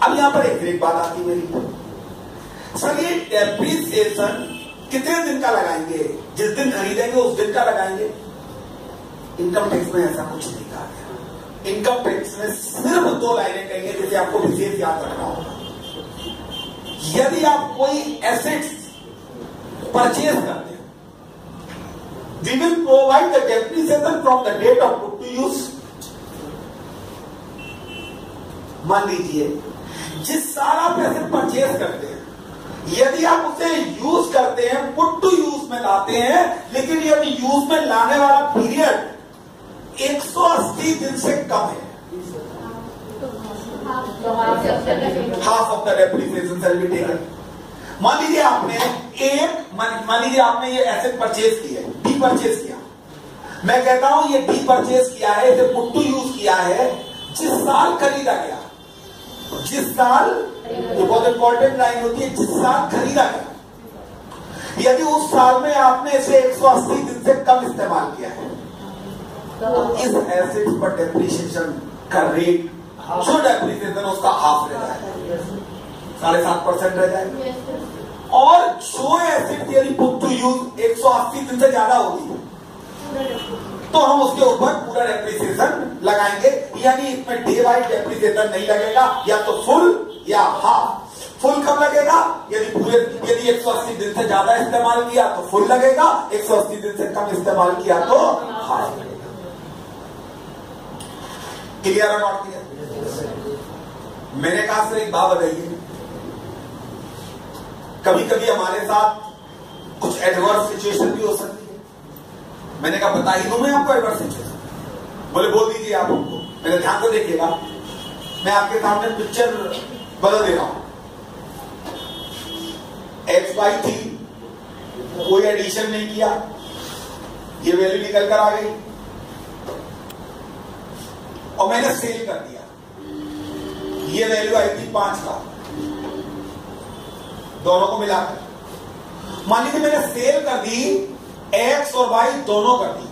S1: अब यहां पर एक बात आती है मेरी, सर ये डेप्रिसिएशन कितने दिन का लगाएंगे? जिस दिन खरीदेंगे उस दिन का लगाएंगे? इनकम टैक्स में ऐसा कुछ नहीं कहा गया। इनकम टैक्स में सिर्फ 2 लाइनें कहेंगे जिसे आपको विशेष याद रखना होगा। यदि आप कोई एसेट्स परचेज करते हैं, we will provide the depreciation from the date of put to use. मान लीजिए जिस साल आप एसेट परचेज करते हैं, यदि आप उसे यूज करते हैं, पुट टू यूज में लाते हैं, लेकिन यदि यूज में लाने वाला पीरियड 180 दिन से कम है, half of the depreciation shall be taken. मान लीजिए आपने ये एसेट परचेज की है, डी परचेज किया, मैं कहता हूं ये डी परचेज किया है, इसे पुट टू यूज किया है जिस साल खरीदा गया, जिस साल, ये बहुत इंपॉर्टेंट लाइन होती है, जिस साल खरीदा गया। यदि उस साल में आपने इसे 180 दिन से कम इस्तेमाल किया है तो इस एसेट पर डेप्रिसिएशन का रेट, जो डेप्रिसिएशन उसका हाफ रह जाएगा, 7.5% रह जाएगा। और जो एसेट यदि पुट टू यूज 180 दिन से ज्यादा होगी तो हम उसके ऊपर पूरा डेप्रिसिएशन लगाएंगे, यानी इसमें डे वाइज डेप्रिसिएशन नहीं लगेगा, या तो फुल या हाफ। फुल कब लगेगा? यदि 180 दिन से ज्यादा इस्तेमाल किया तो फुल लगेगा, 180 दिन से कम इस्तेमाल किया तो हाफ लगेगा। क्लियर है नॉट क्लियर? मैंने कहा सर एक बात बताइए, कभी कभी हमारे साथ कुछ एडवर्स सिचुएशन भी हो सकती है। मैंने कहा बता ही दूं मैं आपको एडवर्स सिचुएशन? बोले बोल दीजिए आप हमको। मेरे ध्यान से देखिएगा, मैं आपके सामने पिक्चर बदल दे रहा हूं। XY थी, कोई एडिशन नहीं किया, ये वैल्यू निकल कर आ गई और मैंने सेल कर दिया। ये वैल्यू आई थी 5 का, दोनों को मिलाकर। मान लीजिए मैंने सेल कर दी, X और Y दोनों कर दी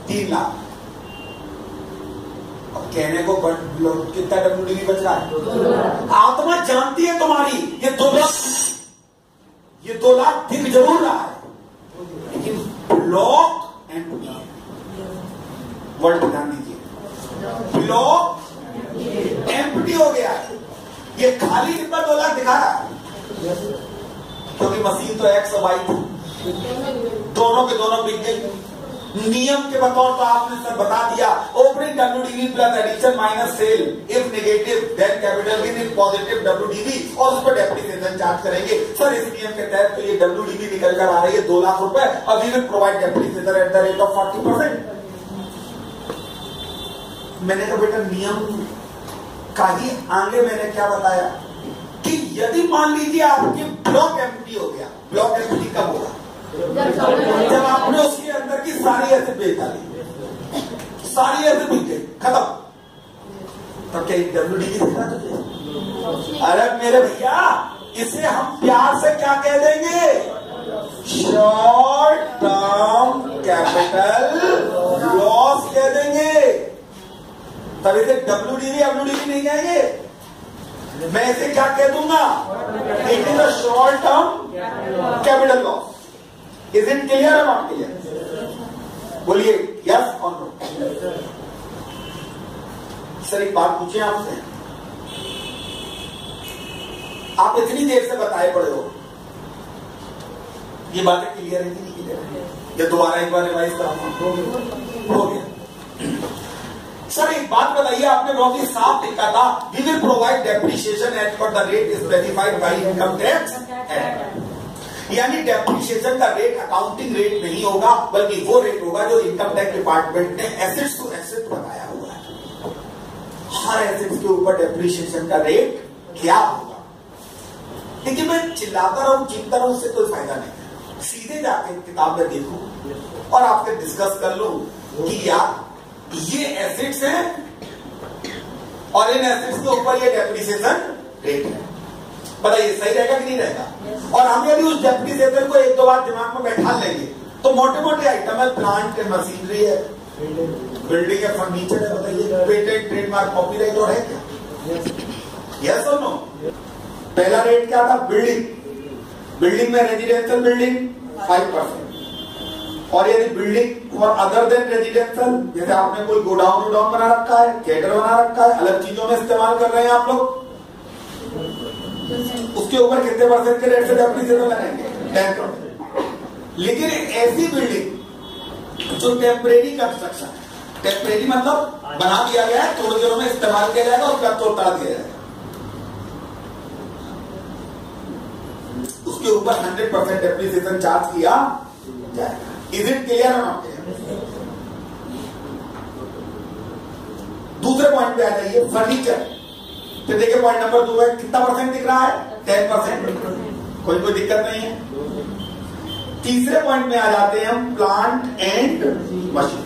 S1: 3 लाख। अब कहने को कितना WDV बच रहा है? आत्मा जानती है तुम्हारी, ये 2 लाख दिख जरूर रहा है, लेकिन ब्लॉक एंड वर्ड ध्यान दीजिए, ब्लॉक एम्प्टी हो गया है। ये खाली कितना 2 लाख दिखा रहा है, क्योंकि मशीन तो X और Y थी, दोनों के दोनों बिक गई। नियम के बतौर तो आपने सर बता दिया, opening WDV plus addition minus sale, if negative then capital gain, if positive WDV, और उस पर डेप्रिसिएशन चार्ज करेंगे। सर इस नियम के तहत तो ये WDV निकल कर आ रही है 2 लाख रुपए, और we will provide depreciation at the rate of 40%। मैंने कहा बेटा नियम कहीं आगे मैंने क्या बताया कि यदि मान लीजिए आपके ब्लॉक एम्प्टी हो गया, ब्लॉक एम्प्टी कब होगा? जब आपने उसके अंदर की सारी एसिड बेच डाली, सारी एसिड बेच गई, खत्म। तो क्या WDV दिखा तुझे? अरे मेरे भैया, इसे हम प्यार से क्या कह देंगे? शॉर्ट टर्म कैपिटल लॉस कह देंगे। तब इसे WDV नहीं कहेंगे। मैं इसे क्या कह दूंगा? It is a short term capital loss. Is it clear और नॉट क्लियर? बोलिए यस और नो। सर एक बात पूछे आपसे, आप इतनी देर से बताए पड़े हो, ये बातें क्लियर है कि नहीं क्लियर है? या दोबारा एक बार रिवाइज कराऊंगा? हो गया। सर एक बात बताइए, आपने बहुत ही साफ लिखा था, we will provide depreciation as per the rate specified by income tax act. यानी डेप्रिसिएशन का रेट अकाउंटिंग रेट नहीं होगा, बल्कि वो रेट होगा जो इनकम टैक्स डिपार्टमेंट ने एसेट्स टू एसेट बनाया हुआ है। हर एसेट्स के ऊपर डेप्रिसिएशन का रेट क्या होगा? लेकिन मैं चिल्लाता रहूं, चीखता रहूं, उससे कोई फायदा नहीं है। सीधे जाके किताब में देखूं और आपसे डिस्कस कर लूं कि यार ये एसेट्स हैं और इन एसेट्स के ऊपर ये डेप्रिसिएशन रेट है। बताइए सही रहेगा कि नहीं रहेगा? और हम यदि उस डेप्रिसिएशन को एक दो बार दिमाग में बैठा लेंगे तो मोटे मोटे आइटम है, प्लांट है, मशीनरी है, बिल्डिंग है, फर्नीचर है। बताइए पेटेंट, ट्रेडमार्क, कॉपीराइट और है क्या? यस और नो? पहला रेट क्या था? बिल्डिंग। बिल्डिंग में रेजिडेंशियल बिल्डिंग 5%, और यदि building for other than residential, जैसे आपने कोई गोडाउन बना रखा है, थिएटर बना रखा है, अलग चीजों में इस्तेमाल कर रहे हैं आप लोग, उसके ऊपर कितने परसेंट के रेट से डेप्रिसिएशन लगाएंगे? 10%। लेकिन ऐसी बिल्डिंग जो टेम्परेरी कंस्ट्रक्शन है, टेम्परेरी मतलब बना दिया गया है, थोड़ी देर में इस्तेमाल किया जाएगा और फिर तोड़ दिया जाएगा, उसके ऊपर 100% डेप्रिसिएशन चार्ज किया जाएगा। इज इट क्लियर और नॉट क्लियर? दूसरे पॉइंट पे आ जाइए, फर्नीचर। तो देखिए पॉइंट नंबर 2 है, कितना परसेंट दिख रहा है? 10%। कोई दिक्कत नहीं है। तीसरे पॉइंट में आ जाते हैं हम, प्लांट एंड मशीन।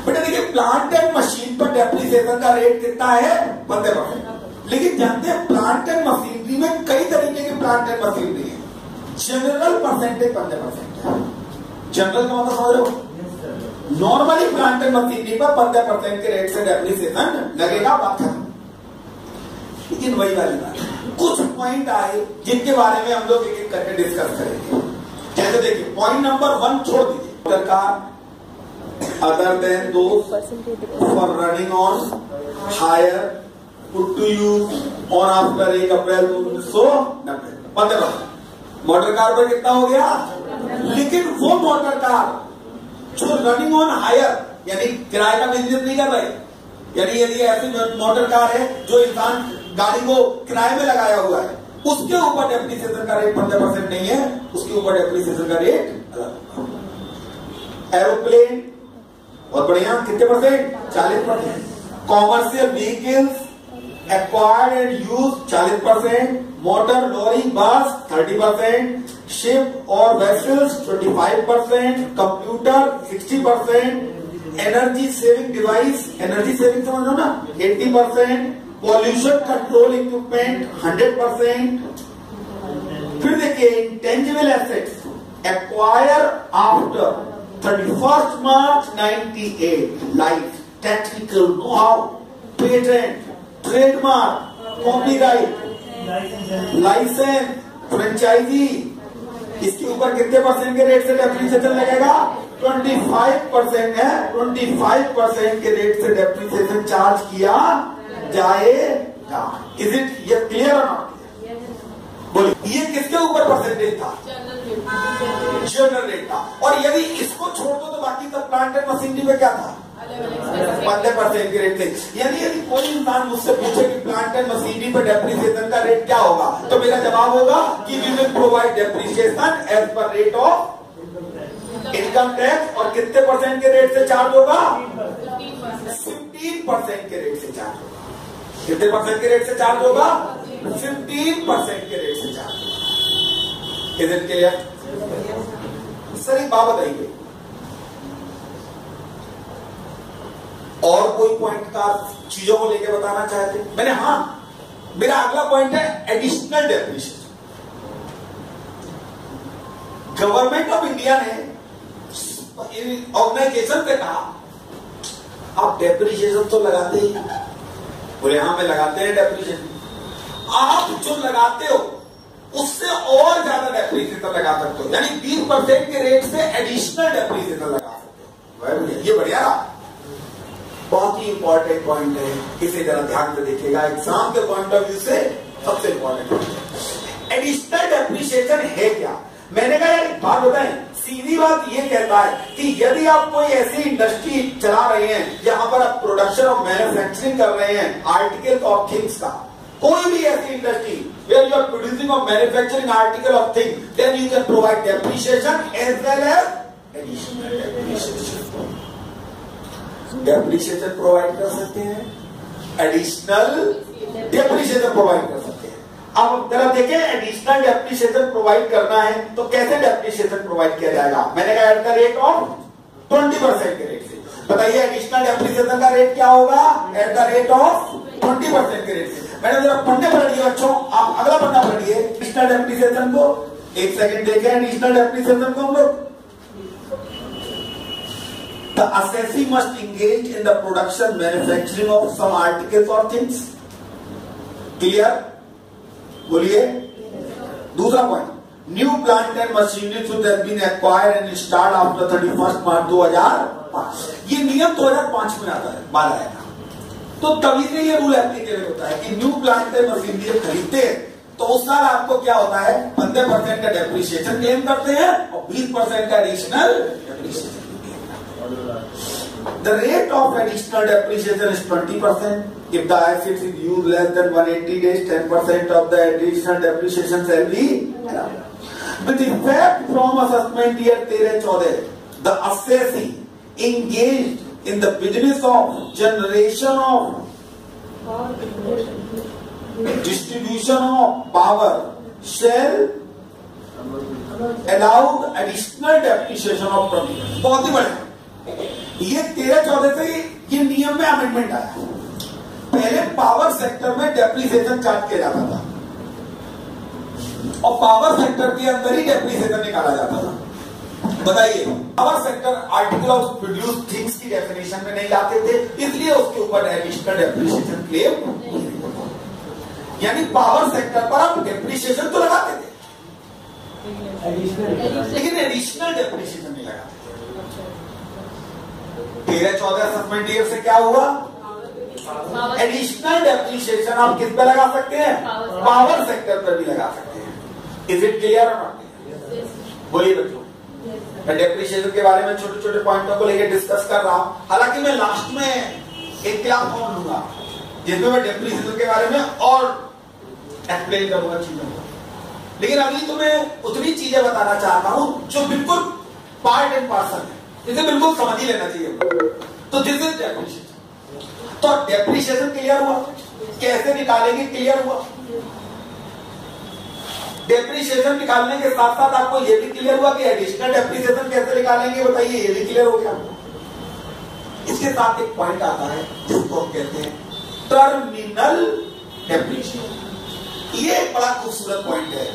S1: बेटा देखिए, प्लांट एंड मशीन पर डेप्रिसिएशन का रेट कितना है? 15%। लेकिन जानते हैं प्लांट एंड मशीनरी में कई तरीके की प्लांट एंड मशीनरी है। जनरल परसेंटेज 15% है। जनरल का मतलब समझ रहे हो? नॉर्मली प्लांट एंड मशीनरी पर 15% के रेट से डेप्रिसिएशन लगेगा, बात खत्म। लेकिन वही वाली बात, कुछ पॉइंट आए जिनके बारे में हम लोग एक एक करके डिस्कस करेंगे। जैसे देखिए पॉइंट नंबर 1 छोड़ दीजिए, सरकार other than those for running on hire put to use on after 1 April 1990, 15%। Motor car पर कितना हो गया? लेकिन वो मोटर कार जो रनिंग ऑन हायर, यानी किराए का बिजनेस नहीं कर रहे, यानी यदि ऐसी मोटर कार है जो इंसान गाड़ी को किराए में लगाया हुआ है, उसके ऊपर डेप्रिसिएशन का रेट 15% नहीं है, उसके ऊपर डेप्रिसिएशन का रेट अलग। एरोप्लेन और बढ़िया, कितने percent? 40%। Commercial vehicles acquired and use 40%, motor, lorry, bus 30%, ship और vessels 25%, computer 60%, energy saving device, energy saving समझ लो ना, 80%, पॉल्यूशन कंट्रोल इक्विपमेंट 100%। फिर देखिए intangible assets acquire after 31st March 98, life, technical know how, patent, trademark, copyright, licence, franchisee, इसके ऊपर कितने percent के रेट से डेप्रिसिएशन लगेगा? 25% है। 25% के रेट से डेप्रिसिएशन चार्ज किया जाएगा। इज इट ये क्लियर और नॉट? बोलिए, ये किसके ऊपर परसेंटेज था? जनरल रेट था। और यदि इसको छोड़ दो तो बाकी सब प्लांट एंड मशीनरी में क्या था? 15% के रेट थे। यानी यदि कोई इंसान मुझसे पूछे कि प्लांट एंड मशीनरी पर डेप्रिसिएशन का रेट क्या होगा, तो मेरा जवाब होगा कि we will provide depreciation as per rate of income tax. और कितने परसेंट के रेट से चार्ज होगा? 15% के रेट से चार्ज होगा। कितने परसेंट के रेट से चार्ज होगा? 15% के रेट से चार्ज होगा। Is it clear? सर एक बात बताइए, और कोई पॉइंट का चीजों को लेके बताना चाहते? मैंने हाँ, मेरा अगला पॉइंट है additional depreciation. Government of India ने ऑर्गेनाइजेशन से कहा आप डेप्रिसिएशन तो लगाते ही, बोले हाँ मैं लगाते हैं डेप्रिसिएशन। आप जो लगाते हो उससे और ज्यादा डेप्रिसिएशन लगा सकते हो, यानी 20% के रेट से एडिशनल डेप्रिसिएशन लगा सकते हो। ये बढ़िया रहा, बहुत ही इंपॉर्टेंट पॉइंट है, इसे जरा ध्यान से देखिएगा, एग्जाम के पॉइंट ऑफ व्यू से सबसे इंपॉर्टेंट पॉइंट है। एडिशनल डेप्रिसिएशन है क्या? मैंने कहा यार एक बात बताएं, सीधी बात ये कहता है कि यदि आप कोई ऐसी इंडस्ट्री चला रहे हैं जहां पर आप प्रोडक्शन और मैन्युफैक्चरिंग कर रहे हैं आर्टिकल ऑफ थिंग्स का, कोई भी ऐसी industry where you are producing और manufacturing article of thing, then you can provide depreciation as well as additional depreciation. Depreciation provide कर सकते हैं, एडिशनल डेप्रिसिएशन प्रोवाइड कर सकते हैं। अब जरा देखें, एडिशनल डेप्रिसिएशन प्रोवाइड करना है तो कैसे डेप्रिसिएशन प्रोवाइड किया जाएगा? मैंने कहा एट द रेट ऑफ 20% के रेट से। बताइए एडिशनल डेप्रिसिएशन का रेट क्या होगा? एट द रेट ऑफ 20% के रेट से। मैंने जरा पढ़ने पढ़िए बच्चों, आप अगला पढ़ना पढ़िए एडिशनल डेप्रिसिएशन को। एक सेकंड देखें एडिशनल डेप्रिसिएशन को हम लोग। The assessee must engage in the production, manufacturing of some articles or things. Clear? बोलिए। दूसरा point, new plant and machinery should have been acquired and installed after 31 मार्च 2005। ये नियम 2005 में आता है, बाल आया था, तो तभी से ये रूल एप्लीकेबल होता है कि न्यू प्लांट एंड मशीनरी खरीदते हैं तो उस साल आपको क्या होता है, 15% का डेप्रिसिएशन क्लेम करते हैं और 20% का additional depreciation. The rate of additional depreciation is 20%. If the asset is used less than 180 days, 10% of the additional depreciation shall be allowed. With effect from assessment year 13-14, the assessee engaged in the business of generation of distribution of power shall allowed additional depreciation of 20%. बहुत ही बढ़िया। ये 13-14 से ये नियम में amendment आया। पहले power sector में डेप्रिसिएशन चार्ज किया जाता था और पावर सेक्टर के अंदर ही डेप्रिसिएशन निकाला जाता था। बताइए, power sector article of produce things की डेफिनेशन में नहीं लाते थे, इसलिए उसके ऊपर एडिशनल डेप्रिसिएशन क्लेम नहीं होता। यानी पावर सेक्टर पर आप डेप्रिसिएशन तो लगाते थे लेकिन एडिशनल डेप्रिसिएशन नहीं लगाते। 13-14 असेसमेंट ईयर से क्या हुआ? एडिशनल डेप्रिसिएशन आप किस पे लगा सकते हैं? पावर सेक्टर पर भी लगा सकते हैं। इज इट क्लियर और नॉट? बोलिए बच्चों। मैं डेप्रिसिएशन के बारे में छोटे छोटे पॉइंटों को लेकर डिस्कस कर रहा हूं, हालांकि मैं लास्ट में एक क्लास और लूंगा जिसमें मैं डेप्रिसिएशन के बारे में और एक्सप्लेन करूंगा चीजों को, लेकिन अभी तो मैं उतनी चीजें बताना चाहता हूं जो बिल्कुल पार्ट एंड पार्सल है, इसे बिल्कुल समझ ही लेना चाहिए। तो दिस इज डेप्रिसिएशन। तो डेप्रिसिएशन क्लियर हुआ, कैसे निकालेंगे क्लियर हुआ। डेप्रिसिएशन निकालने के साथ साथ आपको यह भी क्लियर हुआ कि एडिशनल डेप्रिसिएशन कैसे निकालेंगे, बताइए, ये भी क्लियर हो गया। इसके साथ एक पॉइंट आता है जिसको हम कहते हैं टर्मिनल डेप्रिसिएशन। ये एक बड़ा खूबसूरत पॉइंट है।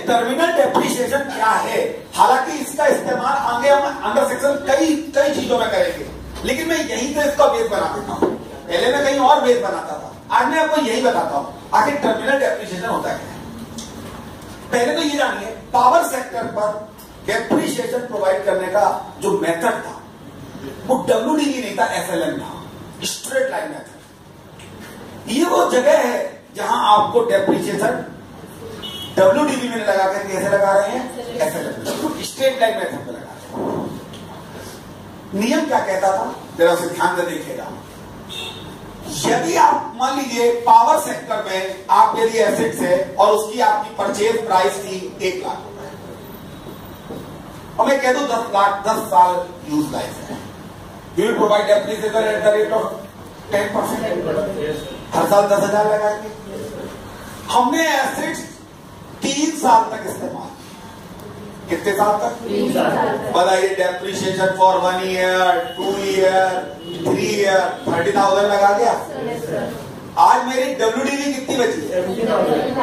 S1: टर्मिनल डेप्रिसिएशन क्या है? हालांकि इसका इस्तेमाल आगे हम अंडर सेक्शन कई चीजों में करेंगे, लेकिन मैं यहीं से इसका बेस बना देता हूं। पहले मैं कहीं और बेस बनाता था, आज मैं आपको यही बताता हूं आखिर टर्मिनल डेप्रिसिएशन होता है। पहले तो ये जानिए, पावर सेक्टर पर डेप्रिसिएशन प्रोवाइड करने का जो मेथड था वो WDV नहीं था, SLM था, स्ट्रेट लाइन मेथड। ये वो जगह है जहां आपको डेप्रिसिएशन WDV में लगा कर कैसे लगा रहे हैं? SLM, स्ट्रेट लाइन मेथड पे लगा रहे हैं। नियम क्या कहता था, जरा उसे ध्यान से देखिएगा। यदि आप मान लीजिए पावर सेक्टर में आप यदि एसेट्स है और उसकी आपकी परचेज प्राइस थी 1 लाख रुपए और मैं कह दूं 10 लाख 10 साल यूज लाइफ है, you will provide depreciation at the rate of 10%। हर साल 10,000 लगाएंगे। हमने एसेट्स 3 साल तक इस्तेमाल, कितने साल तक?
S3: 3 साल।
S1: बताइए, depreciation for 1 year, 2 year, 3 year, 30,000 लगा दिया। आज मेरी WDV कितनी बची है?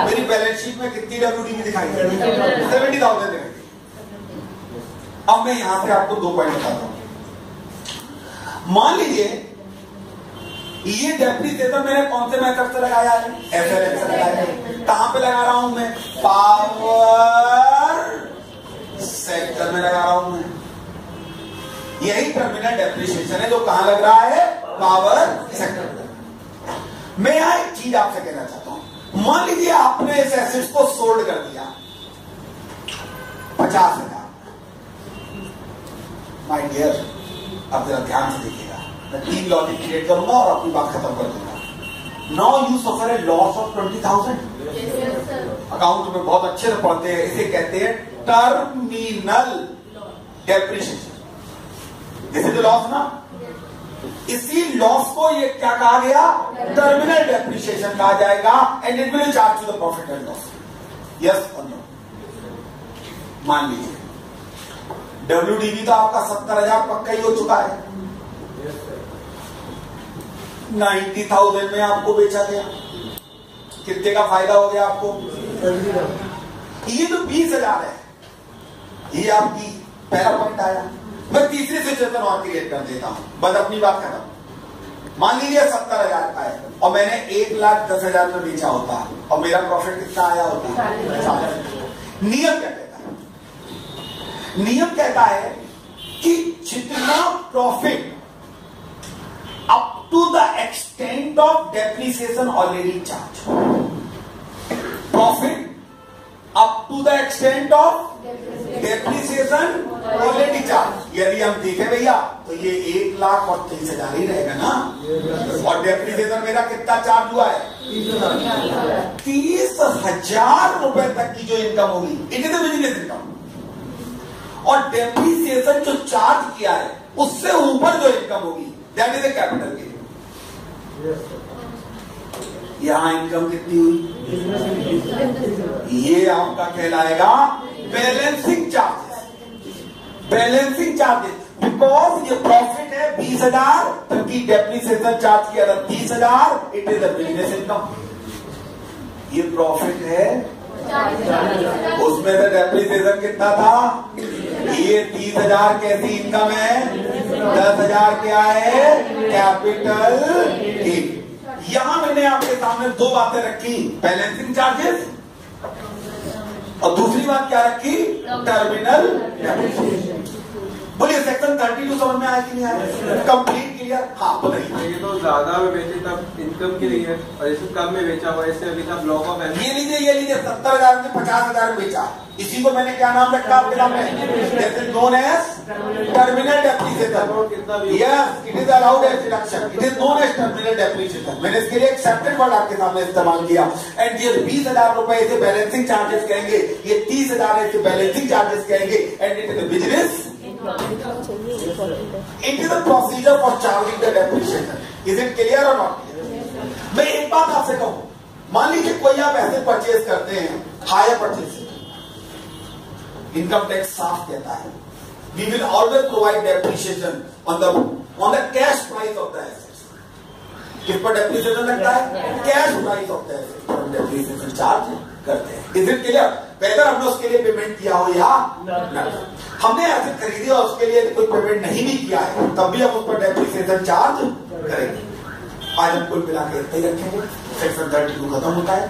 S1: मेरी बैलेंस शीट में कितनी WDV दिखाई दे रही है? 70,000 दिखाई। अब मैं यहां से आपको 2 पॉइंट बताता हूं। मान लीजिए ये डेप्रिसिएशन मैंने कौन से मेथड से लगाया है? SLM से लगाया है। कहां पे लगा रहा हूं मैं? पावर सेक्टर में लगा रहा हूं मैं। यही टर्मिनल डेप्रिसिएशन है जो कहां लग रहा है? Power sector. मैं यहां एक चीज आपसे कहना चाहता हूं। मान लीजिए आपने इस एसेट्स को सोल्ड कर दिया 50,000। माय डियर, अब जरा ध्यान से देखिएगा, मैं 3 लॉजिक क्रिएट करूंगा और अपनी बात खत्म कर दूंगा। Now you suffer A loss of 20,000। Account में बहुत अच्छे से पढ़ते हैं, इसे कहते हैं terminal depreciation. This is loss ना। इसी लॉस को ये क्या कहा गया? टर्मिनल डेप्रिसिएशन कहा जाएगा। And it will charge to the profit and loss. Yes और नो? मान लीजिए WDV तो आपका 70,000 पक्का ही हो चुका है। 90,000 में आपको बेचा गया। कितने का फायदा हो गया आपको? ये तो 20,000 है। ये आपकी पहला पॉइंट आया। मैं तीसरी सिचुएशन और क्रिएट कर देता हूं, बस अपनी बात खत्म। मान लीजिए 70,000 का है और मैंने 1,10,000 में बेचा होता और मेरा प्रॉफिट कितना आया होता? 40। नियम क्या कहता है? नियम कहता है कि जितना profit up to the extent of depreciation already charge, profit up to the extent of depreciation already charge. यदि हम देखें भैया तो ये 1,30,000 ही रहेगा ना। और डेप्रिसिएशन मेरा कितना चार्ज हुआ है? 30,000 रुपए तक की जो इनकम होगी, इट इज बिजनेस इनकम। और डेप्रिसिएशन जो चार्ज किया है उससे ऊपर जो इनकम होगी, that is a capital gain. यहां इनकम कितनी हुई? ये आपका कहलाएगा balancing charges. Balancing charges, because ये प्रॉफिट है 20,000, तभी डेप्रिसिएशन चार्ज किया था 30,000, it is a business income. ये प्रॉफिट है, उसमें से डेप्रिसिएशन कितना था? ये 30,000 कैसी इनकम है? 10,000 क्या है? Capital gain. यहां मैंने आपके सामने 2 बातें रखी, बैलेंसिंग चार्जेस और दूसरी बात क्या रखी? Terminal depreciation. बोलिए सेक्शन 32 समझ में आया कि नहीं आया? Complete clear? हाँ बताइए।
S2: ये तो ज्यादा में बेचे तब इनकम के लिए, और इसे कम में बेचा हुआ, इससे अभी तक ब्लॉक ऑफ है।
S1: ये लीजिए 70,000 में 50,000 में बेचा। इसी को मैंने क्या नाम रखा आपके सामने? Known as terminal depreciation. Yes, it is allowed as deduction, it is known as terminal depreciation. मैंने इसके लिए एक्सेप्टेड वर्ड आपके सामने इस्तेमाल किया। एंड ये 20,000 रुपए इसे बैलेंसिंग चार्जेस कहेंगे, ये 30,000 इसे बैलेंसिंग चार्जेस कहेंगे। And it is business, it is a procedure for charging the depreciation. Is it clear or not? मैं एक बात आपसे कहूं, मान लीजिए कोई आप ऐसे परचेज करते हैं, हायर परचेज, इनकम टैक्स साफ कहता है we will always provide depreciation on the cash price of the assets. किस पर डेप्रिसिएशन लगता है? Cash price of the asset पर डेप्रिसिएशन चार्ज करते हैं। Is it clear? बेहतर हमने उसके लिए पेमेंट किया हो या नहीं। हमने एसेट खरीदी और उसके लिए कोई पेमेंट नहीं भी किया है, तब भी हम उस पर डेप्रिसिएशन चार्ज करेंगे। आज हम कुल मिलाकर इतना ही रखेंगे। सेक्शन 32 खत्म होता है।